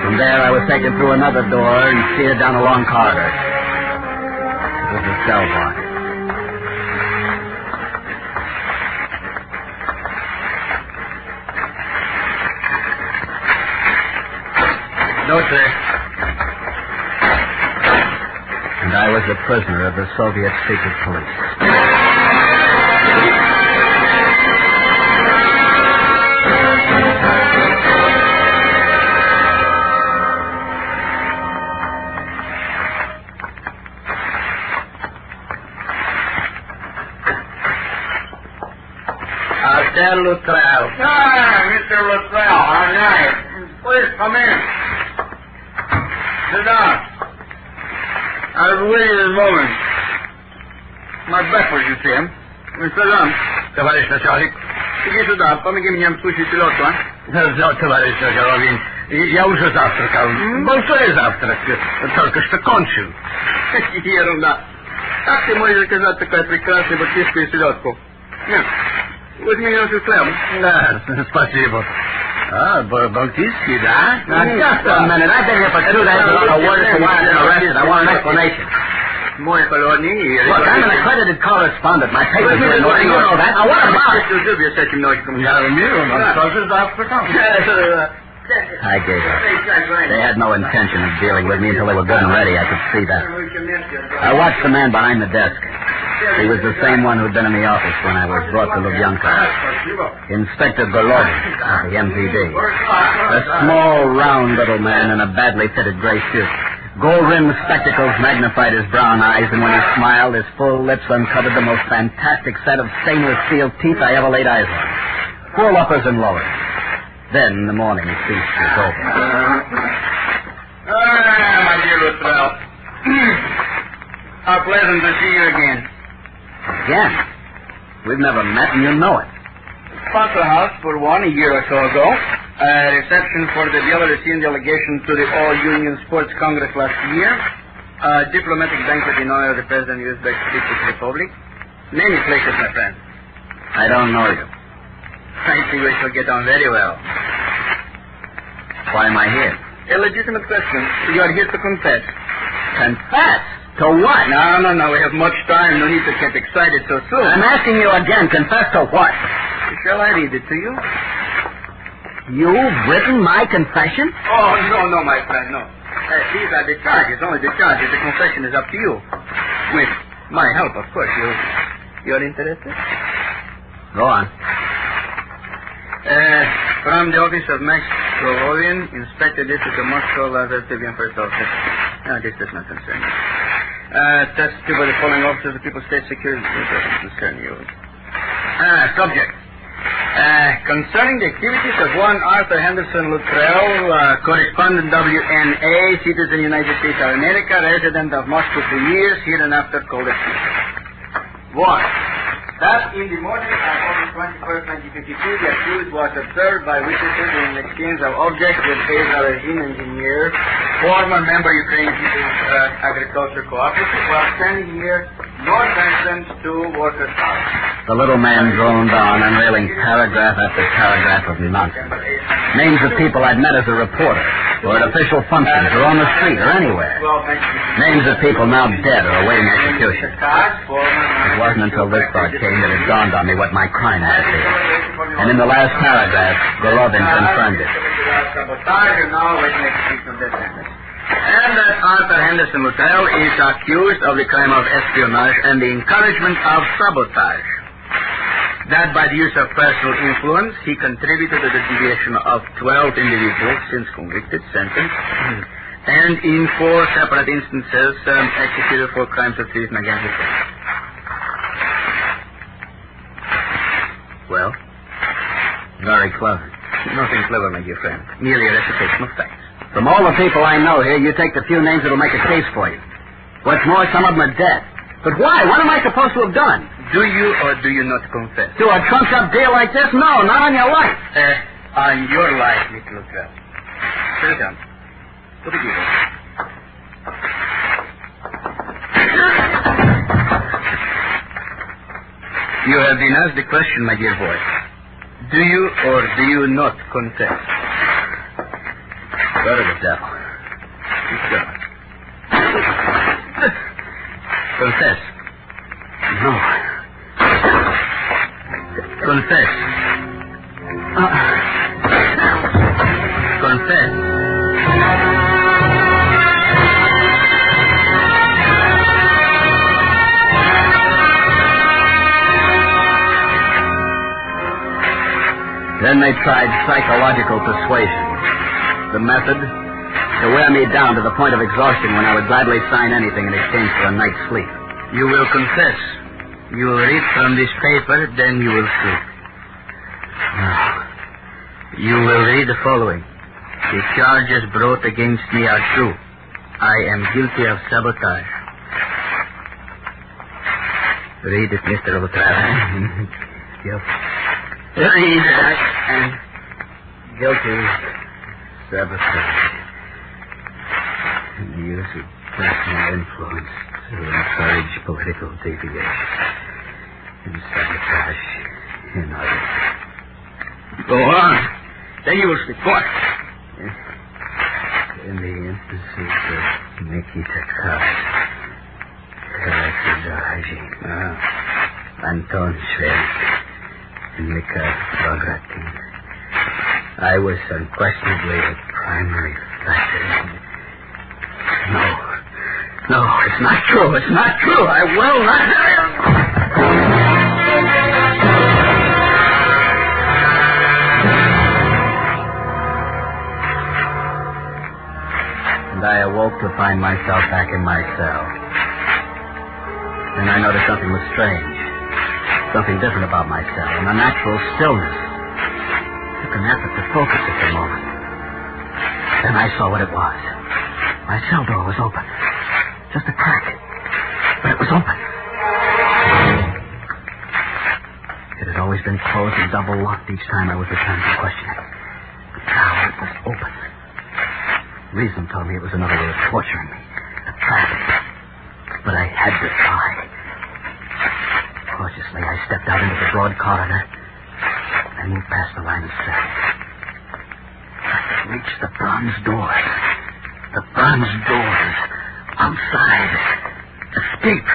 From there, I was taken through another door and steered down a long corridor. It was a cell block. No, sir. And I was was a prisoner of the Soviet secret police. Mr. Luttrell. Mr. Luttrell. All right. Please come in. Sit down. I was waiting a moment. My breakfast, you see. Mr. Ram. Товарищ начальник. Иди сюда, помоги мне обслужить селедку, а? Товарищ Головин, я уже завтракал. Большой завтрак. Только что кончил. Ерунда. Как ты можешь заказать такую прекрасную балтийскую селедку? Нет. Возьми ее с хлебом. Да, спасибо. Балтийский, да? Just a minute. I've been here for 2 days without a word for why I'm arrested. I want an explanation. Мой холодный. Look, I'm an accredited correspondent. My papers are in order. You know that. Now, what about it? Я умею, но тоже завтракал. I gave up. They had no intention of dealing with me until they were good and ready. I could see that. I watched the man behind the desk. He was the same one who'd been in the office when I was brought to Lubyanka. Inspector Golovin of the MVD. A small, round little man in a badly fitted gray suit. Gold-rimmed spectacles magnified his brown eyes, and when he smiled, his full lips uncovered the most fantastic set of stainless steel teeth I ever laid eyes on. Full uppers and lowers. Then the morning feast was over. My dear Luttrell. How pleasant to see you again. Again? We've never met, and you know it. Sponsor House for one a year or so ago. A reception for the Belarusian delegation to the All-Union Sports Congress last year. A diplomatic banquet in honor of the President of the Uzbek People's Republic. Many places, my friend. I don't know you. I think we shall get on very well. Why am I here? A legitimate question. You are here to confess. Confess? To what? No. We have much time. No need to get excited so soon. I'm asking you again. Confess to what? Shall I read it to you? You've written my confession? Oh, no, my friend, no. These are the charges, only the charges. The confession is up to you. With my help, of course. You're interested? Go on. From the office of Max Golovin, Inspector District of Moscow, Lazar Pigeon First Office. No, this does not concern you. Tested by the following officers of People's State Security. This doesn't concern you. Subject. Concerning the activities of one Arthur Henderson Luttrell, correspondent WNA, citizen United States of America, resident of Moscow 2 years, hereinafter called a One. That in the morning of August 21st, 1952, the accused was observed by witnesses in an exchange of objects with Pedro Regime engineer, former member Ukrainian People's Agriculture Cooperative, while standing near north entrance to Workers' House. The little man droned on, unrailing paragraph after paragraph of nonsense. Names of people I'd met as a reporter, or at official functions, or on the street, or anywhere. Names of people now dead or awaiting execution. It wasn't until this thought came that it dawned on me what my crime had been. And in the last paragraph, Golovin confirmed it. And that Arthur Henderson Luttrell is accused of the crime of espionage and the encouragement of sabotage. That by the use of personal influence, he contributed to the deviation of 12 individuals since convicted, sentenced, and in 4 separate instances executed for crimes of treason against the state. Well? Very clever. Nothing clever, my dear friend. Merely a recitation of facts. From all the people I know here, you take the few names that'll make a case for you. What's more, some of them are dead. But why? What am I supposed to have done? Do you or do you not confess? To a trumped-up deal like this? No, not on your life. On your life, Mr. Luttrell. Sit down. What did you do? You have been asked the question, my dear boy. Do you or do you not confess? Go to the devil. Confess. No. Confess. Confess. Then they tried psychological persuasion. The method? To wear me down to the point of exhaustion when I would gladly sign anything in exchange for a night's sleep. You will confess. You will read from this paper, then you will sleep. Now, you will read the following. The charges brought against me are true. I am guilty of sabotage. Read it, Mr. O'Trara. Read it. And guilty sabotage. The use of personal influence to encourage political deviation. And sabotage in others. Go on. Then you will report. In the instances of Nikita Kars, Karasadzaji, Anton Shved, and Mika Bogatin, I was unquestionably the primary factor. No, it's not true. It's not true. I will not. And I awoke to find myself back in my cell. Then I noticed something was strange. Something different about my cell. An unnatural stillness. It took an effort to focus at the moment. Then I saw what it was. My cell door was open. Just a crack. But it was open. It had always been closed and double locked each time I was returned to question it. But now it was open. Reason told me it was another way of torturing me. A trap. But I had to try. Cautiously, I stepped out into the broad corridor and moved past the line of cells. I could reach the bronze doors. The bronze doors. Outside. Escape.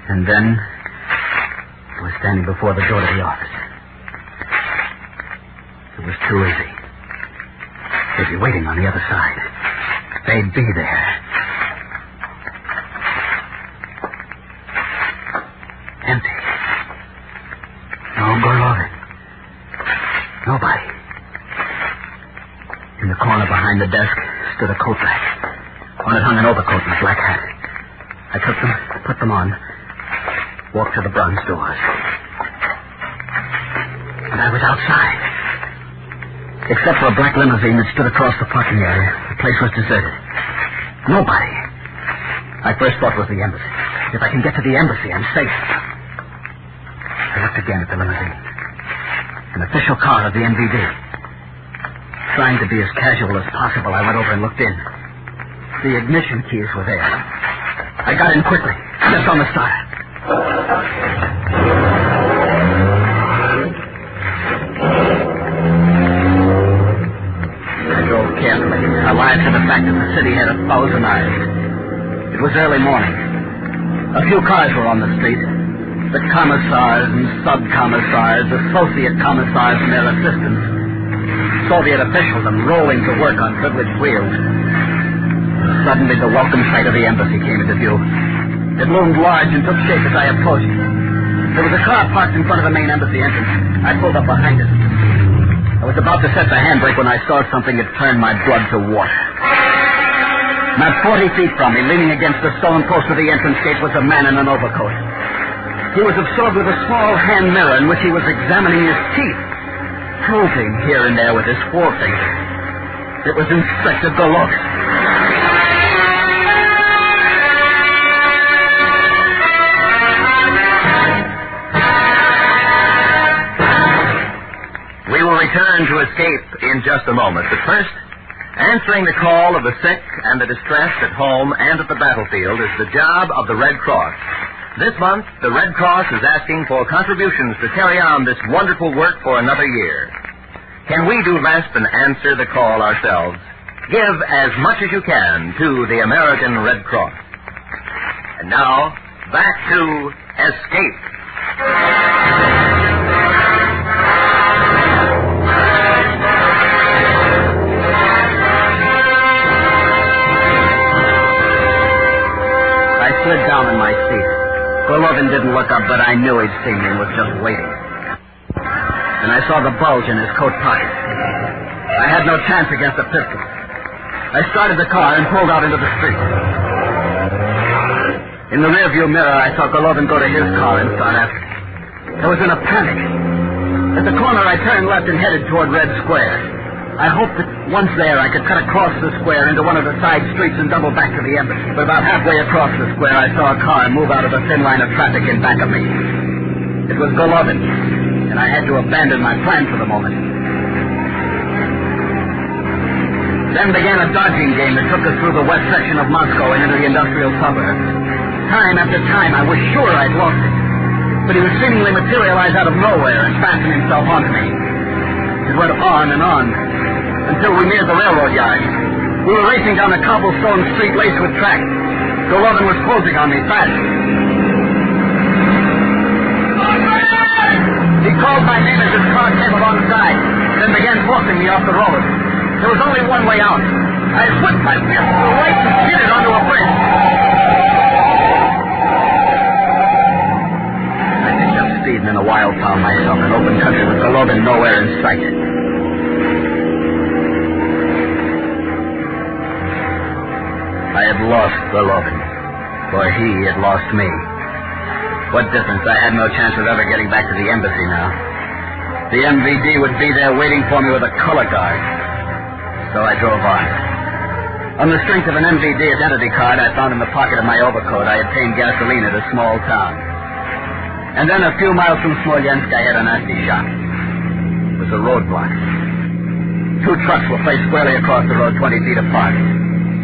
And then I was standing before the door to the office. It was too easy. They'd be waiting on the other side. They'd be there. Empty. No Golovin. Nobody. In the corner behind the desk stood a coat rack. On it hung an overcoat and a black hat. I took them, put them on, walked to the bronze doors. And I was outside. Except for a black limousine that stood across the parking area, the place was deserted. Nobody. My first thought was the embassy. If I can get to the embassy, I'm safe. I looked again at the limousine. An official car of the NVD. Trying to be as casual as possible, I went over and looked in. The ignition keys were there. I got in quickly, just on the starter. I drove carefully, alive to the fact that the city had 1,000 eyes. It was early morning. A few cars were on the street. The commissars and sub-commissars, associate commissars and their assistants. Soviet officials and rolling to work on privileged wheels. Suddenly, the welcome sight of the embassy came into view. It loomed large and took shape as I approached. There was a car parked in front of the main embassy entrance. I pulled up behind it. I was about to set the handbrake when I saw something that turned my blood to water. Not 40 feet from me, leaning against the stone post of the entrance gate, was a man in an overcoat. He was absorbed with a small hand mirror in which he was examining his teeth, probing here and there with his forefinger. It was Inspector Golovin. We will return to Escape in just a moment, but first, answering the call of the sick and the distressed at home and at the battlefield is the job of the Red Cross. This month, the Red Cross is asking for contributions to carry on this wonderful work for another year. Can we do less than answer the call ourselves? Give as much as you can to the American Red Cross. And now, back to Escape. Golovin didn't look up, but I knew he'd seen me and was just waiting. And I saw the bulge in his coat pocket. I had no chance against a pistol. I started the car and pulled out into the street. In the rearview mirror, I saw Golovin go to his car and start after me. I was in a panic. At the corner, I turned left and headed toward Red Square. I hoped that once there, I could cut across the square into one of the side streets and double back to the embassy. But about halfway across the square, I saw a car move out of the thin line of traffic in back of me. It was Golovin, and I had to abandon my plan for the moment. Then began a dodging game that took us through the west section of Moscow and into the industrial suburbs. Time after time, I was sure I'd lost it. But he would seemingly materialize out of nowhere and fasten himself onto me. It went on and on, until we neared the railroad yard. We were racing down a cobblestone street laced with tracks. Golovin was closing on me fast. He called my name as his car came alongside, then began forcing me off the road. There was only one way out. I whipped my fist to the right and skidded onto a bridge. I picked up speed and in a while found myself in open country with Golovin nowhere in sight. I had lost Golovin, for he had lost me. What difference? I had no chance of ever getting back to the embassy now. The MVD would be there waiting for me with a color guard. So I drove on. On the strength of an MVD identity card I found in the pocket of my overcoat, I obtained gasoline at a small town. And then a few miles from Smolensk, I had a nasty shot. It was a roadblock. 2 trucks were placed squarely across the road 20 feet apart.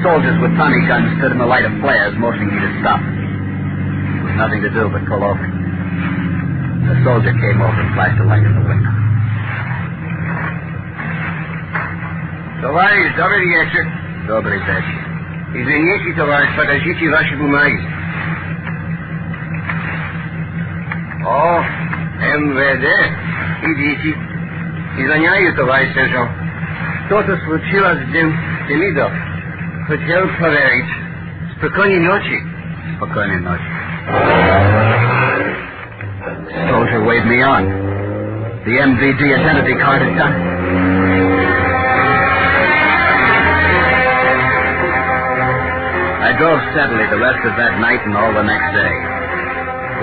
Soldiers with Tommy guns stood in the light of flares, motioning me to stop. There was nothing to do but pull over. A soldier came over and flashed a light in the window. Товарищ, добрый вечер. Добрый вечер. Извините, товарищ, подождите ваши бумаги. О, МВД. Идите. Извиняю, товарищ сержант. Что-то случилось с Демидов. Хотел проверить. Спокойной ночи. Спокойной ночи. The soldier waved me on. The MVD identity card had done it. I drove steadily the rest of that night and all the next day.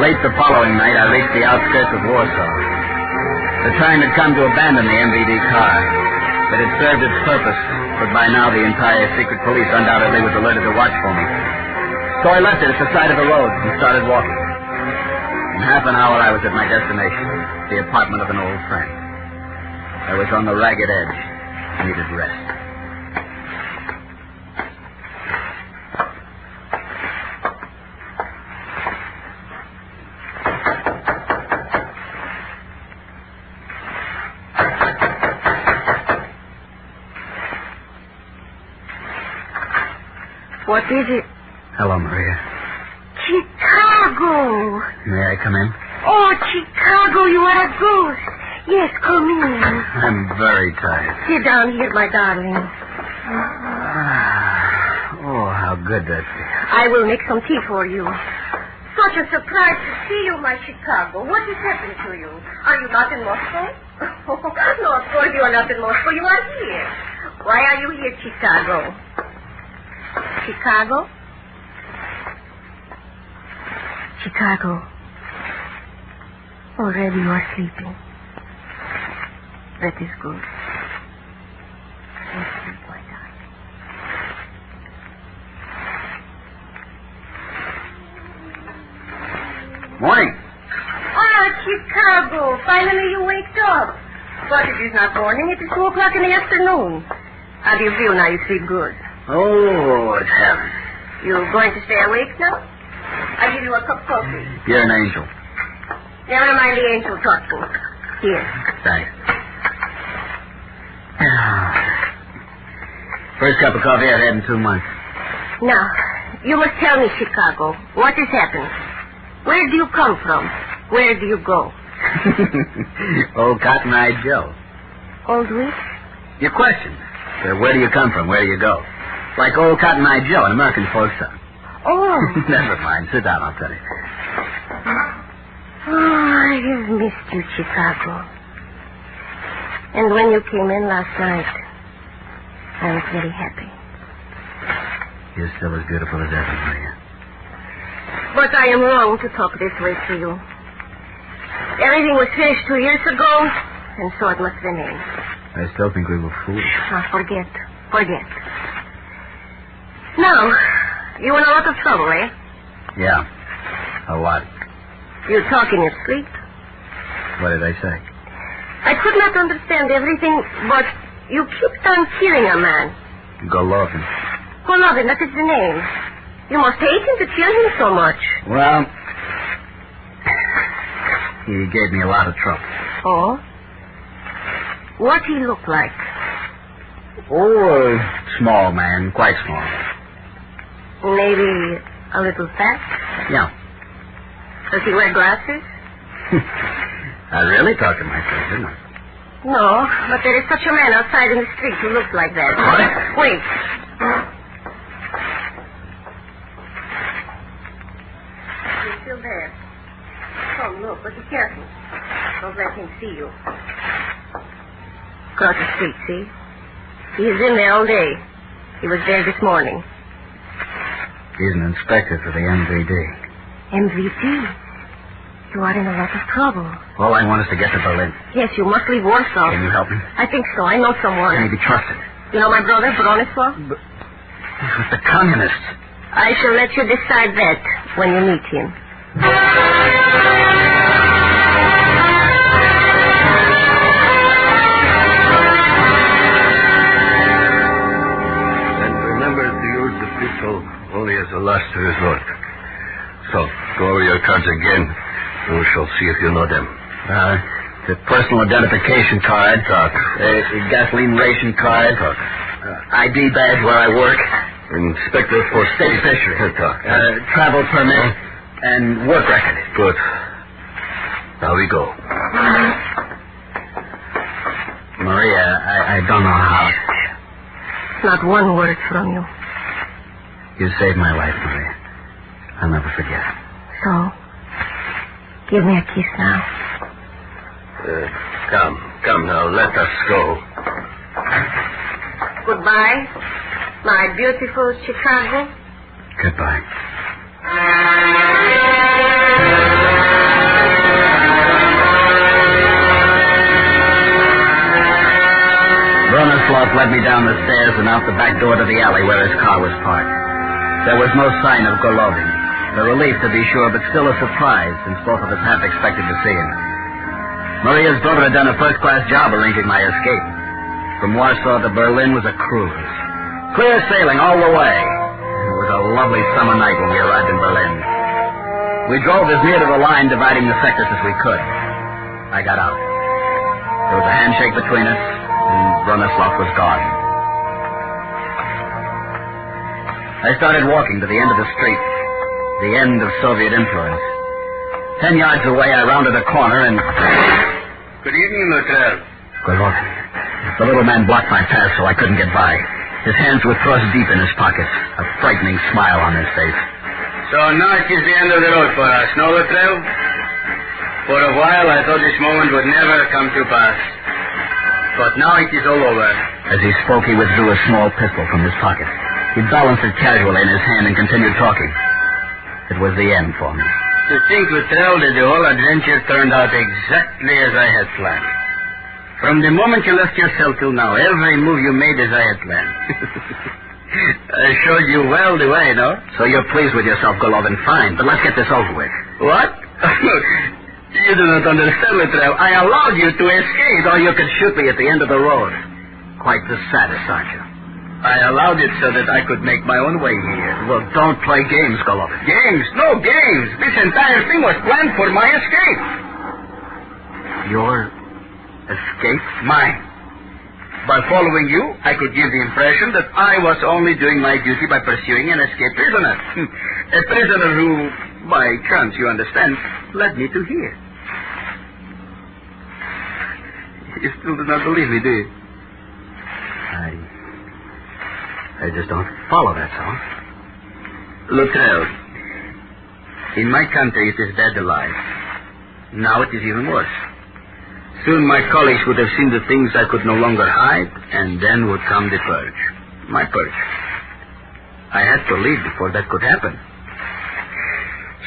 Late the following night, I reached the outskirts of Warsaw. The time had come to abandon the MVD car. It had served its purpose, but by now the entire secret police undoubtedly was alerted to watch for me. So I left it at the side of the road and started walking. In half an hour, I was at my destination, the apartment of an old friend. I was on the ragged edge, needed rest. What is it? Hello, Maria. Chicago. May I come in? Oh, Chicago, you are a ghost. Yes, come in. I'm very tired. Sit down here, my darling. Oh, how good that feels. I will make some tea for you. Such a surprise to see you, my Chicago. What has happened to you? Are you not in Moscow? No, of course you are not in Moscow. You are here. Why are you here, Chicago? Chicago? Chicago. Already you are sleeping. That is good. Yes, sleep, my darling. Morning. Ah, Chicago. Finally you waked up. But it is not morning. It is 2 o'clock in the afternoon. How do you feel now? You sleep good. Oh, it's heaven. You going to stay awake now? I'll give you a cup of coffee. You're an angel. Never mind the angel thoughtful. Here. Thanks. First cup of coffee I've had in 2 months. Now, you must tell me, Chicago, what has happened? Where do you come from? Where do you go? Old Cotton-Eyed Joe. Old which? Your question. Where do you come from? Where do you go? Like Old Cotton-Eyed Joe, an American folk song. Oh. Never mind. Sit down, I'll tell you. I have missed you, Chicago. And when you came in last night, I was very happy. You're still as beautiful as ever, Maria. But I am wrong to talk this way to you. Everything was finished 2 years ago, and so it must remain. I still think we were fools. Forget. Now, you in a lot of trouble, eh? Yeah. A lot. You talk in your sleep. What did I say? I could not understand everything, but you kept on killing a man. Golovin. Golovin, that is the name. You must hate him to kill him so much. Well, he gave me a lot of trouble. Oh? What he look like? Oh, a small man, quite small. Maybe a little fat? Yeah. Does he wear glasses? I really talked to myself, didn't I? No, but there is such a man outside in the street who looks like that. What? Wait. He's still there. Come, look, but be careful. Don't let him see you. Across the street, see? He is in there all day. He was there this morning. He's an inspector for the MVD. MVD? You are in a lot of trouble. All I want is to get to Berlin. Yes, you must leave Warsaw. Can you help me? I think so. I know someone. Can he be trusted? You know my brother, Bronislaw? He's with the communists. I shall let you decide that when you meet him. And remember to use the pistol only as a last resort. So, go over your cards again. We shall see if you know them. The personal identification card. Talk. Gasoline ration card. Talk. ID badge where I work. Inspector for State fishery. Talk. Travel permit. And work record. Good. Now we go. Maria, I don't know how. Not one word from you. You saved my life, Maria. I'll never forget it. So, give me a kiss now. Come now, let us go. Goodbye, my beautiful Chicago. Goodbye. Bronislaw led me down the stairs and out the back door to the alley where his car was parked. There was no sign of Golovin. A relief, to be sure, but still a surprise, since both of us half expected to see him. Maria's brother had done a first-class job arranging my escape. From Warsaw to Berlin was a cruise. Clear sailing all the way. It was a lovely summer night when we arrived in Berlin. We drove as near to the line dividing the sectors as we could. I got out. There was a handshake between us, and Bronislaw was gone. I started walking to the end of the street. The end of Soviet influence. 10 yards away, I rounded a corner and... Good evening, Luttrell. Golovin. The little man blocked my path so I couldn't get by. His hands were thrust deep in his pockets, a frightening smile on his face. So now it is the end of the road for us, no, Luttrell? For a while, I thought this moment would never come to pass. But now it is all over. As he spoke, he withdrew a small pistol from his pocket. He balanced it casually in his hand and continued talking. It was the end for me. To think, Luttrell, that the whole adventure turned out exactly as I had planned. From the moment you left your cell till now, every move you made as I had planned. I showed you well the way, no? So you're pleased with yourself, Golovin. Fine, but let's get this over with. What? You do not understand, Luttrell. I allowed you to escape. So you could shoot me at the end of the road. Quite the sadist, aren't you? I allowed it so that I could make my own way here. Well, don't play games, Golovin. Games? No games. This entire thing was planned for my escape. Your escape? Mine. By following you, I could give the impression that I was only doing my duty by pursuing an escaped prisoner. A prisoner who, by chance, you understand, led me to here. You still do not believe me, do you? I just don't follow that, all. Luttrell, in my country it is dead alive. Now it is even worse. Soon my colleagues would have seen the things I could no longer hide, and then would come the purge. My purge. I had to leave before that could happen.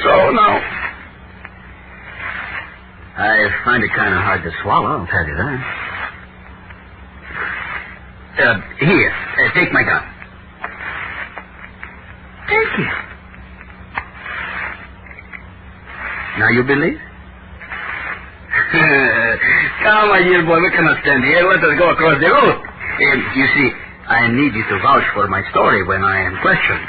So now, I find it kind of hard to swallow, I'll tell you that. Here, take my gun. Thank you. Now you believe? Come, my dear boy, we cannot stand here. Let us go across the road. You see, I need you to vouch for my story when I am questioned.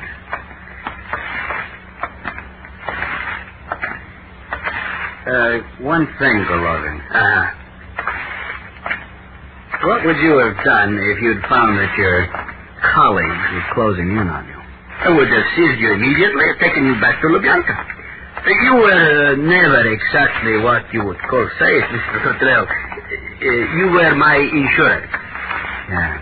One thing, Golovin. What would you have done if you'd found that your colleagues were closing in on you? I would have seized you immediately and taken you back to Lubyanka. You were never exactly what you would call safe, Mr. Cottrell. You were my insurance. Yeah.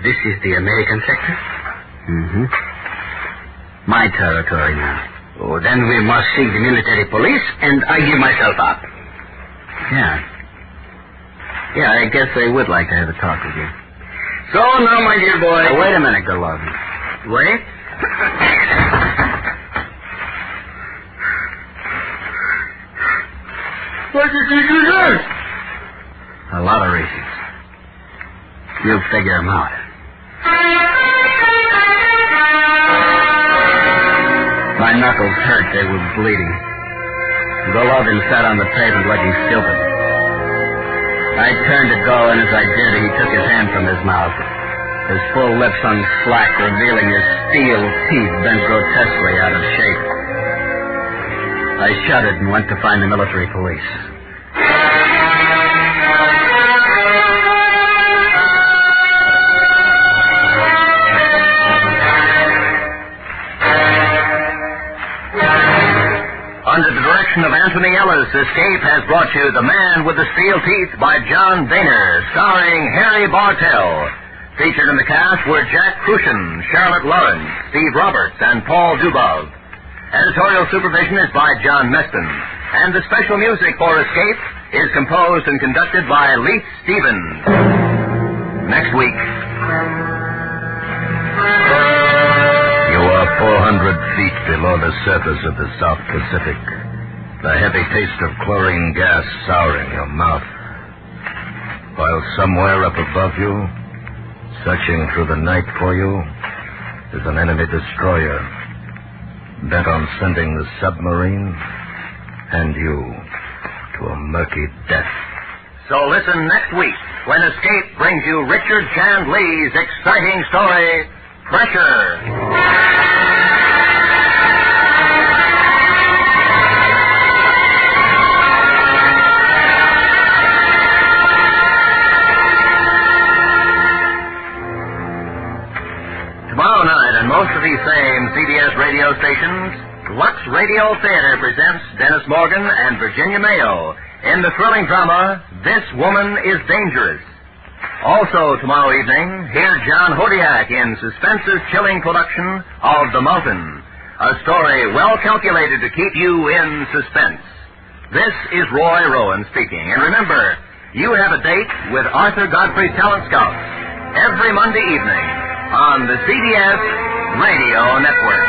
This is the American sector? Mm-hmm. My territory now. Oh, then we must seek the military police, and I give myself up. Yeah. Yeah, I guess I would like to have a talk with you. So now, my dear boy... wait a minute, Golovin. Wait? What do you think it is? A lot of reasons. You'll figure them out. My knuckles hurt. They were bleeding. Golovin sat on the pavement looking stupid. I turned to go, and as I did, he took his hand from his mouth. His full lips hung slack, revealing his steel teeth bent grotesquely out of shape. I shuddered and went to find the military police. Under the direction of Anthony Ellis, Escape has brought you The Man with the Steel Teeth by John Boehner, starring Harry Bartell. Featured in the cast were Jack Crucian, Charlotte Lawrence, Steve Roberts, and Paul Dubov. Editorial supervision is by John Meston, and the special music for Escape is composed and conducted by Leith Stevens. Next week... You are 400 feet below the surface of the South Pacific. The heavy taste of chlorine gas souring your mouth. While somewhere up above you, searching through the night for you, is an enemy destroyer bent on sending the submarine and you to a murky death. So listen next week when Escape brings you Richard Jan Lee's exciting story, Pressure. Tomorrow night, on most of these same CBS radio stations, Lux Radio Theater presents Dennis Morgan and Virginia Mayo in the thrilling drama, This Woman is Dangerous. Also tomorrow evening, hear John Hodiak in Suspense's chilling production of The Mountain, a story well calculated to keep you in suspense. This is Roy Rowan speaking, and remember, you have a date with Arthur Godfrey's Talent Scouts every Monday evening on the CBS Radio Network.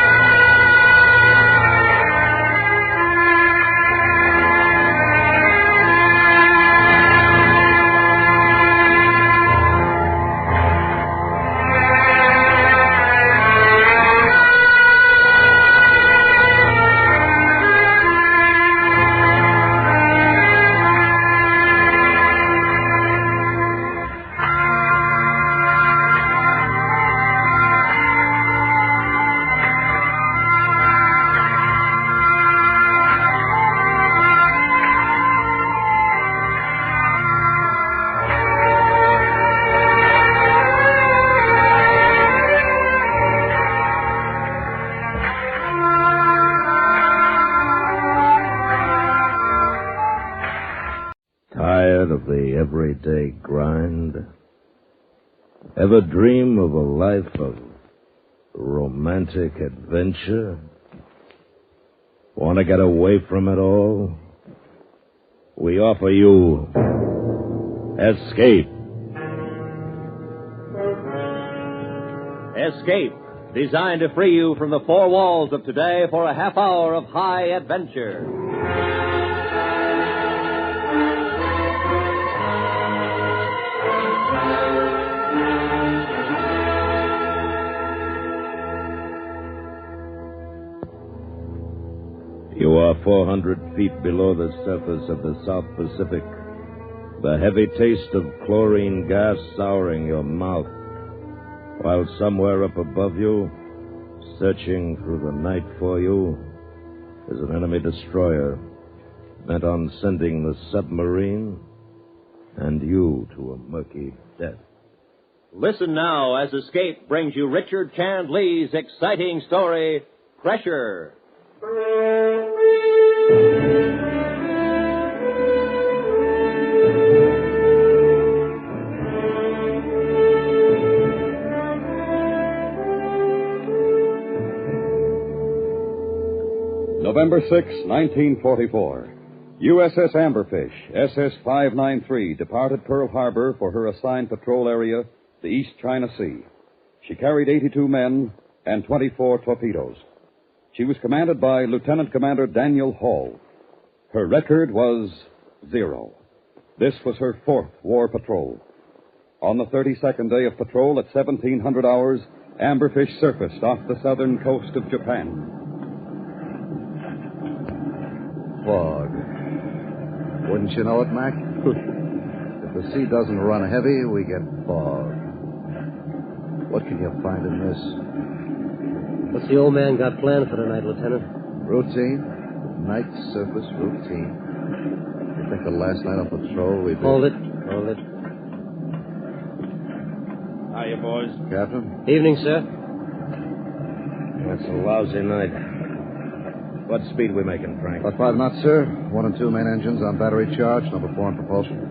Of the everyday grind? Ever dream of a life of romantic adventure? Want to get away from it all? We offer you Escape. Escape, designed to free you from the four walls of today for a half hour of high adventure. You are 400 feet below the surface of the South Pacific, the heavy taste of chlorine gas souring your mouth, while somewhere up above you, searching through the night for you, is an enemy destroyer bent on sending the submarine and you to a murky death. Listen now as Escape brings you Richard Chand Lee's exciting story, Pressure. November 6, 1944. USS Amberfish, SS-593, departed Pearl Harbor for her assigned patrol area, the East China Sea. She carried 82 men and 24 torpedoes. She was commanded by Lieutenant Commander Daniel Hall. Her record was 0. This was her 4th war patrol. On the 32nd day of patrol at 1700 hours, Amberfish surfaced off the southern coast of Japan. Fog. Wouldn't you know it, Mac? If the sea doesn't run heavy, we get fog. What can you find in this? What's the old man got planned for tonight, Lieutenant? Routine. Night surface routine. You think the last night on patrol we did... Hold it. Hiya, boys. Captain? Evening, sir. That's a lousy night. What speed we making, Frank? About 5 knots, sir. 1 and 2 main engines on battery charge. Number 4 on propulsion.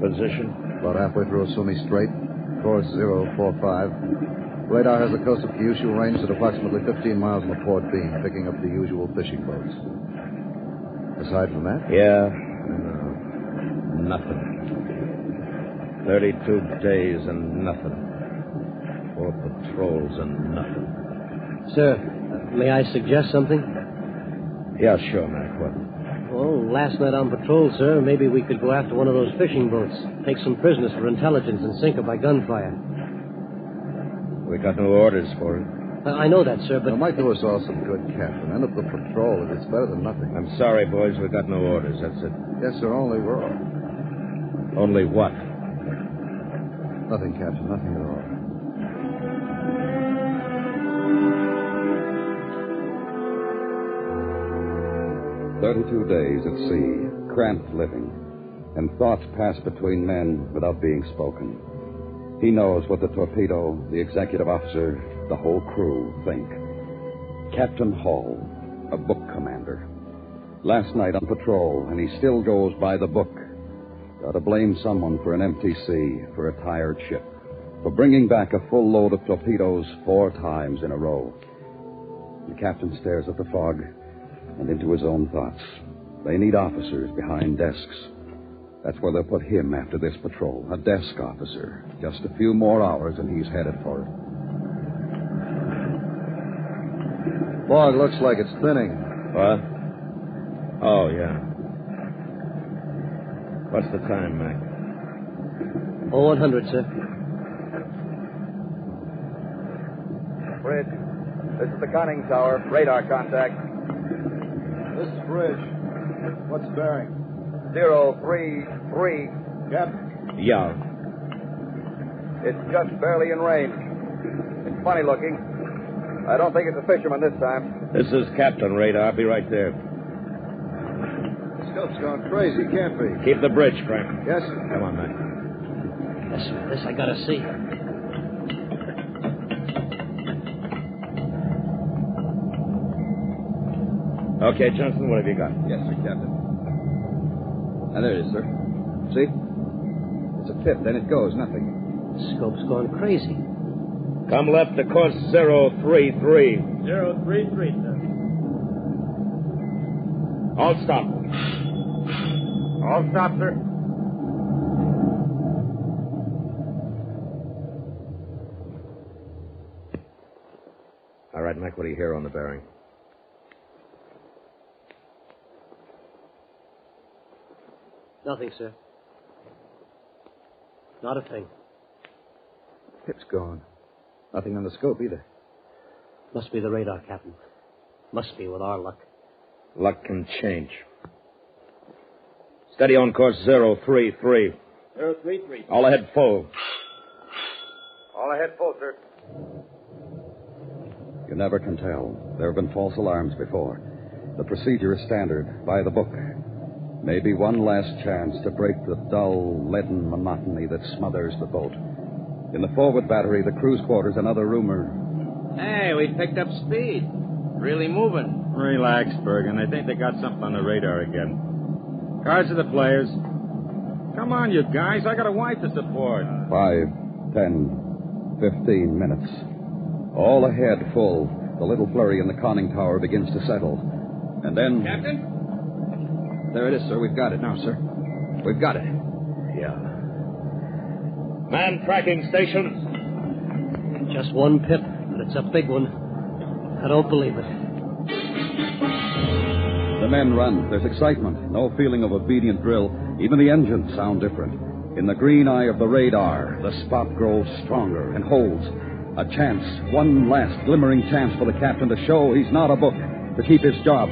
Position? About halfway through Asumi Strait. Course 045. Radar has the coast of Kyushu ranged at approximately 15 miles on the port beam, picking up the usual fishing boats. Aside from that? Yeah. No. Nothing. 32 days and nothing. 4 patrols and nothing. Sir, may I suggest something? Yeah, sure, Mac. What? Well, last night on patrol, sir, maybe we could go after one of those fishing boats, take some prisoners for intelligence and sink her by gunfire. We got no orders for it. I know that, sir, but... It might do us all some good, Captain. End up the patrol. It's better than nothing. I'm sorry, boys. We got no orders. That's it. Yes, sir. Only we're all. Only what? Nothing, Captain. Nothing at all. "32 days at sea, cramped living, and thoughts pass between men without being spoken. He knows what the torpedo, the executive officer, the whole crew think. Captain Hall, a book commander. Last night on patrol, and he still goes by the book. Gotta blame someone for an empty sea, for a tired ship, for bringing back a full load of torpedoes 4 times in a row. The captain stares at the fog and into his own thoughts. They need officers behind desks. That's where they'll put him after this patrol, a desk officer. Just a few more hours and he's headed for it. Fog looks like it's thinning. What? Oh, yeah. What's the time, Mac? 0100, sir. Bridge. This is the conning tower. Radar contact. This is Bridge. What's the bearing? 033. Captain? Yeah. It's just barely in range. It's funny looking. I don't think it's a fisherman this time. This is Captain Radar. I'll be right there. The scope's going crazy. Can't be. Keep the bridge, Frank. Yes, sir. Come on, Mac. Yes, sir. This I gotta see. Okay, Johnson, what have you got? Yes, sir, Captain. Now, there it is, sir. See? It's a tip, then it goes. Nothing. The scope's gone crazy. Come left to course 033. 033, sir. All stop. All stop, sir. All right, Mac, what do you hear on the bearing? Nothing, sir. Not a thing. Pip's gone. Nothing on the scope either. Must be the radar, Captain. Must be with our luck. Luck can change. Steady on course 033. 033. All ahead full. All ahead full, sir. You never can tell. There have been false alarms before. The procedure is standard, by the book. Maybe one last chance to break the dull, leaden monotony that smothers the boat. In the forward battery, the crew's quarters, another rumor. Hey, we picked up speed. Really moving. Relax, Bergen. I think they got something on the radar again. Cards to the players. Come on, you guys. I got a wife to support. 5, 10, 15 minutes. All ahead full. The little flurry in the conning tower begins to settle. And then... Captain? There it is, sir. We've got it now, sir. We've got it. Yeah. Man tracking stations. Just one pip, but it's a big one. I don't believe it. The men run. There's excitement. No feeling of obedient drill. Even the engines sound different. In the green eye of the radar, the spot grows stronger and holds. A chance, one last glimmering chance for the captain to show he's not a book, to keep his job.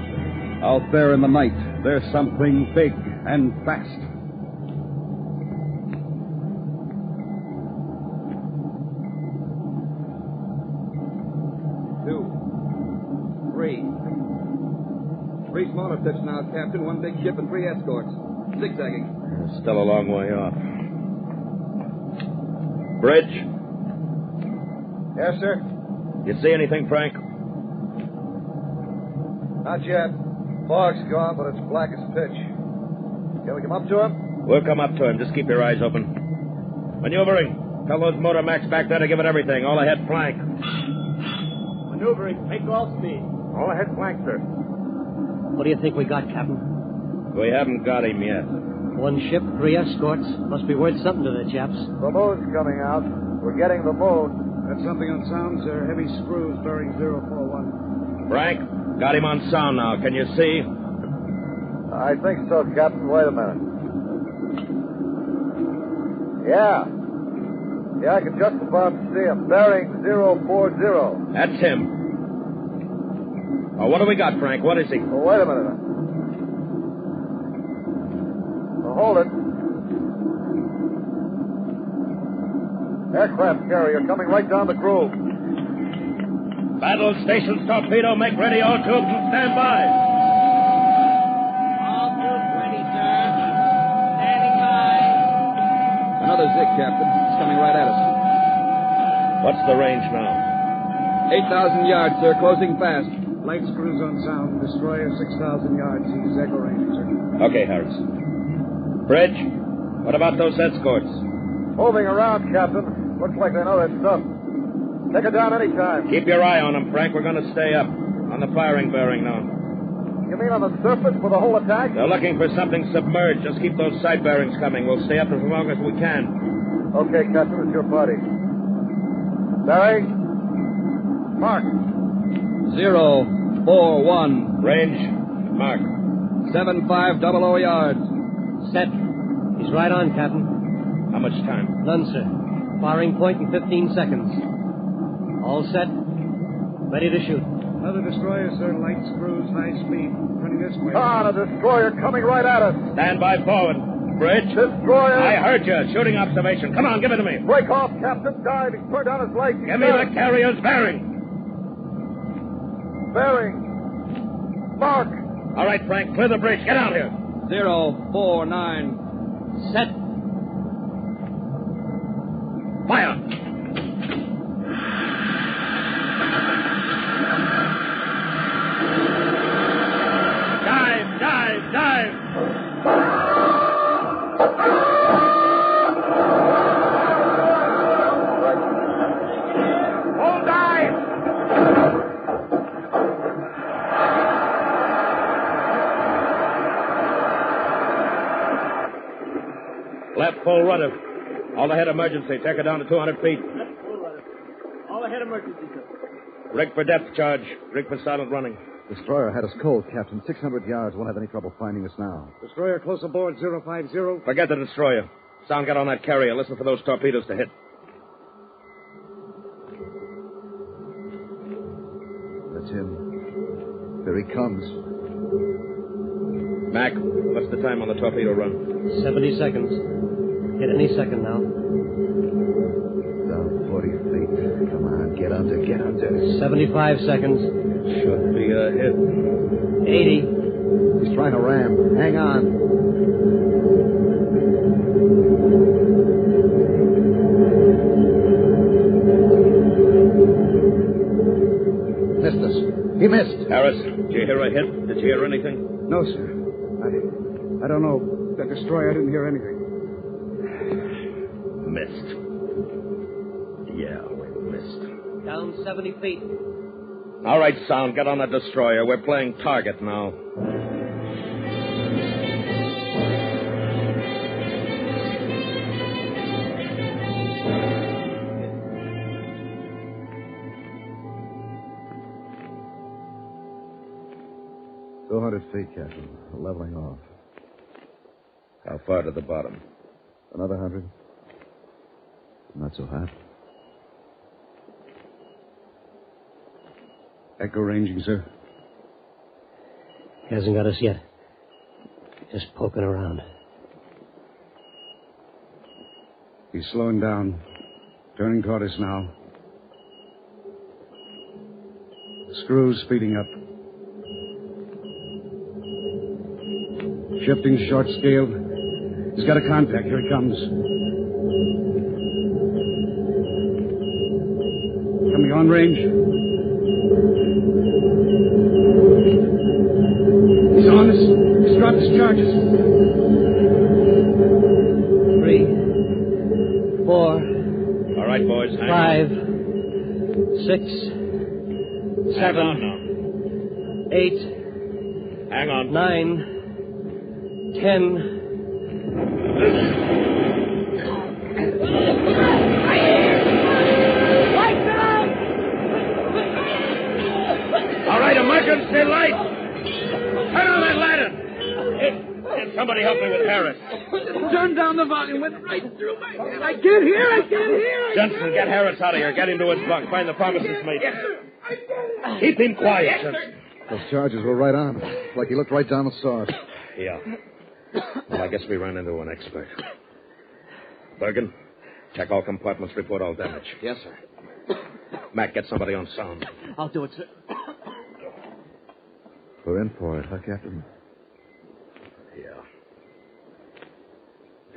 Out there in the night, there's something big and fast. Three smaller ships now, Captain. One big ship and 3 escorts. Zigzagging. Still a long way off. Bridge. Yes, sir? You see anything, Frank? Not yet. Fog's gone, but it's black as pitch. Can we come up to him? We'll come up to him. Just keep your eyes open. Maneuvering. Tell those motor Macs back there to give it everything. All ahead flank. Maneuvering. Make all speed. All ahead flank, sir. What do you think we got, Captain? We haven't got him yet. One ship, 3 escorts. Must be worth something to the chaps. The moon's coming out. We're getting the moon. That's something on sound, sir. Heavy screws bearing 041. Frank, got him on sound now. Can you see? I think so, Captain. Wait a minute. Yeah, I can just about see him. Bearing 040. That's him. Oh, what do we got, Frank? What is he? Well, wait a minute. Well, hold it. Aircraft carrier coming right down the groove. Battle stations, torpedo, make ready, all tubes, and stand by. All tubes ready, sir. Standing by. Another zig, Captain. It's coming right at us. What's the range now? 8,000 yards, sir. Closing fast. Light screws on sound. Destroyer 6,000 yards. He's echo range, sir. Okay, Harris. Bridge, what about those escorts? Moving around, Captain. Looks like they know their stuff. Take it down any time. Keep your eye on them, Frank. We're going to stay up. On the firing bearing now. You mean on the surface for the whole attack? They're looking for something submerged. Just keep those side bearings coming. We'll stay up as long as we can. Okay, Captain. It's your party. Barry? Mark. 041. Range. Mark. 7500 yards. Set. He's right on, Captain. How much time? None, sir. Firing point in 15 seconds. All set. Ready to shoot. Another destroyer, sir. Light screws, high speed. Running this way. Ah, a destroyer coming right at us. Stand by forward. Bridge. Destroyer. I heard you. Shooting observation. Come on, give it to me. Break off, Captain. Dive. He's turned down his lights. Give me the carrier's bearing. Bearing. Mark. All right, Frank. Clear the bridge. Get out here. 049. Set. Fire. Dive. Left full rudder. All ahead emergency. Take her down to 200 feet. All ahead emergency, sir. Rig for depth charge. Rig for silent running. Destroyer had us cold, Captain. 600 yards. Won't have any trouble finding us now. Destroyer close aboard, 050. Forget the destroyer. Sound got on that carrier. Listen for those torpedoes to hit. That's him. There he comes. Mac, what's the time on the torpedo run? 70 seconds. Hit any second now. Down 40 feet. Come on, get under. 75 seconds. Should be a hit. 80. He's trying to ram. Hang on. Missed us. He missed. Harris, did you hear a hit? Did you hear anything? No, sir. I don't know. That destroyer, I didn't hear anything. Missed. Yeah, we missed. Down 70 feet. All right, Sound, get on the destroyer. We're playing target now. Feet, Captain. Leveling off. How far to the bottom? Another 100. Not so hot. Echo ranging, sir. Hasn't got us yet. Just poking around. He's slowing down. Turning toward us now. Screws speeding up. Shifting short scale. He's got a contact. Here he comes. Coming on range. He's on us. He's dropped his charges. 3, 4. All right, boys. 5, 6, 7, 8. Hang on. 9. 10. All right, emergency light. Turn on that ladder. Somebody help me with Harris. Turn down the volume. Went right through my head. I can't hear. Jensen, get Harris out of here. Get him to his bunk. Find the pharmacist mate. Keep him quiet, Jensen. Those charges were right on. Like he looked right down the source. Yeah. Well, I guess we ran into an expert. Bergen, check all compartments, report all damage. Yes, sir. Mac, get somebody on sound. I'll do it, sir. We're in for it, huh, Captain? Yeah.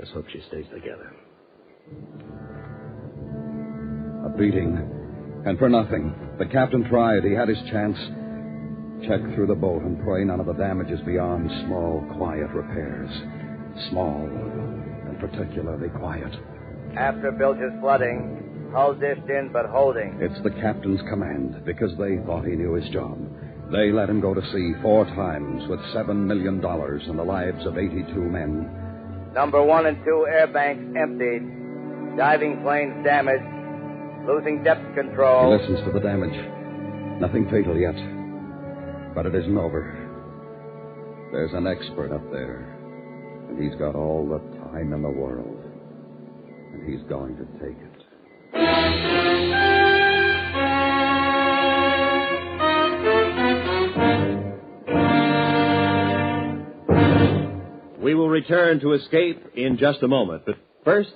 Just hope she stays together. A beating. And for nothing. The captain tried. He had his chance. Check through the boat and pray none of the damage is beyond small, quiet repairs. Small and particularly quiet. After Bilge's flooding, hull dished in but holding. It's the captain's command because they thought he knew his job. They let him go to sea 4 times with $7 million and the lives of 82 men. Number 1 and 2 air banks emptied. Diving planes damaged. Losing depth control. He listens to the damage. Nothing fatal yet. But it isn't over. There's an expert up there. And he's got all the time in the world. And he's going to take it. We will return to Escape in just a moment. But first,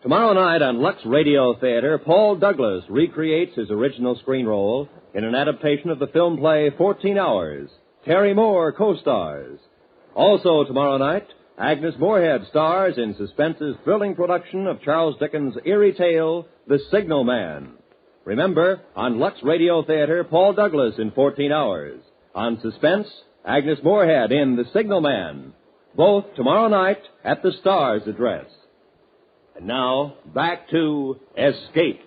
tomorrow night on Lux Radio Theater, Paul Douglas recreates his original screen role in an adaptation of the film play 14 Hours. Terry Moore co-stars. Also tomorrow night, Agnes Moorehead stars in Suspense's thrilling production of Charles Dickens' eerie tale, The Signal Man. Remember, on Lux Radio Theater, Paul Douglas in 14 Hours. On Suspense, Agnes Moorehead in The Signal Man. Both tomorrow night at the Star's address. And now, back to Escape.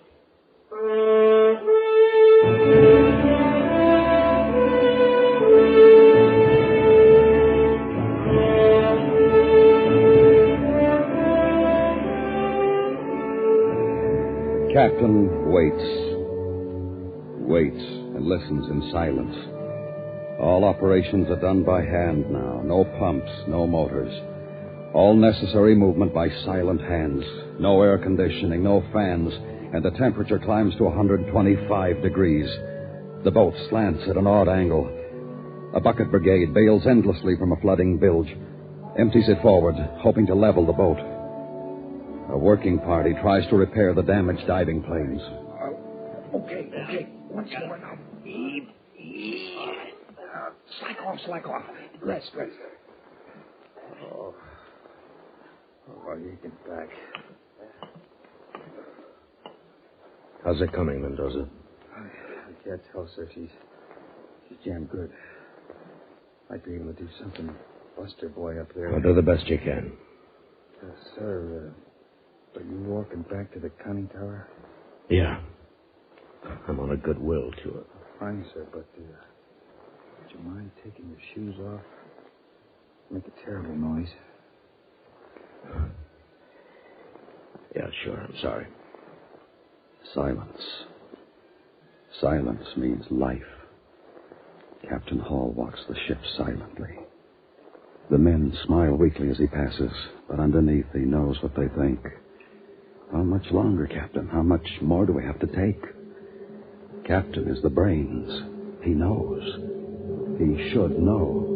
waits, and listens in silence. All operations are done by hand now. No pumps, no motors. All necessary movement by silent hands. No air conditioning, no fans, and the temperature climbs to 125 degrees. The boat slants at an odd angle. A bucket brigade bails endlessly from a flooding bilge, empties it forward, hoping to level the boat. A working party tries to repair the damaged diving planes. Okay. What's going on? Heave. Slack off. Rest. Oh, you get back. How's it coming, Mendoza? I can't tell, sir. She's jammed good. Might be able to do something. Buster boy up there. Well, do the best you can. Sir, are you walking back to the conning tower? Yeah. I'm on a goodwill tour. Fine, sir, but would you mind taking your shoes off? Make a terrible noise. Yeah, sure. I'm sorry. Silence. Silence means life. Captain Hall walks the ship silently. The men smile weakly as he passes, but underneath he knows what they think. How much longer, Captain? How much more do we have to take? Captain is the brains. He knows. He should know.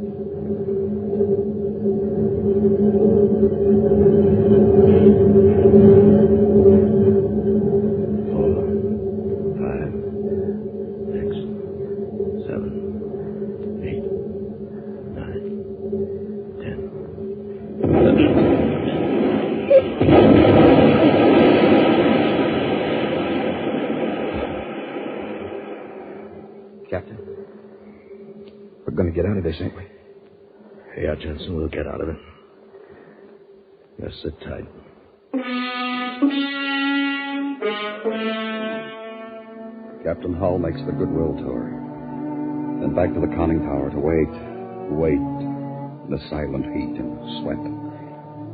Captain, we're going to get out of this, ain't we? Yeah, Jensen, we'll get out of it. Just sit tight. Captain Hull makes the goodwill tour. Then back to the conning tower to wait in the silent heat and sweat.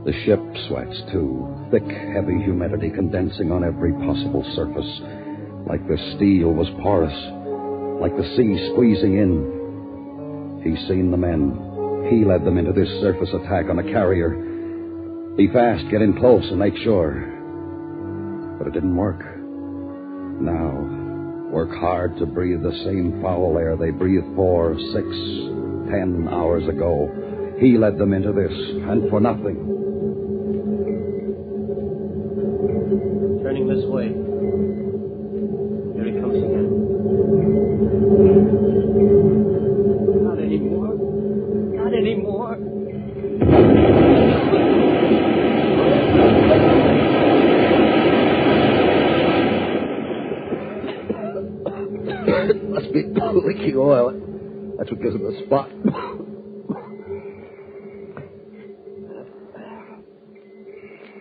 The ship sweats, too. Thick, heavy humidity condensing on every possible surface. Like the steel was porous. Like the sea squeezing in. He's seen the men. He led them into this surface attack on a carrier. Be fast, get in close, and make sure. But it didn't work. Now, work hard to breathe the same foul air they breathed 4, 6, 10 hours ago. He led them into this, and for nothing. Turning this way. Here he comes again. Not anymore. Not anymore. It must be leaking oil. That's what gives him the spot.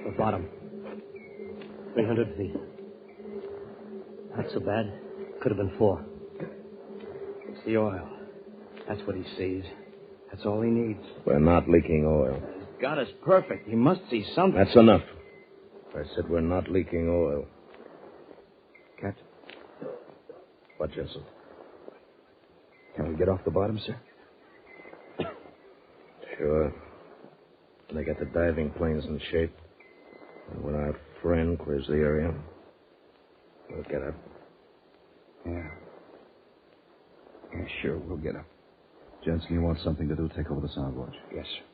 The bottom. 300 feet. Not so bad. Could have been 4. It's the oil. That's what he sees. That's all he needs. We're not leaking oil. He's got us perfect. He must see something. That's enough. I said we're not leaking oil. Captain? What, Jensen? Can we get off the bottom, sir? Sure. When they get the diving planes in shape, and when our friend clears the area, we'll get up. Yeah. Yeah, sure, we'll get up. Jensen, you want something to do? Take over the sound watch. Yes, sir.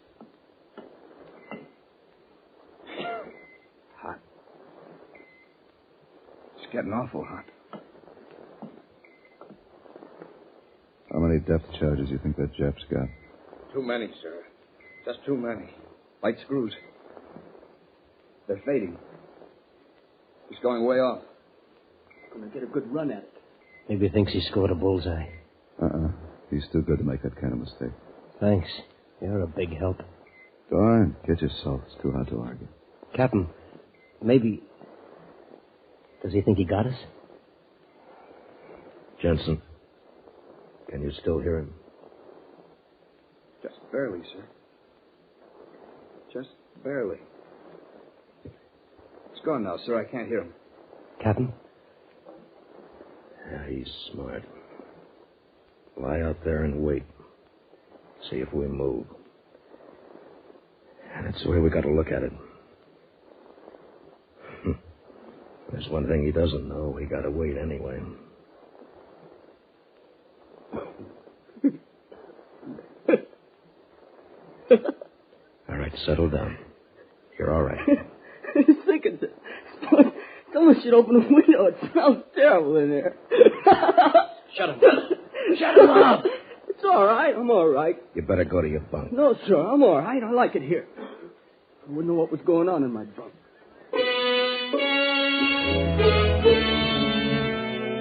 Hot. It's getting awful hot. How many depth charges do you think that Jap's got? Too many, sir. Just too many. Light screws. They're fading. He's going way off. Gonna get a good run at it. Maybe he thinks he scored a bullseye. He's too good to make that kind of mistake. Thanks. You're a big help. Go on. Get your salt. It's too hard to argue. Captain, maybe... Does he think he got us? Jensen, can you still hear him? Just barely, sir. Just barely. It's gone now, sir. I can't hear him. Captain, Be smart. Lie out there and wait. See if we move. That's the way we got to look at it. There's one thing he doesn't know. We got to wait anyway. All right, settle down. You're all right. I'm sick of this. Someone should open the window. It smells terrible in there. Shut him up. Shut him up. It's all right. I'm all right. You better go to your bunk. No, sir. I'm all right. I like it here. I wouldn't know what was going on in my bunk.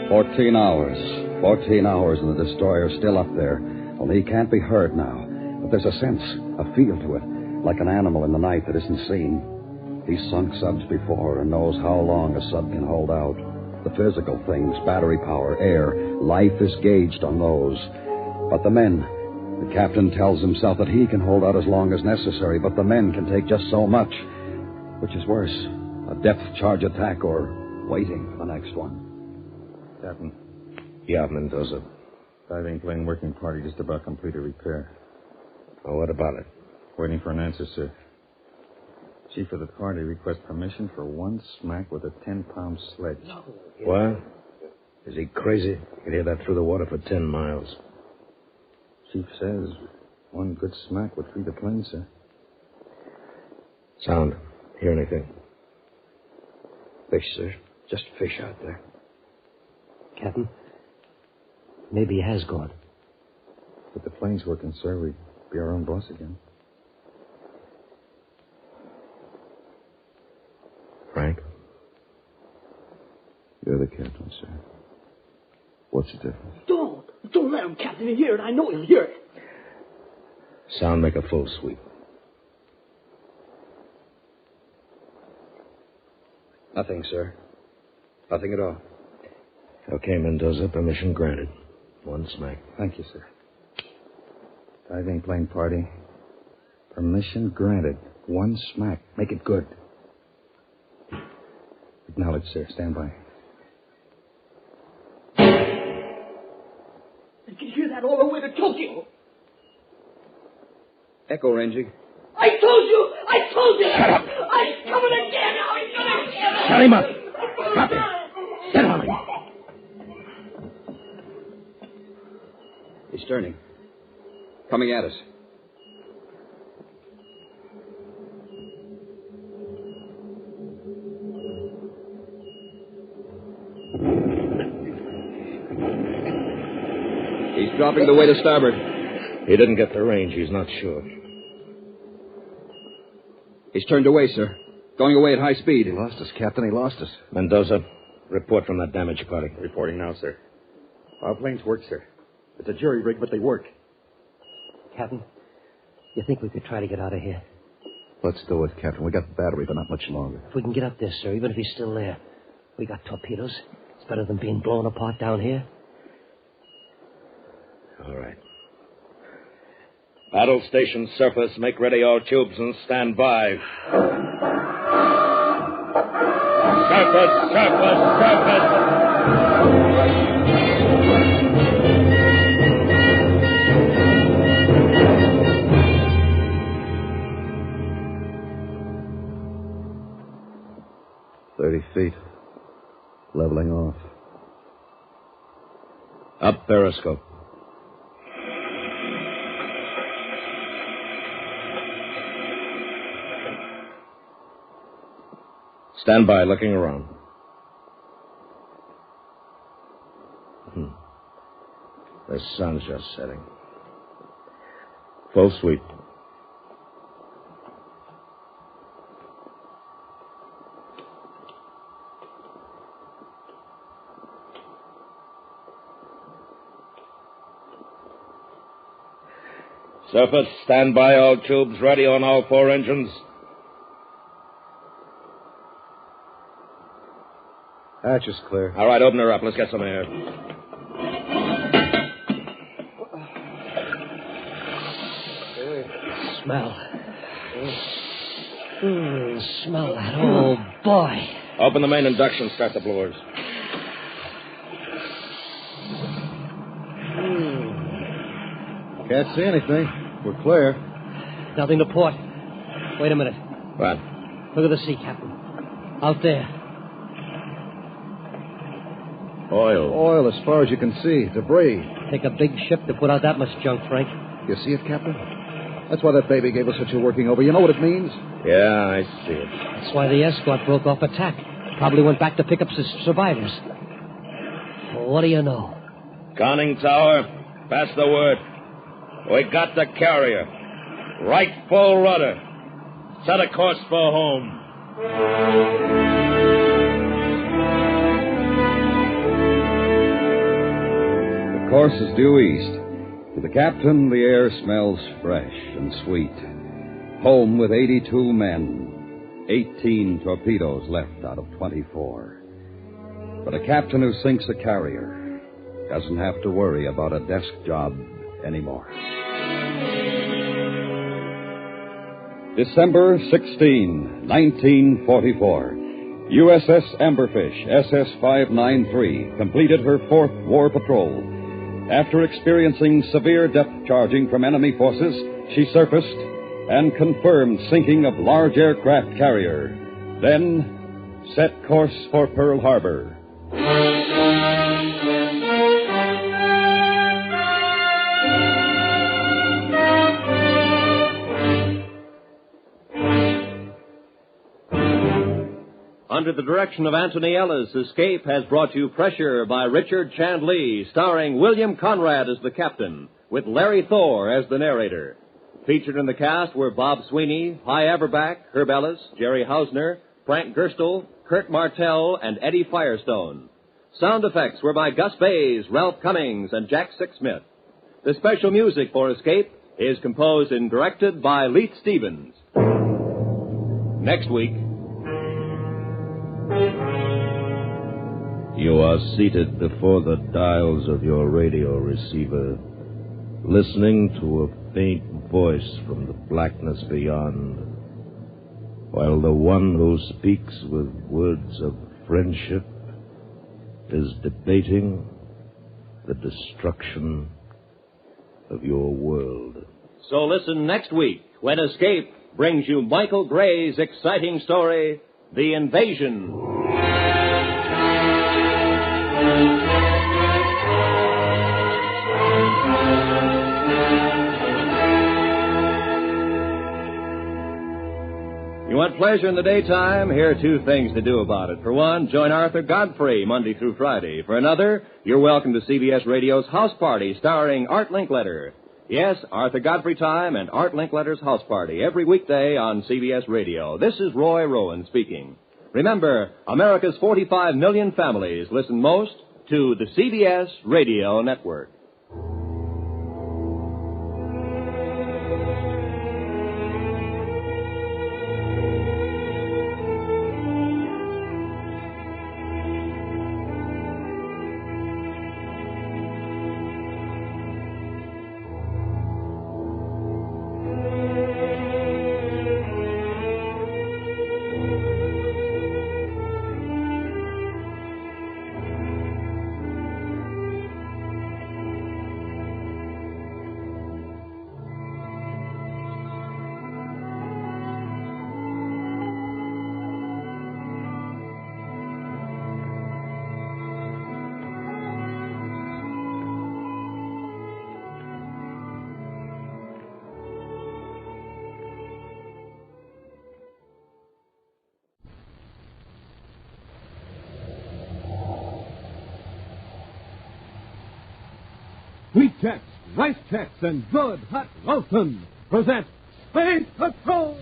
14 hours. 14 hours and the destroyer's still up there. Only he can't be heard now. But there's a sense, a feel to it, like an animal in the night that isn't seen. He's sunk subs before and knows how long a sub can hold out. The physical things, battery power, air, life is gauged on those. But the men, the captain tells himself that he can hold out as long as necessary, but the men can take just so much. Which is worse, a depth charge attack or waiting for the next one. Captain. Yeah, Mendoza. Diving plane working party just about complete a repair. Oh, what about it? Waiting for an answer, sir. Chief of the party requests permission for one smack with a 10-pound sledge. No. What? Is he crazy? You can hear that through the water for 10 miles. Chief says one good smack would free the plane, sir. Sound. Hear anything? Fish, sir. Just fish out there. Captain, maybe he has gone. If the plane's working, sir, we'd be our own boss again. Frank? You're the captain, sir. What's the difference? Don't let him, Captain. He'll hear it. I know he'll hear it. Sound, make a full sweep. Nothing, sir. Nothing at all. Okay, Mendoza, permission granted. One smack. Thank you, sir. Diving plane party. Permission granted. One smack. Make it good. Acknowledge, sir. Stand by. I can hear that all the way to Tokyo. Echo ranging. I told you! Shut up! I'm coming again now! He's gonna get us! Shut him up! Stop it! Sit on him! He's turning. Coming at us. He's dropping the way to starboard. He didn't get the range. He's not sure. He's turned away, sir. Going away at high speed. He lost us, Captain. He lost us. Mendoza, report from that damage party. Reporting now, sir. Our planes work, sir. It's a jury rig, but they work. Captain, you think we could try to get out of here? Let's do it, Captain. We got the battery, but not much longer. If we can get up there, sir, even if he's still there. We got torpedoes. It's better than being blown apart down here. All right. Battle station surface, make ready all tubes and stand by. Surface, surface, surface. 30 feet. Leveling off. Up periscope. Stand by, looking around. The sun's just setting. Full sweep. Surface, stand by, all tubes ready on all 4 engines. Hatch is clear. All right, open her up. Let's get some air. Smell. Smell that. Oh, boy. Open the main induction. Start the blowers. Can't see anything. We're clear. Nothing to port. Wait a minute. What? Look at the sea, Captain. Out there. Oil. Oil as far as you can see. Debris. Take a big ship to put out that much junk, Frank. You see it, Captain? That's why that baby gave us such a working over. You know what it means? Yeah, I see it. That's why the escort broke off attack. Probably went back to pick up survivors. Well, what do you know? Conning tower, pass the word. We got the carrier. Right full rudder. Set a course for home. The course is due east. To the captain, the air smells fresh and sweet. Home with 82 men. 18 torpedoes left out of 24. But a captain who sinks a carrier doesn't have to worry about a desk job anymore. December 16, 1944. USS Amberfish, SS-593, completed her fourth war patrol. After experiencing severe depth charging from enemy forces, she surfaced and confirmed sinking of large aircraft carrier. Then set course for Pearl Harbor. Under the direction of Anthony Ellis, Escape has brought you Pressure by Richard Chandlee, starring William Conrad as the captain, with Larry Thor as the narrator. Featured in the cast were Bob Sweeney, Hy Averback, Herb Ellis, Jerry Hausner, Frank Gerstle, Kurt Martell, and Eddie Firestone. Sound effects were by Gus Bays, Ralph Cummings, and Jack Sixsmith. The special music for Escape is composed and directed by Leith Stevens. Next week... You are seated before the dials of your radio receiver, listening to a faint voice from the blackness beyond, while the one who speaks with words of friendship is debating the destruction of your world. So listen next week when Escape brings you Michael Gray's exciting story, The Invasion. You want pleasure in the daytime? Here are two things to do about it. For one, join Arthur Godfrey Monday through Friday. For another, you're welcome to CBS Radio's House Party starring Art Linkletter. Yes, Arthur Godfrey Time and Art Linkletter's House Party every weekday on CBS Radio. This is Roy Rowan speaking. Remember, America's 45 million families listen most to the CBS Radio Network. Wheat checks, rice checks, and good hot roastin' present Space Patrol!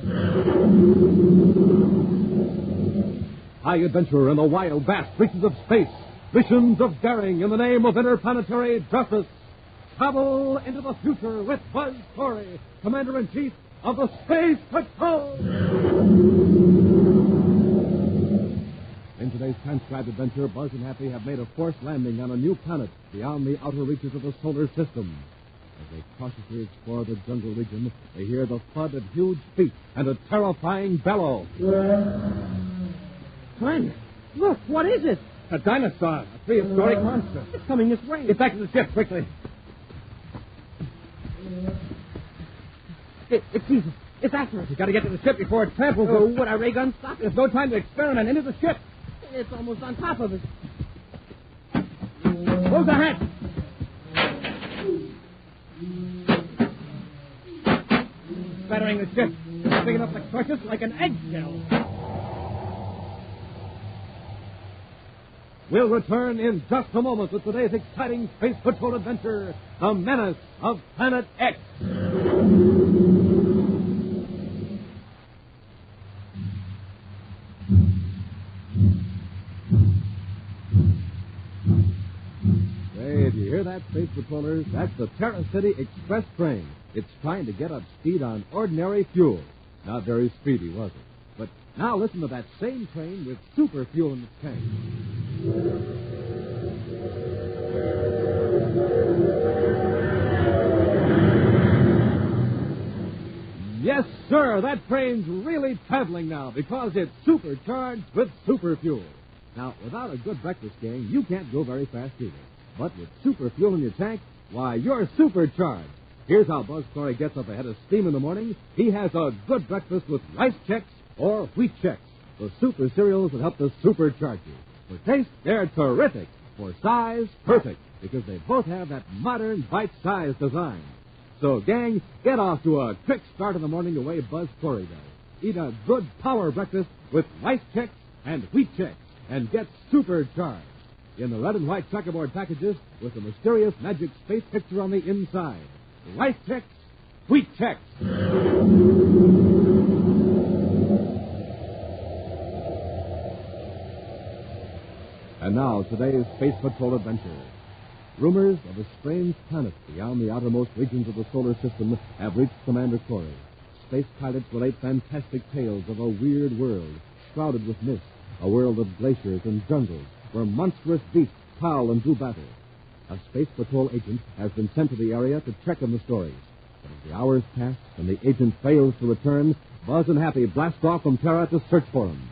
High adventure in the wild, vast reaches of space. Missions of daring in the name of interplanetary justice. Travel into the future with Buzz Corey, Commander-in-Chief of the Space Patrol! In today's transcribed adventure, Buzz and Happy have made a forced landing on a new planet beyond the outer reaches of the solar system. As they cautiously explore the jungle region, they hear the thud of huge feet and a terrifying bellow. Glenn, look, what is it? A dinosaur, a prehistoric monster. It's coming this way. Get back to the ship, quickly. It's easy. It's after us. You got to get to the ship before it tramples Oh, us. would our ray gun stop it? There's no time to experiment. Into the ship. It's almost on top of us. Close the hatch. Spattering the ship. It's big enough to crush us like an eggshell. We'll return in just a moment with today's exciting Space Patrol adventure, The Menace of Planet X. Hey, do you hear that, Space Patrollers? That's the Terra City Express train. It's trying to get up speed on ordinary fuel. Not very speedy, was it? But now listen to that same train with super fuel in its tank. Yes, sir, that train's really traveling now because it's supercharged with super fuel. Now, without a good breakfast, gang, you can't go very fast either. But with super fuel in your tank, why, you're supercharged. Here's how Buzz Corey gets up ahead of steam in the morning. He has a good breakfast with Rice Chex or Wheat Chex, the super cereals that help to supercharge you. For taste, they're terrific. For size, perfect, because they both have that modern bite-sized design. So, gang, get off to a quick start in the morning the way Buzz Corey does. Eat a good power breakfast with Rice Chex and Wheat Chex and get supercharged. In the red and white checkerboard packages with the mysterious magic space picture on the inside. Rice Chex, Wheat Chex. And now, today's Space Patrol adventure. Rumors of a strange planet beyond the outermost regions of the solar system have reached Commander Corey. Space pilots relate fantastic tales of a weird world, shrouded with mist, a world of glaciers and jungles, where monstrous beasts prowl and do battle. A Space Patrol agent has been sent to the area to check on the stories. But as the hours pass and the agent fails to return, Buzz and Happy blast off from Terra to search for him.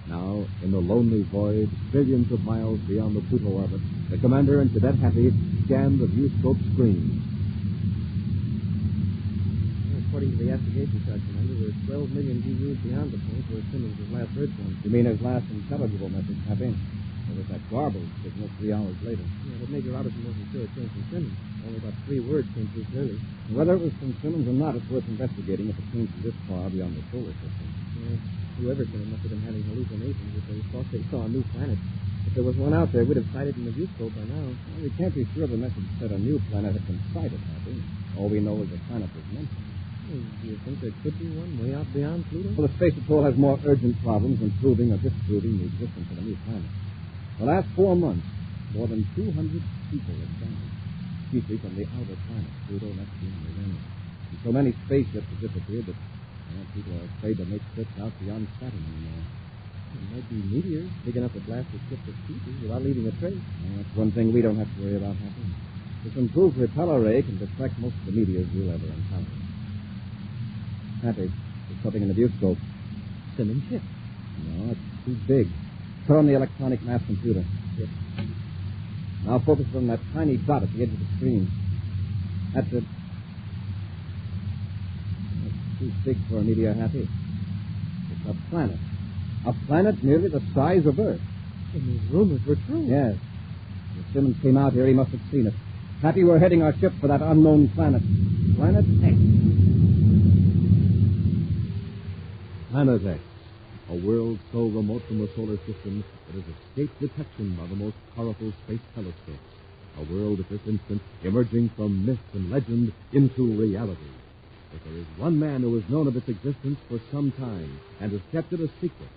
Now, in the lonely void, billions of miles beyond the Pluto orbit, the commander and Cadet Happy scan the viewscope screens. According to the investigation chart, Commander, we're 12 million DUs beyond the point where Simmons was last heard from. You mean his last intelligible message, Happy? There was that garbled signal 3 hours later. Yeah, but Major Robertson wasn't sure it came from Simmons. Only about 3 words came through clearly. Whether it was from Simmons or not, it's worth investigating if it came from this far beyond the solar system. Yeah, whoever sent it must have been having hallucinations if they thought they saw a new planet. If there was one out there, we'd have sighted in the viewscope by now. Well, we can't be sure the message said a new planet had been sighted, Happy. All we know is the planet was mentioned. Well, do you think there could be one way out beyond Pluto? Well, the Space Patrol has more urgent problems than proving or disproving the existence of a new planet. The last 4 months, more than 200 people have died, chiefly from the outer planets, Pluto, Neptune, and Uranus. And so many spaceships have disappeared that people are afraid to make trips out beyond Saturn anymore. It might be meteors big enough to blast a ship to pieces without leaving a trace. Well, that's one thing we don't have to worry about, Happy. This improved repeller ray can deflect most of the meteors we'll ever encounter. Happy, there's something in the viewscope. Simmons ship. No, it's too big. Turn on the electronic mass computer. Yes. Now focus on that tiny dot at the edge of the screen. That's it. It's too big for a meteor, Happy. It's a planet. A planet nearly the size of Earth. And these rumors were true. Yes. If Simmons came out here, he must have seen it. Happy, we're heading our ship for that unknown planet. Planet X. Planet X, a world so remote from the solar system it has escaped detection by the most powerful space telescopes. A world at this instant emerging from myth and legend into reality. But there is one man who has known of its existence for some time and has kept it a secret.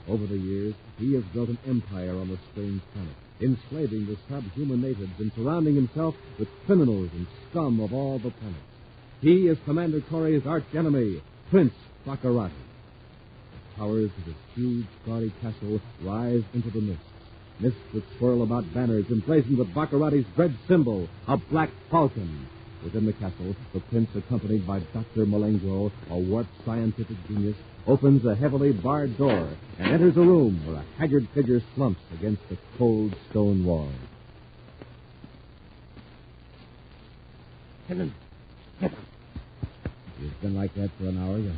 Over the years, he has built an empire on the strange planet, enslaving the subhuman natives and surrounding himself with criminals and scum of all the planets. He is Commander Corey's arch enemy, Prince Baccarati. The towers of his huge, gaudy castle rise into the mists. Mists that swirl about banners emblazoned with Baccarati's dread symbol, a black falcon. Within the castle, the prince, accompanied by Dr. Malengo, a warped scientific genius, opens a heavily barred door and enters a room where a haggard figure slumps against the cold stone wall. Simmons, get up. You've been like that for an hour, you have.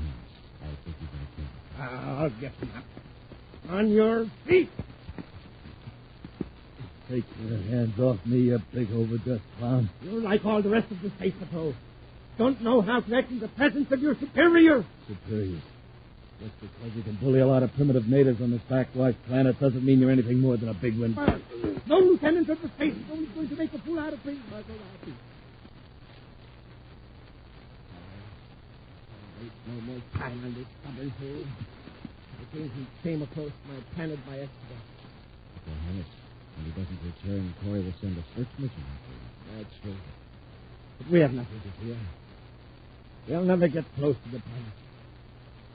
I think you're going to kill him. I'll get him up. On your feet! Take your hands off me, you big overdressed clown. You're like all the rest of the Space Patrol. Don't know how to act in the presence of your superior. Superior? Just because you can bully a lot of primitive natives on this backwashed planet doesn't mean you're anything more than a big wind. No lieutenant of the Space Patrol is going to make a fool out of me, Marco Rossi. No more time on this stubborn hole. I think he came across my planet by accident. Your Highness, when he doesn't return, Corey will send a search mission after him. That's true. But we have nothing to fear. They'll never get close to the planet.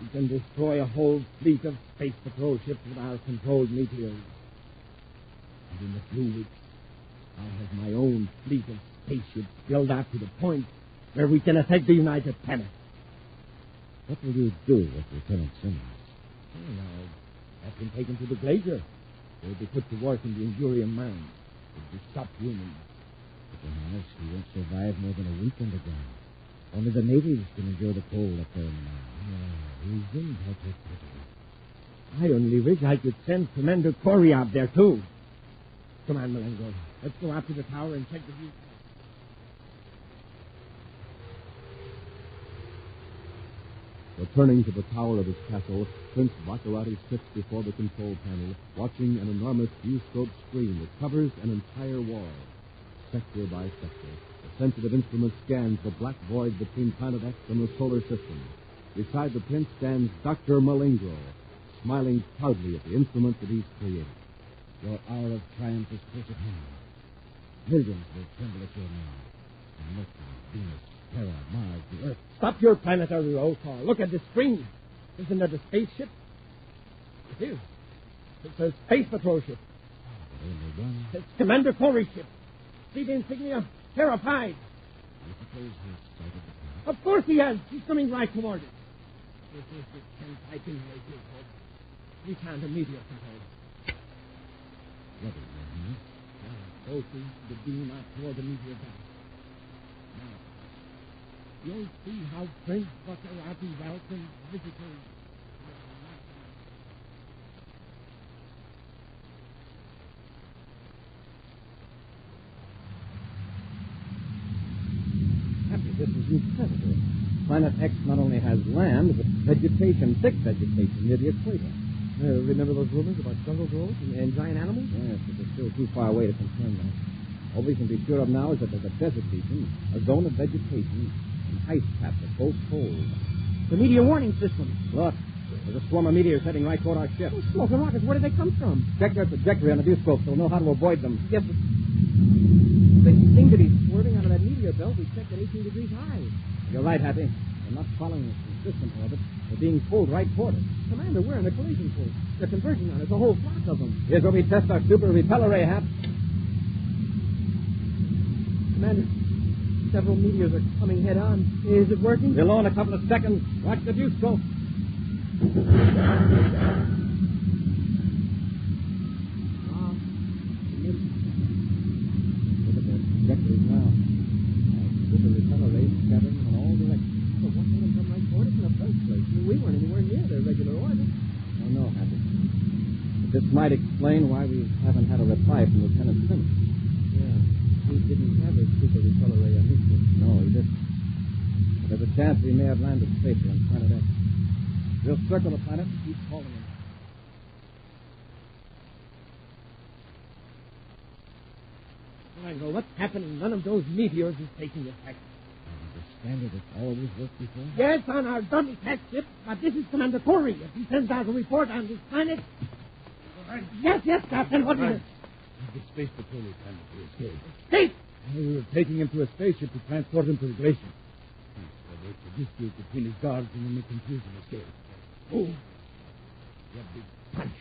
We can destroy a whole fleet of Space Patrol ships with our controlled meteors. And in a few weeks, I'll have my own fleet of spaceships built out to the point where we can attack the United Planet. What will you do with Lieutenant Simmons? Oh, now, I've been taken to the Glacier. They'll be put to work in the Endurium mine. They'll be stopped human. But Your Highness, he won't survive more than a week underground. Only the natives can endure the cold up there in the mine. He's in touch with I only wish I could send Commander Corey out there, too. Come on, Malengo. Let's go out to the tower and check the view. Returning to the tower of his castle, Prince Baccarati sits before the control panel, watching an enormous view-scope screen that covers an entire wall. Sector by sector, the sensitive instrument scans the black void between Planet X and the solar system. Beside the prince stands Dr. Malingro, smiling proudly at the instrument that he's created. Your hour of triumph is close at hand. Millions will tremble at your name. And Mercury, Venus, Terra, Mars, the Earth. Stop your planetary roll call. Look at the screen. Isn't that a spaceship? It is. It's a Space Patrol ship. Only one. It's Commander Corey's ship. See the insignia? Terra Pride. I suppose he's sighted the planet. Of course he has. He's coming right toward it. This is the 10th Viking radio code. We found a meteor control. What is that, huh? Now, go the beam out toward the meteor belt. Now, you'll see how Prince Baccarati welcomes visitors. Happy, this is incredible. Planet X not only has land, but vegetation, thick vegetation near the equator. Remember those rumors about jungle growth and giant animals? Yes, but they're still too far away to confirm that. All we can be sure of now is that there's a desert region, a zone of vegetation, and ice caps at both poles. The meteor warning system. Look, there's a swarm of meteors heading right toward our ship. Oh, smoke and rockets, where did they come from? Check their trajectory on the viewscope so we'll know how to avoid them. Yes, but they seem to be swerving out of that meteor belt we checked at 18 degrees high. You're right, Happy. They're not following a consistent orbit. They're being pulled right toward us. Commander, we're in a collision course. They're converging on us, a whole flock of them. Here's where we test our super repeller ray, Hap. Commander, several meteors are coming head on. Is it working? We'll know in a couple of seconds. Watch the viewscope. Look at their trajectories now. Super repeller rays scattering in all directions. Well, what made them come right toward us in the first place? We weren't anywhere near their regular orbit. Oh, no, Happy. But this might explain why we haven't had a reply from Lieutenant Simmons. Yeah, he didn't have a super repeller ray on his ship. No, he didn't. But there's a chance we may have landed safely on Planet X. We'll circle the planet and keep calling him. Rango, what's happening? None of those meteors is taking effect. Standard has always worked before? Yes, on our dummy test ship, but this is Commander Corey. If he sends out a report on this planet... Yes, Captain, what is it? The Space Patrol Lieutenant to escape. Escape? We were taking him to a spaceship to transport him to the glacier. There's a dispute between his guards and in the confusion escaped. Oh, the big punch.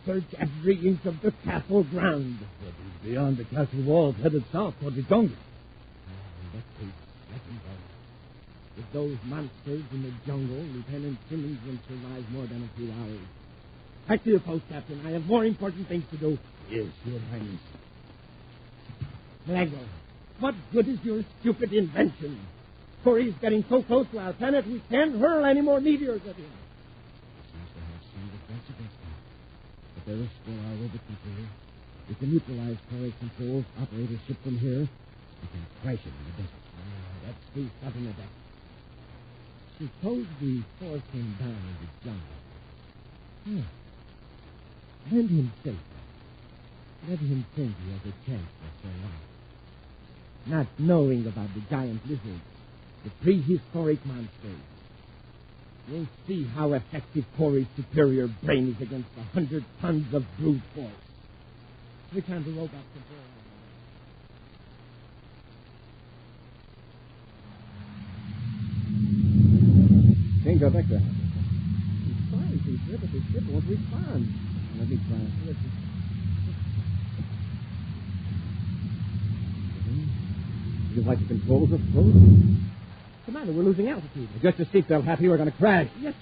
Search every inch of the castle ground. But he's beyond the castle walls, headed south toward the jungle. In that case, let him go. With those monsters in the jungle, Lieutenant Simmons won't survive more than a few hours. Back to your post, Captain. I have more important things to do. Yes, Your Highness. Malago, what good is your stupid invention? Corey's getting so close to our planet, we can't hurl any more meteors at him. Seems to have some defense against him. But there is still our robot control. We can neutralize Corey's controls, operate his ship from here. We can crash it in the desert. Let's do something of that. Suppose we force him down in the jungle. Land him safely. Let him think he has a chance for so long. Not knowing about the giant lizards, the prehistoric monsters. We'll see how effective Corey's superior brain is against 100 tons of brute force. Switch on the robot control. Change our vector. He's trying to, sir, but the ship won't respond. Let me try. Feels like the controls are frozen. Commander, we're losing altitude. Adjust your seatbelt, Happy. We're going to crash. Yes.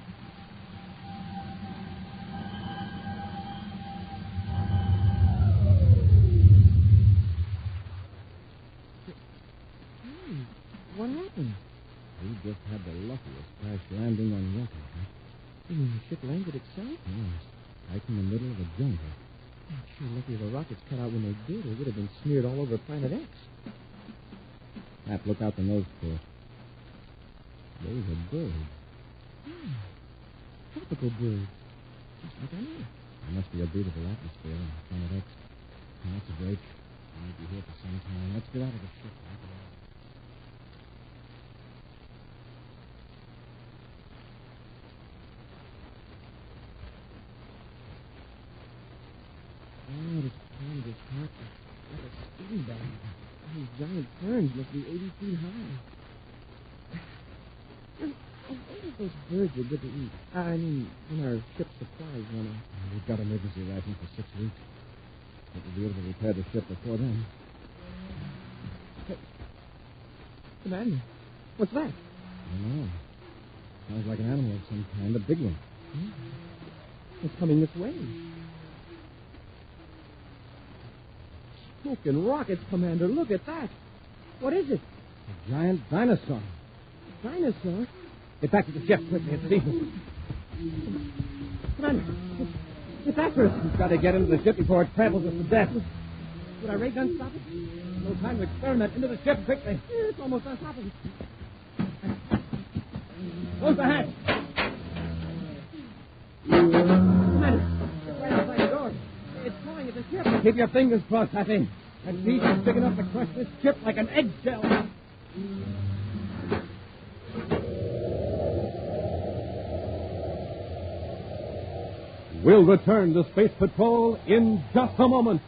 What happened? We just had the luckiest crash landing on record. You mean the ship landed itself? Yes. Right in the middle of the jungle. I'm sure lucky the rockets cut out when they did. It would have been smeared all over Planet X. Hap, look out the nose for it. Those are birds. Tropical birds. Just like I know. There must be a breathable atmosphere on Planet X. Now, that's a break. We may be here for some time. Let's get out of the ship. Oh, this planet is hot. Like a steam bag. These giant ferns must be 80 feet high. I wonder if those birds are good to eat. I mean, when our ship's supplies run out. We've got emergency rations for 6 weeks. But we'll be able to repair the ship before then. Hey, Commander, what's that? I don't know. Sounds like an animal of some kind, a big one. It's coming this way. Smoking rockets, Commander. Look at that. What is it? A giant dinosaur. A dinosaur? Get back to the ship quickly. It's season. Commander, it's after us. We've got to get into the ship before it tramples us to death. Would our ray gun stop it? No time to experiment. Into the ship quickly. It's almost on top of us. Close the hatch. Commander, it's right outside the door. It's flying at the ship. Keep your fingers crossed, Happy. That beast is big enough to crush this ship like an eggshell. We'll return to Space Patrol in just a moment.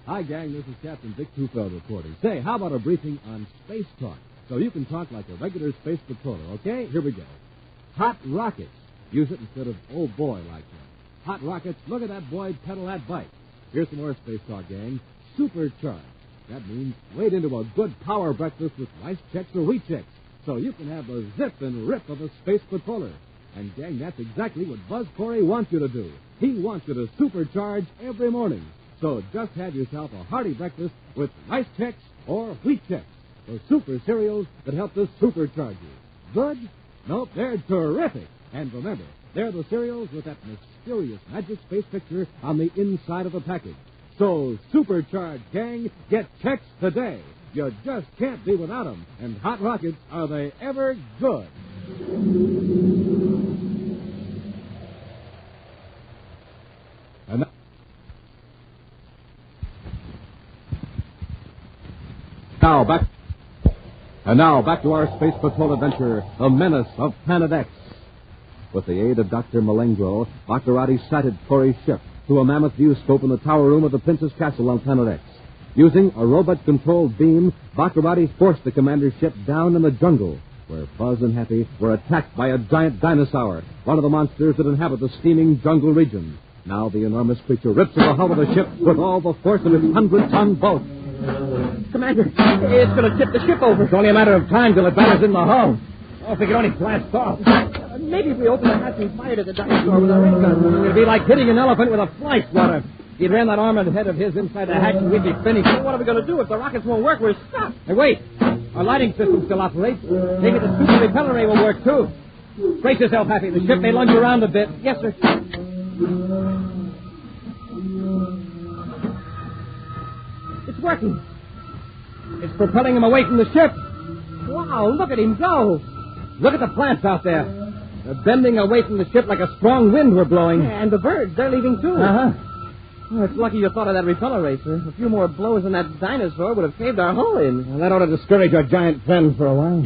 Hi, gang. This is Captain Dick Tufeld reporting. Say, how about a briefing on space talk? So you can talk like a regular space patroller, okay? Here we go. Hot rockets. Use it instead of oh boy like that. Hot rockets. Look at that boy pedal that bike. Here's some more space talk, gang. Supercharged. That means wade into a good power breakfast with rice checks or wheat checks, so you can have the zip and rip of a space patroller. And, gang, that's exactly what Buzz Corey wants you to do. He wants you to supercharge every morning. So just have yourself a hearty breakfast with rice checks or wheat checks, the super cereals that help to supercharge you. Good? Nope, they're terrific. And remember, they're the cereals with that mysterious magic space picture on the inside of the package. So supercharge, gang. Get checks today. You just can't be without them. And hot rockets, are they ever good? And now back to our Space Patrol adventure, The Menace of Planet X. With the aid of Dr. Malengro, Baccarati sighted Corey's ship through a mammoth viewscope in the tower room of the Prince's Castle on Planet X. Using a robot-controlled beam, Baccarati forced the commander's ship down in the jungle, where Buzz and Happy were attacked by a giant dinosaur, one of the monsters that inhabit the steaming jungle region. Now the enormous creature rips at the hull of the ship with all the force of its 100-ton bulk. Commander, it's going to tip the ship over. It's only a matter of time till it batters in the hull. Oh, if we could only blast off. Maybe if we open the hatch and fired at the dinosaur with our ray gun. It'd be like hitting an elephant with a fly swatter. He'd ram that armored head of his inside the hatch and we'd be finished. What are we going to do? If the rockets won't work, we're stuck. Hey, wait. Our lighting system still operates. Maybe the super repeller ray will work, too. Brace yourself, Happy. The ship may lunge around a bit. Yes, sir. It's working. It's propelling him away from the ship. Wow, look at him go. Look at the plants out there. They're bending away from the ship like a strong wind we're blowing. Yeah, and the birds, they're leaving, too. Uh-huh. Oh, it's lucky you thought of that repeller ray, sir. A few more blows and that dinosaur would have caved our hull in. Well, that ought to discourage our giant friend for a while.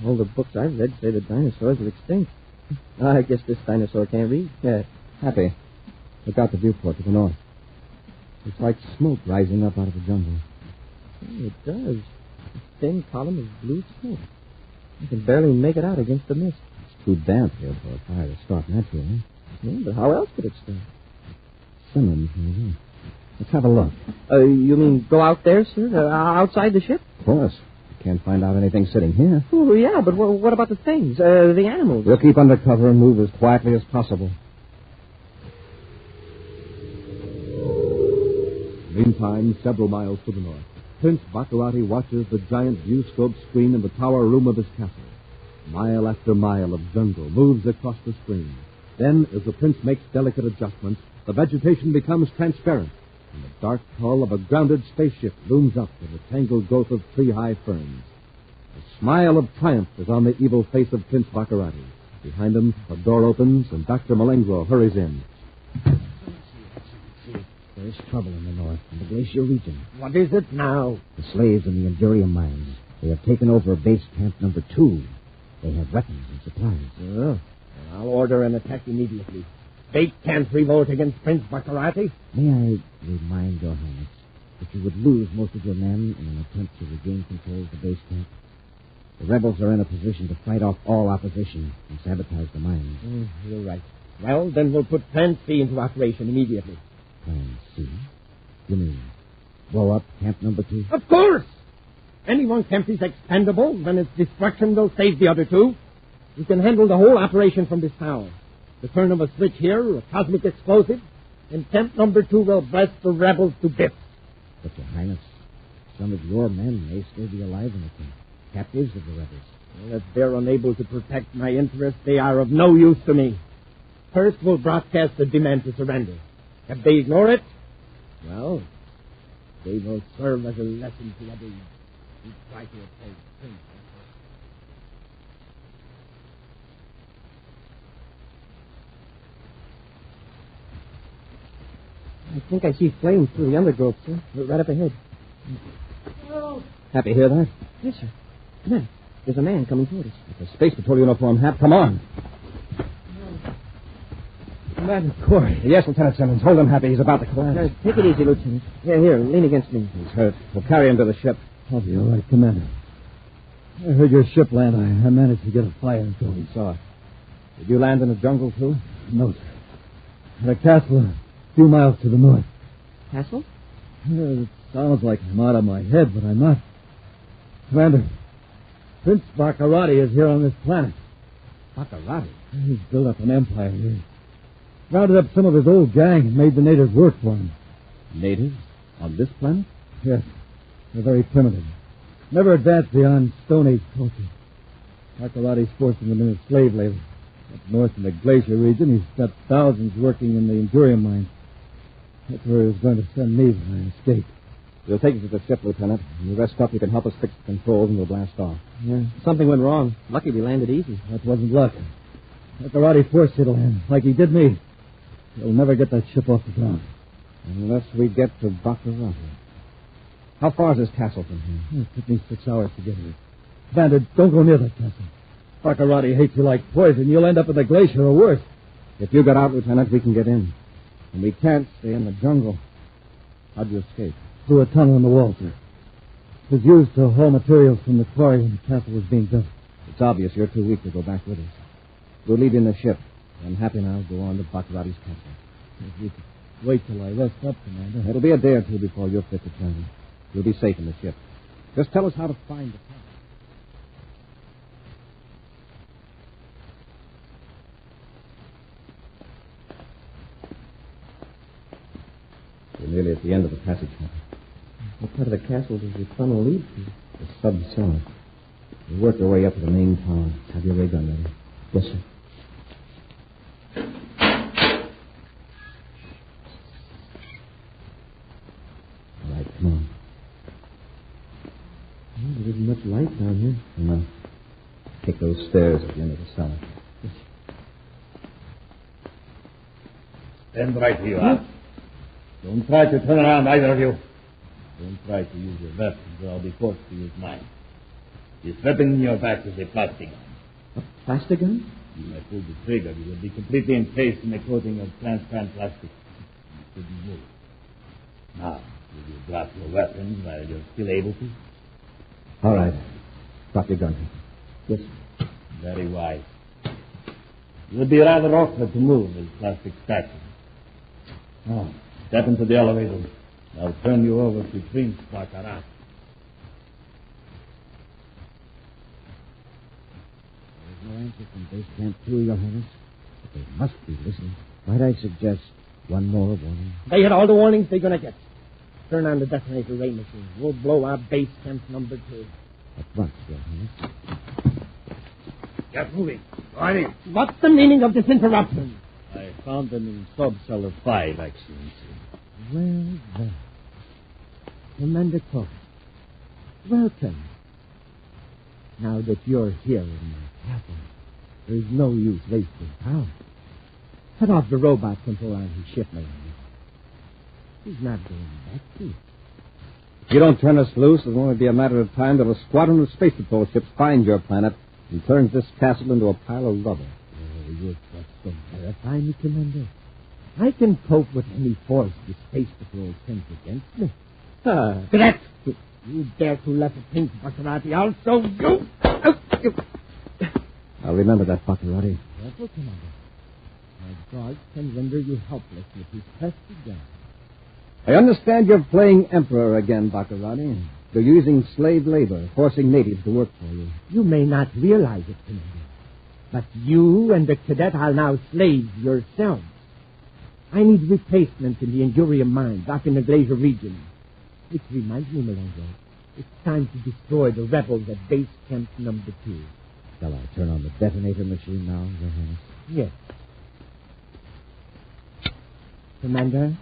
All the books I've read say the dinosaurs are extinct. I guess this dinosaur can't read. Yeah. Happy. Look out the viewport to the north. It's like smoke rising up out of the jungle. Oh, it does. A thin column of blue smoke. I can barely make it out against the mist. It's too damp here for a fire to start naturally. Yeah, but how else could it start? Simmons, maybe. Let's have a look. You mean go out there, sir? Outside the ship? Of course. You can't find out anything sitting here. Oh, yeah, but what about the things? The animals? We'll keep under cover and move as quietly as possible. Meantime, several miles to the north, Prince Baccarati watches the giant viewscope screen in the tower room of his castle. Mile after mile of jungle moves across the screen. Then, as the prince makes delicate adjustments, the vegetation becomes transparent, and the dark hull of a grounded spaceship looms up in the tangled growth of tree-high ferns. A smile of triumph is on the evil face of Prince Baccarati. Behind him, a door opens, and Dr. Malengro hurries in. There's trouble in the north, in the glacial region. What is it now? The slaves in the Endurium mines. They have taken over base camp number 2. They have weapons and supplies. Oh. I'll order an attack immediately. Fate can't revolt against Prince Baccarati. May I remind your Highness that you would lose most of your men in an attempt to regain control of the base camp? The rebels are in a position to fight off all opposition and sabotage the mines. You're right. Well, then we'll put Plan C into operation immediately. Plan C? You mean blow up camp number 2? Of course! Any one camp is expendable. When its destruction will save the other 2. We can handle the whole operation from this tower. The turn of a switch here, a cosmic explosive, and camp number 2 will blast the rebels to bits. But, Your Highness, some of your men may still be alive in the camp, captives of the rebels. Well, if they're unable to protect my interests, they are of no use to me. First, we'll broadcast the demand to surrender. If they ignore it, well, they will serve as a lesson to others who try to oppose Prince. I think I see flames through the undergrowth, sir. Right up ahead. Oh. Happy, hear that? Yes, sir. Come on. There's a man coming toward us. It's a space patrol uniform, Hap. Come on. Commander Corey. Yes, Lieutenant Simmons. Hold him, Happy. He's about to collapse. Take it easy, Lieutenant. Here, lean against me. He's hurt. We'll carry him to the ship. I'll be all right, Commander. I heard your ship land. I managed to get a fire going. We saw it. Did you land in the jungle, too? No, sir. At a castle a few miles to the north. Castle? It sounds like I'm out of my head, but I'm not. Commander, Prince Baccarati is here on this planet. Baccarati? He's built up an empire here. Rounded up some of his old gang and made the natives work for him. Natives? On this planet? Yes. They're very primitive. Never advanced beyond Stone Age culture. Baccarati's forcing them into slave labor. Up north in the glacier region, he's got thousands working in the Endurium mines. That's where he was going to send me when I escaped. We'll take you to the ship, Lieutenant. When you rest up, you can help us fix the controls and we'll blast off. Yeah, something went wrong. Lucky we landed easy. That wasn't luck. Baccarati forced you to land, like he did me. He'll never get that ship off the ground. Unless we get to Baccarati. How far is this castle from here? It took me 6 hours to get here. Commander, don't go near that castle. Baccarati hates you like poison. You'll end up in the glacier or worse. If you get out, Lieutenant, we can get in. And we can't stay in the jungle. How'd you escape? Through a tunnel in the wall, sir. It was used to haul materials from the quarry when the castle was being built. It's obvious you're too weak to go back with us. We'll leave you in the ship. I'm happy now to go on to Baccarati's castle. If you could wait till I rest up, Commander. It'll be a day or two before you're fit to travel. You'll be safe in the ship. Just tell us how to find the castle. We're nearly at the end of the passage. What part of the castle does the tunnel lead to? The sub-cellar. We'll work our way up to the main tower. Have your ray gun ready. Yes, sir. All right, come on. Well, there isn't much light down here. No. Take those stairs at the end of the cellar. Stand right here. Huh? Don't try to turn around, either of you. Don't try to use your weapons, or I'll be forced to use mine. This weapon in your back is a plastic gun. A plastic gun? When I pull the trigger, you will be completely encased in a coating of transparent plastic. You couldn't move. Now, will you drop your weapons while you're still able to? All right. Drop your gun. Yes, sir. Very wise. It would be rather awkward to move with plastic statues. Now, step into the elevator. I'll turn you over to Prince Baccarat. There's no answer from Base Camp 2, Your Highness. But they must be listening. Might I suggest one more warning? They had all the warnings they're going to get. Turn on the detonator ray machine. We'll blow our base camp number 2. At once, Your Highness. Get moving. Ready. What's the meaning of this interruption? I found them in sub-cellar 5, Excellency. Well. Commander Cook, welcome. Now that you're here in my castle, there's no use wasting power. Cut off the robot control on his ship, Major. He's not going back to you. If you don't turn us loose, it'll only be a matter of time till a squadron of space patrol ships finds your planet and turns this castle into a pile of rubble. Oh, you're just so terrifying me, Commander. I can cope with any force the space patrol sends against me. Cadet! You dare to let the Prince Baccarati out, so you... I'll remember that, Baccarati. Careful, Commander. My guards can render you helpless with his pesky gun. I understand you're playing emperor again, Baccarati. You're using slave labor, forcing natives to work for you. You may not realize it, Commander, but you and the cadet are now slaves yourselves. I need replacements in the Endurium mine back in the Glacier region. Which reminds me, Malengo, it's time to destroy the rebels at base camp number 2. Shall I turn on the detonator machine now, Your Highness? Yes. Commander,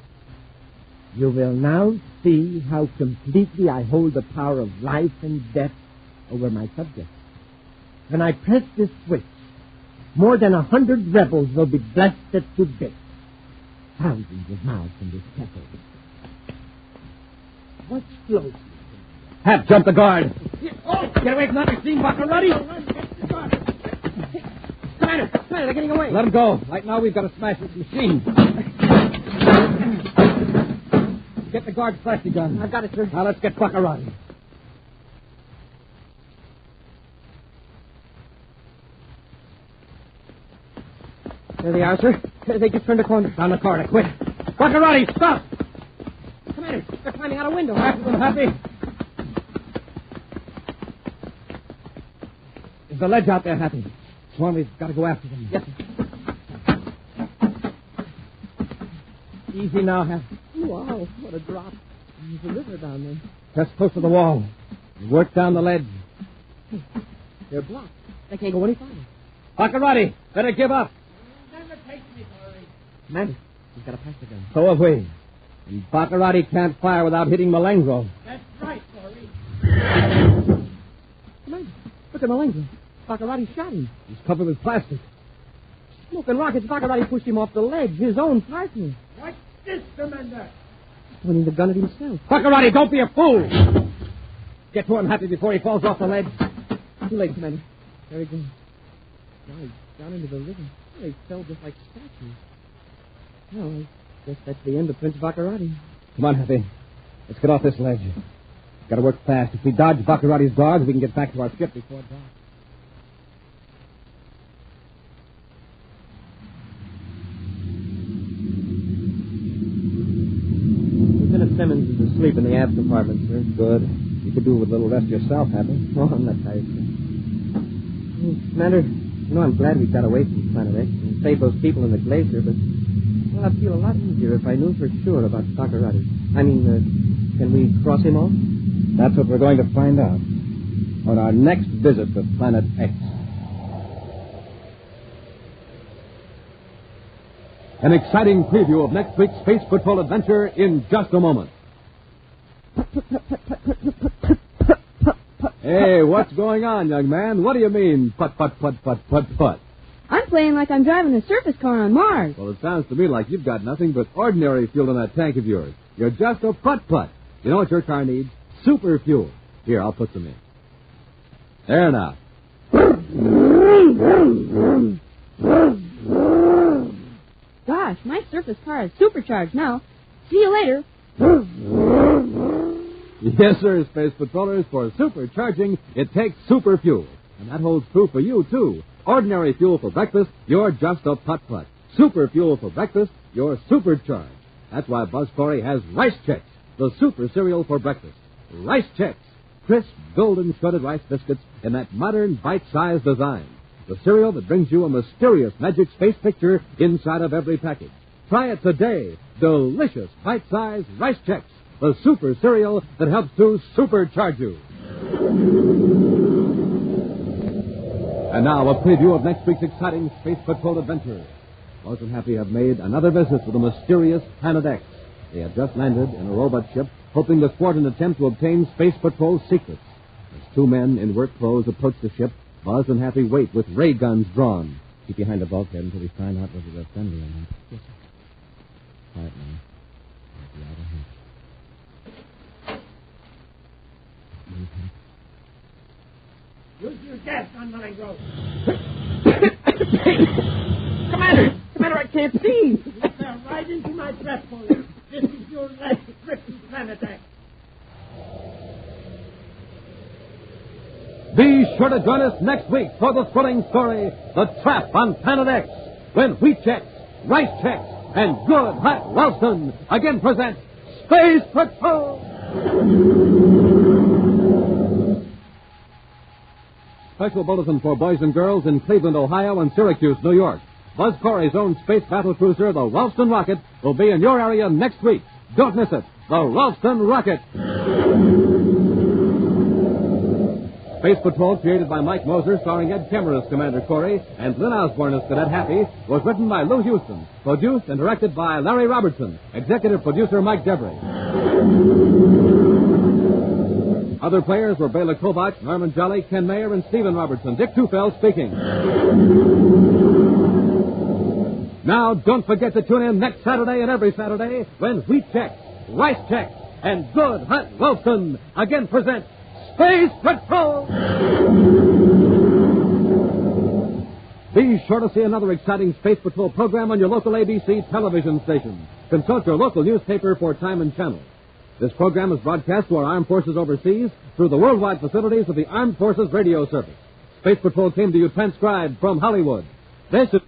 you will now see how completely I hold the power of life and death over my subjects. When I press this switch, more than 100 rebels will be blasted to bits. Thousands of miles from this castle. What's close? Hap, jump the guard. Oh, get away from that machine, Baccarati! Commander, they're getting away. Let them go. Right now, we've got to smash this machine. Get the guard's plastic gun. I've got it, sir. Now, let's get Baccarati. There they are, sir. They just turned the corner. Down the corridor, quick. Baccarati, stop! Commander, they're climbing out a window. After them, Happy. There's a ledge out there, Happy. Swan, we've got to go after them. Yes, sir. Easy now, Happy. Wow, what a drop. There's a river down there. Press close to the wall. Work down the ledge. They're blocked. They can't go any farther. Baccarati, better give up. Commander, he's got a plastic gun. So have we. And Baccarati can't fire without hitting Malengo. That's right, Corey. Commander, look at Malengo. Baccarati shot him. He's covered with plastic. Smoke and rockets. Baccarati pushed him off the ledge. His own partner. What's this, Commander? He's pointing the gun at himself. Baccarati, don't be a fool. Get to him, Happy, before he falls off the ledge. Too late, Commander. There he goes. Now he's down into the river. They fell just like statues. Well, I guess that's the end of Prince Baccarati. Come on, Happy. Let's get off this ledge. Got to work fast. If we dodge Baccarati's guards, we can get back to our ship before dark. Lieutenant Simmons is asleep in the aft compartment, sir. Good. You could do with a little rest yourself, Happy. Oh, I'm not tired, sir. Commander, you know I'm glad we got away from Planet X and saved those people in the glacier, but... Well, I'd feel a lot easier if I knew for sure about Baccarati. Can we cross him off? That's what we're going to find out on our next visit to Planet X. An exciting preview of next week's Space Patrol adventure in just a moment. Hey, what's going on, young man? What do you mean, putt? I'm playing like I'm driving a surface car on Mars. Well, it sounds to me like you've got nothing but ordinary fuel in that tank of yours. You're just a putt. You know what your car needs? Super fuel. Here, I'll put some in. There now. Gosh, my surface car is supercharged now. See you later. Yes, sir, Space Patrollers. For supercharging, it takes super fuel. And that holds true for you, too. Ordinary fuel for breakfast, you're just a putt. Super fuel for breakfast, you're supercharged. That's why Buzz Corey has Rice Chex, the super cereal for breakfast. Rice Chex, crisp, golden shredded rice biscuits in that modern, bite-sized design. The cereal that brings you a mysterious magic space picture inside of every package. Try it today. Delicious, bite-sized Rice Chex, the super cereal that helps to supercharge you. And now, a preview of next week's exciting Space Patrol adventure. Buzz and Happy have made another visit to the mysterious Planet X. They had just landed in a robot ship, hoping to thwart an attempt to obtain Space Patrol's secrets. As two men in work clothes approach the ship, Buzz and Happy wait with ray guns drawn. Keep behind the bulkhead until we find out whether they're friendly or not. Yes, sir. Quiet now. I'll be out ahead. Use your gas gun, Malengo. Commander, I can't see. You fell right into my trap hole. This is your last trip to Planet X. Be sure to join us next week for the thrilling story, The Trap on Planet X, when Wheat Chex, Rice Chex, and Good Hot Ralston again present Space Patrol! Special bulletin for boys and girls in Cleveland, Ohio, and Syracuse, New York. Buzz Corey's own space battle cruiser, the Ralston Rocket, will be in your area next week. Don't miss it. The Ralston Rocket. Space Patrol, created by Mike Moser, starring Ed Kemmer as Commander Corey and Lynn Osborne as Cadet Happy, was written by Lou Houston, produced and directed by Larry Robertson, executive producer Mike Devery. Other players were Bela Kovach, Norman Jolly, Ken Mayer, and Stephen Robertson. Dick Tufeld speaking. Now, don't forget to tune in next Saturday and every Saturday when Wheat Chex, Rice Chex, and Good Hot Ralston again present Space Patrol! Be sure to see another exciting Space Patrol program on your local ABC television station. Consult your local newspaper for time and channel. This program is broadcast to our armed forces overseas through the worldwide facilities of the Armed Forces Radio Service. Space Patrol came to you transcribed from Hollywood. This is...